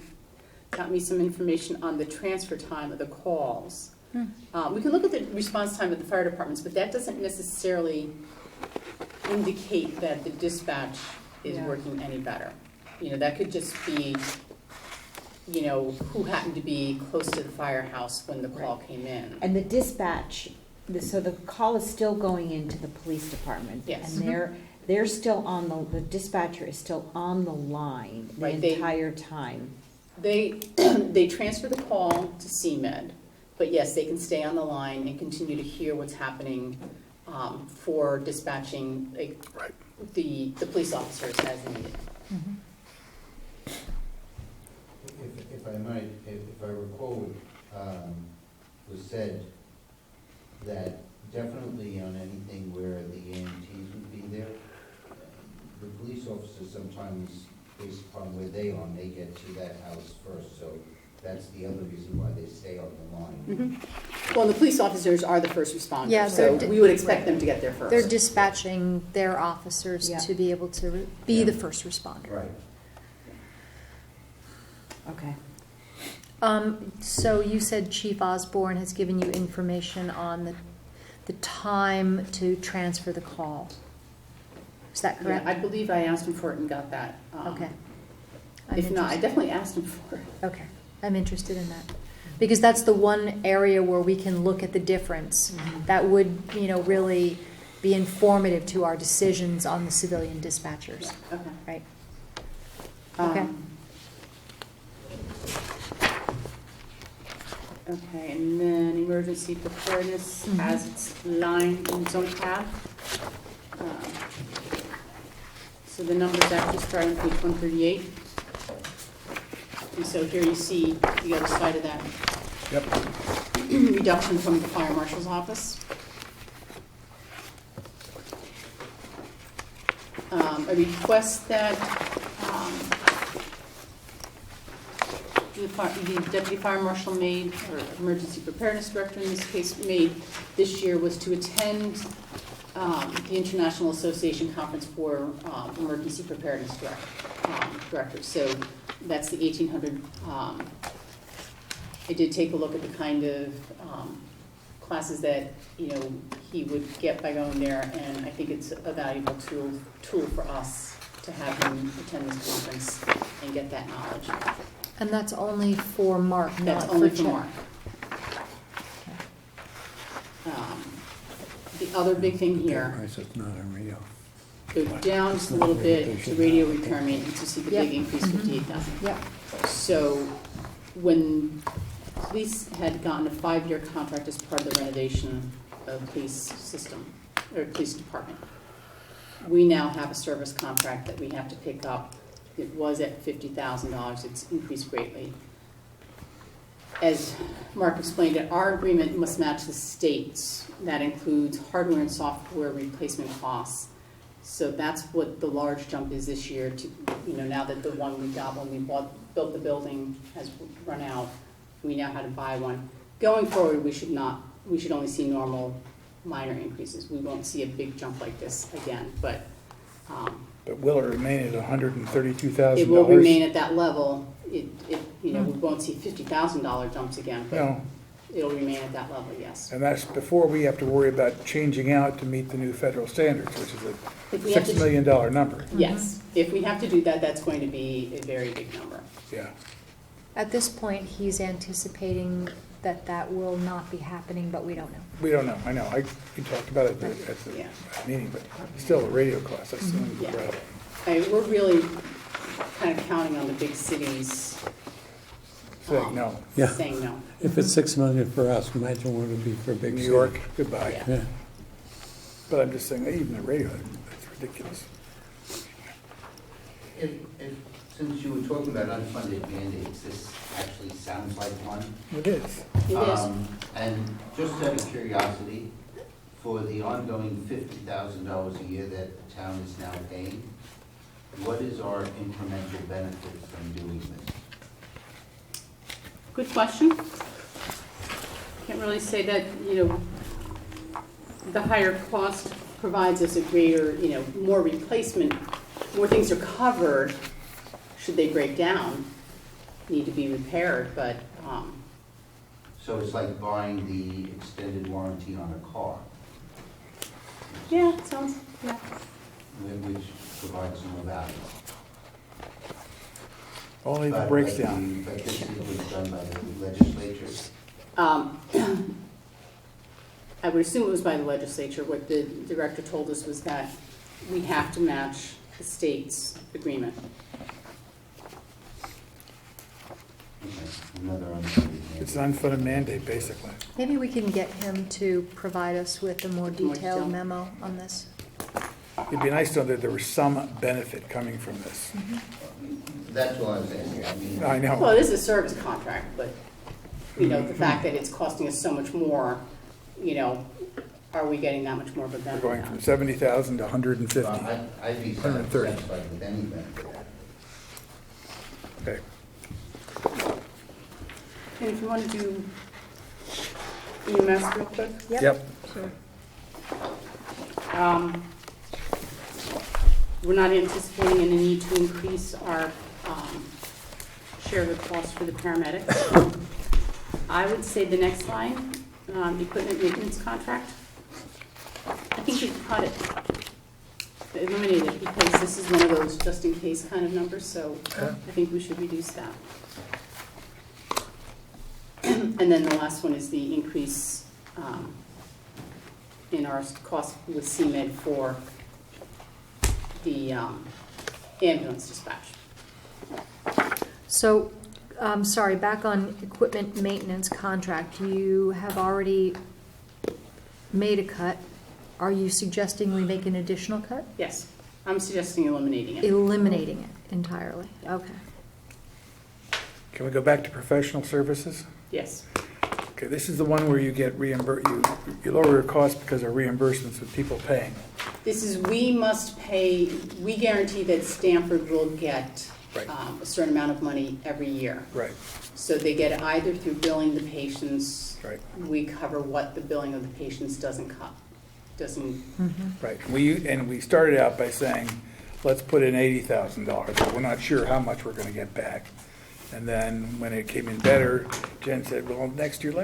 [SPEAKER 2] got me some information on the transfer time of the calls. We can look at the response time of the fire departments, but that doesn't necessarily indicate that the dispatch is working any better. That could just be, who happened to be close to the firehouse when the call came in.
[SPEAKER 3] And the dispatch, so the call is still going into the police department.
[SPEAKER 2] Yes.
[SPEAKER 3] And they're still on the dispatcher is still on the line the
[SPEAKER 2] Right,
[SPEAKER 3] entire time.
[SPEAKER 2] They transfer the call to CMed, but yes, they can stay on the line and continue to hear what's happening for dispatching
[SPEAKER 5] Right.
[SPEAKER 2] the police officers as needed.
[SPEAKER 10] If I might, if I recall, was said that definitely on anything where the EMTs would be there, the police officers sometimes, based upon where they are, may get to that house first, so That's the other reason why they stay on the line.
[SPEAKER 2] Well, the police officers are the first responders,
[SPEAKER 1] Yeah,
[SPEAKER 2] so
[SPEAKER 1] they're
[SPEAKER 2] we would expect them to get there first.
[SPEAKER 1] They're dispatching their officers
[SPEAKER 3] Yeah.
[SPEAKER 1] to be able to be the first responder.
[SPEAKER 10] Right.
[SPEAKER 3] Okay.
[SPEAKER 1] So you said Chief Osborne has given you information on the time to transfer the call. Is that
[SPEAKER 2] Yeah,
[SPEAKER 1] correct?
[SPEAKER 2] I believe I asked him for it and got that.
[SPEAKER 1] Okay. I'm
[SPEAKER 2] If not, I
[SPEAKER 1] interested-
[SPEAKER 2] definitely asked him for it.
[SPEAKER 1] Okay, I'm interested in that. Because that's the one area where we can look at the difference. That would, really be informative to our decisions on the civilian dispatchers,
[SPEAKER 2] Okay.
[SPEAKER 1] right? Okay.
[SPEAKER 2] Okay, and then emergency preparedness has its line in its own tab. So the numbers actually start on page 138. And so here you see the other side of that.
[SPEAKER 5] Yep.
[SPEAKER 2] Reduction from the fire marshal's office. A request that the deputy fire marshal made, or emergency preparedness director in this case made this year, was to attend the International Association Conference for Emergency Preparedness Directors. So that's the 1,800. I did take a look at the kind of classes that he would get by going there, and I think it's a valuable tool for us to have him attend this conference and get that knowledge.
[SPEAKER 1] And that's only for Mark,
[SPEAKER 2] That's
[SPEAKER 1] not
[SPEAKER 2] only
[SPEAKER 1] for
[SPEAKER 2] for
[SPEAKER 1] Chet.
[SPEAKER 2] Mark. The other big thing here,
[SPEAKER 11] Price is not on radio.
[SPEAKER 2] go down just a little bit to radio repair maintenance, you see the big
[SPEAKER 1] Yep.
[SPEAKER 2] increase, 58,000.
[SPEAKER 1] Yep.
[SPEAKER 2] So when police had gotten a 5-year contract as part of the renovation of police system, or police department, we now have a service contract that we have to pick up. It was at $50,000, it's increased greatly. As Mark explained it, our agreement must match the state's. That includes hardware and software replacement costs. So that's what the large jump is this year to, now that the one we got when we built the building has run out, we now had to buy one. Going forward, we should only see normal minor increases. We won't see a big jump like this again, but
[SPEAKER 5] But will it remain at $132,000?
[SPEAKER 2] it will remain at that level. We won't see $50,000 jumps again, but
[SPEAKER 5] No,
[SPEAKER 2] it'll remain at that level, yes.
[SPEAKER 5] and that's before we have to worry about changing out to meet the new federal standards, which is
[SPEAKER 2] If
[SPEAKER 5] a
[SPEAKER 2] we have
[SPEAKER 5] $6
[SPEAKER 2] to-
[SPEAKER 5] million number.
[SPEAKER 2] Yes, if we have to do that, that's going to be a very big number.
[SPEAKER 5] Yeah.
[SPEAKER 1] At this point, he's anticipating that will not be happening, but we don't know.
[SPEAKER 5] We don't know, I know, we talked about it at the
[SPEAKER 2] Yeah.
[SPEAKER 5] meeting, but still a radio class, that's
[SPEAKER 2] Yeah.
[SPEAKER 5] incredible.
[SPEAKER 2] We're really kind of counting on the big cities
[SPEAKER 5] Saying no.
[SPEAKER 11] Yeah.
[SPEAKER 2] saying no.
[SPEAKER 11] If it's 6 million for us, imagine what it would be for a big
[SPEAKER 5] New
[SPEAKER 11] city.
[SPEAKER 5] York, goodbye.
[SPEAKER 2] Yeah.
[SPEAKER 11] Yeah.
[SPEAKER 5] But I'm just saying, even the radio, that's ridiculous.
[SPEAKER 10] Since you were talking about unfunded mandates, this actually sounds like one.
[SPEAKER 5] It is.
[SPEAKER 2] It is.
[SPEAKER 10] And just out of curiosity, for the ongoing $50,000 a year that the town is now paying, what is our incremental benefit from doing this?
[SPEAKER 2] Good question. Can't really say that, the higher cost provides us a greater, more replacement, more things are covered, should they break down, need to be repaired, but,
[SPEAKER 10] So it's like buying the extended warranty on a car,
[SPEAKER 2] yeah, it sounds, yeah.
[SPEAKER 10] which provides more value.
[SPEAKER 5] Only if it breaks down.
[SPEAKER 10] But this was done by the legislature.
[SPEAKER 2] I would assume it was by the legislature. What the director told us was that we have to match the state's agreement.
[SPEAKER 10] Okay, another unfunded
[SPEAKER 5] It's
[SPEAKER 10] mandate.
[SPEAKER 5] an unfunded mandate, basically.
[SPEAKER 1] Maybe we can get him to provide us with a more
[SPEAKER 2] detail.
[SPEAKER 1] detailed memo on this.
[SPEAKER 5] It'd be nice to know that there was some benefit coming from this.
[SPEAKER 10] That's all I was asking.
[SPEAKER 5] I know.
[SPEAKER 2] Well, it is a service contract, but, the fact that it's costing us so much more, are we getting that much more of a
[SPEAKER 5] We're
[SPEAKER 2] benefit?
[SPEAKER 5] going from 70,000 to 150.
[SPEAKER 10] Well, I'd be
[SPEAKER 5] 130.
[SPEAKER 10] satisfied with any benefit.
[SPEAKER 5] Okay.
[SPEAKER 2] if you want to do EMS real quick.
[SPEAKER 5] Yep.
[SPEAKER 1] Sure.
[SPEAKER 2] We're not anticipating any need to increase our share of the cost for the paramedics. I would say the next line, equipment maintenance contract, I think you cut it, eliminate it, because this is one of those just-in-case kind of numbers, so I think we should reduce that. And then the last one is the increase in our cost with CMed for the ambulance dispatch.
[SPEAKER 1] So, sorry, back on equipment maintenance contract, you have already made a cut. Are you suggesting we make an additional cut?
[SPEAKER 2] Yes, I'm suggesting eliminating it.
[SPEAKER 1] Eliminating it entirely, okay.
[SPEAKER 5] Can we go back to professional services?
[SPEAKER 2] Yes,
[SPEAKER 5] Okay, this is the one where you get reimbursed, you lower your cost because of reimbursements with people paying.
[SPEAKER 2] this is, we must pay, we guarantee that Stanford will get
[SPEAKER 5] Right.
[SPEAKER 2] a certain amount of money every year.
[SPEAKER 5] Right,
[SPEAKER 2] So they get it either through billing the patients.
[SPEAKER 5] right,
[SPEAKER 2] We cover what the billing of the patients doesn't.
[SPEAKER 5] right. We started out by saying, let's put in $80,000, but we're not sure how much we're gonna get back. And then when it came in better, Jen said, well, next year, I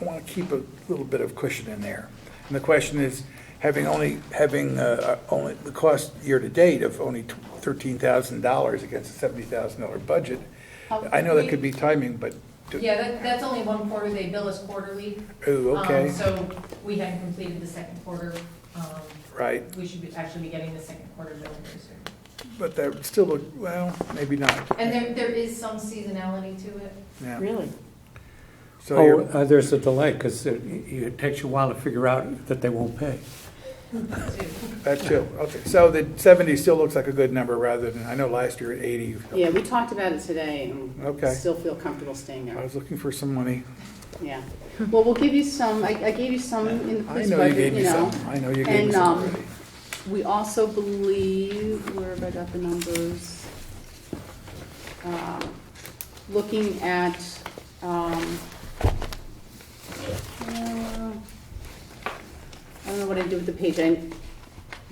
[SPEAKER 5] wanna keep a little bit of cushion in there. And the question is, having only the cost year-to-date of only $13,000 against a $70,000 budget, I know that could be timing, but.
[SPEAKER 7] Yeah, that's only one quarter, they bill us quarterly.
[SPEAKER 5] Oh, okay,
[SPEAKER 7] So we haven't completed the second quarter.
[SPEAKER 5] right,
[SPEAKER 7] We should actually be getting the second quarter bill very soon.
[SPEAKER 5] but that still, well, maybe not.
[SPEAKER 7] And there is some seasonality to it.
[SPEAKER 5] Yeah.
[SPEAKER 3] Really?
[SPEAKER 5] So you're,
[SPEAKER 11] There's a delay, because it takes you a while to figure out that they won't pay.
[SPEAKER 5] that too, okay, so the 70 still looks like a good number rather than, I know last year at 80.
[SPEAKER 2] Yeah, we talked about it today and
[SPEAKER 5] Okay.
[SPEAKER 2] still feel comfortable staying
[SPEAKER 5] I
[SPEAKER 2] there.
[SPEAKER 5] was looking for some money.
[SPEAKER 2] Yeah. Well, we'll give you some, I gave you some in the
[SPEAKER 5] I
[SPEAKER 2] police
[SPEAKER 5] know you
[SPEAKER 2] budget,
[SPEAKER 5] gave me
[SPEAKER 2] you know.
[SPEAKER 5] some, I know you gave me
[SPEAKER 2] And,
[SPEAKER 5] some already.
[SPEAKER 2] we also believe, where have I got the numbers? Looking at, I don't know what I did with the page.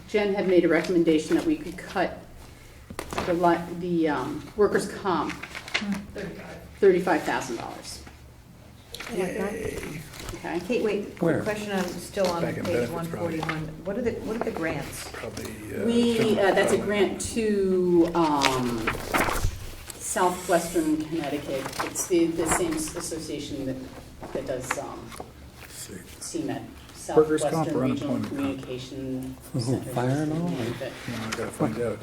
[SPEAKER 2] Jen had made a recommendation that we could cut the workers' comp, $35,000.
[SPEAKER 5] Yay.
[SPEAKER 2] Okay?
[SPEAKER 3] Kate, wait,
[SPEAKER 11] Where?
[SPEAKER 3] quick question, I'm still on
[SPEAKER 5] Back in
[SPEAKER 3] page
[SPEAKER 5] benefits, probably.
[SPEAKER 3] 141. What are the grants?
[SPEAKER 5] Probably.
[SPEAKER 2] That's a grant to Southwestern Connecticut. It's the same association that does CMed,
[SPEAKER 5] Workers' comp
[SPEAKER 2] Southwestern
[SPEAKER 5] or
[SPEAKER 2] Regional
[SPEAKER 5] unemployment comp?
[SPEAKER 2] Communication Center.
[SPEAKER 11] Fire and all,
[SPEAKER 5] I gotta find out.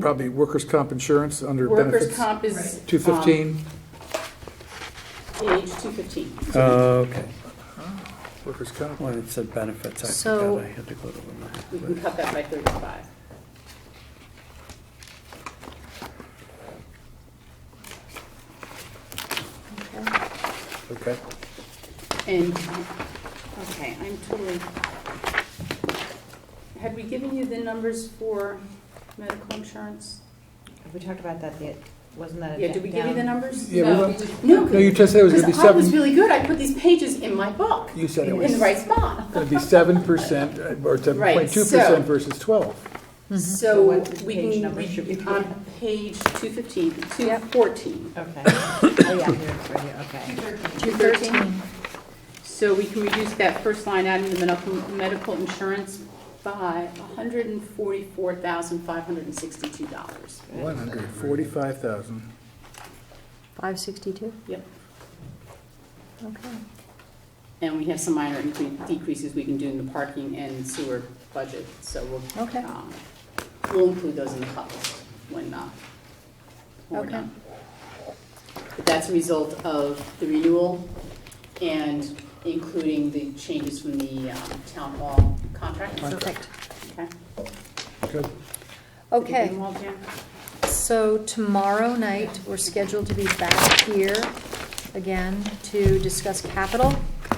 [SPEAKER 5] Probably workers' comp insurance under
[SPEAKER 2] Workers'
[SPEAKER 5] benefits.
[SPEAKER 2] comp is
[SPEAKER 5] 215.
[SPEAKER 2] age 215.
[SPEAKER 11] Okay.
[SPEAKER 5] Workers' comp.
[SPEAKER 11] When it said benefits, I
[SPEAKER 1] So-
[SPEAKER 11] forgot I had to go to
[SPEAKER 2] We
[SPEAKER 11] another.
[SPEAKER 2] can cut that by 35.
[SPEAKER 5] Okay.
[SPEAKER 2] And, okay, I'm totally, had we given you the numbers for medical insurance?
[SPEAKER 3] We talked about that, wasn't that?
[SPEAKER 2] Yeah, did we give you the numbers?
[SPEAKER 5] Yeah,
[SPEAKER 7] No,
[SPEAKER 5] we
[SPEAKER 7] we just-
[SPEAKER 2] No,
[SPEAKER 5] No, you just said it was gonna be
[SPEAKER 2] because I was
[SPEAKER 5] 7.
[SPEAKER 2] really good. I put these pages in my book,
[SPEAKER 5] You said it
[SPEAKER 2] in
[SPEAKER 5] was
[SPEAKER 2] the right spot.
[SPEAKER 5] gonna be 7% or 7.2% versus 12.
[SPEAKER 2] So
[SPEAKER 3] what
[SPEAKER 2] we
[SPEAKER 3] page
[SPEAKER 2] can,
[SPEAKER 3] number should we put?
[SPEAKER 2] on page 215, 214.
[SPEAKER 3] Okay. Oh, yeah, here, it's right here, okay.
[SPEAKER 2] 213. So we can reduce that first line item, the medical insurance, by $144,562.
[SPEAKER 5] 145,000.
[SPEAKER 1] 562?
[SPEAKER 2] Yep.
[SPEAKER 1] Okay.
[SPEAKER 2] And we have some minor decreases we can do in the parking and sewer budget, so
[SPEAKER 1] Okay.
[SPEAKER 2] we'll include those in the cut list when we're
[SPEAKER 1] Okay.
[SPEAKER 2] done. But that's a result of the renewal and including the changes from the town hall contract.
[SPEAKER 1] Perfect.
[SPEAKER 2] Okay.
[SPEAKER 5] Good.
[SPEAKER 1] Okay.
[SPEAKER 2] Did you do them all, Jan?
[SPEAKER 1] So tomorrow night, we're scheduled to be back here again to discuss capital.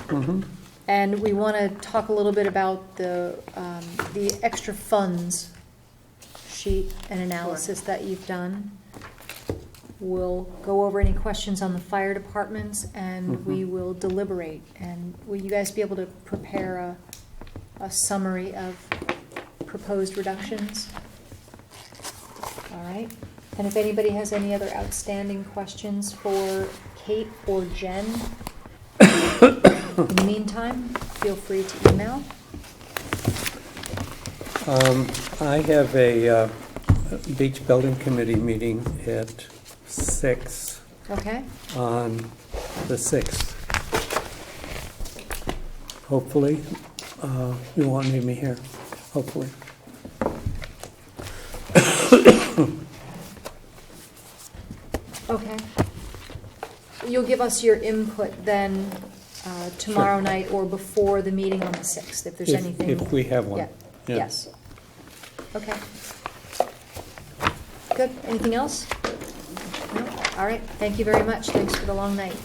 [SPEAKER 11] Mhm.
[SPEAKER 1] And we want to talk a little bit about the extra funds sheet and analysis that you've done. We'll go over any questions on the fire departments, and we will deliberate. And will you guys be able to prepare a summary of proposed reductions? All right. And if anybody has any other outstanding questions for Kate or Jen, in the meantime, feel free to email.
[SPEAKER 11] I have a beach building committee meeting at 6
[SPEAKER 1] Okay?
[SPEAKER 11] on the 6th. Hopefully, you won't need me here, hopefully.
[SPEAKER 1] Okay. You'll give us your input then tomorrow night or before the meeting on the 6th, if there's anything.
[SPEAKER 11] If we have one.
[SPEAKER 1] Yeah.
[SPEAKER 11] Yeah.
[SPEAKER 1] Yes. Okay. Good. Anything else? No? All right. Thank you very much. Thanks for the long night.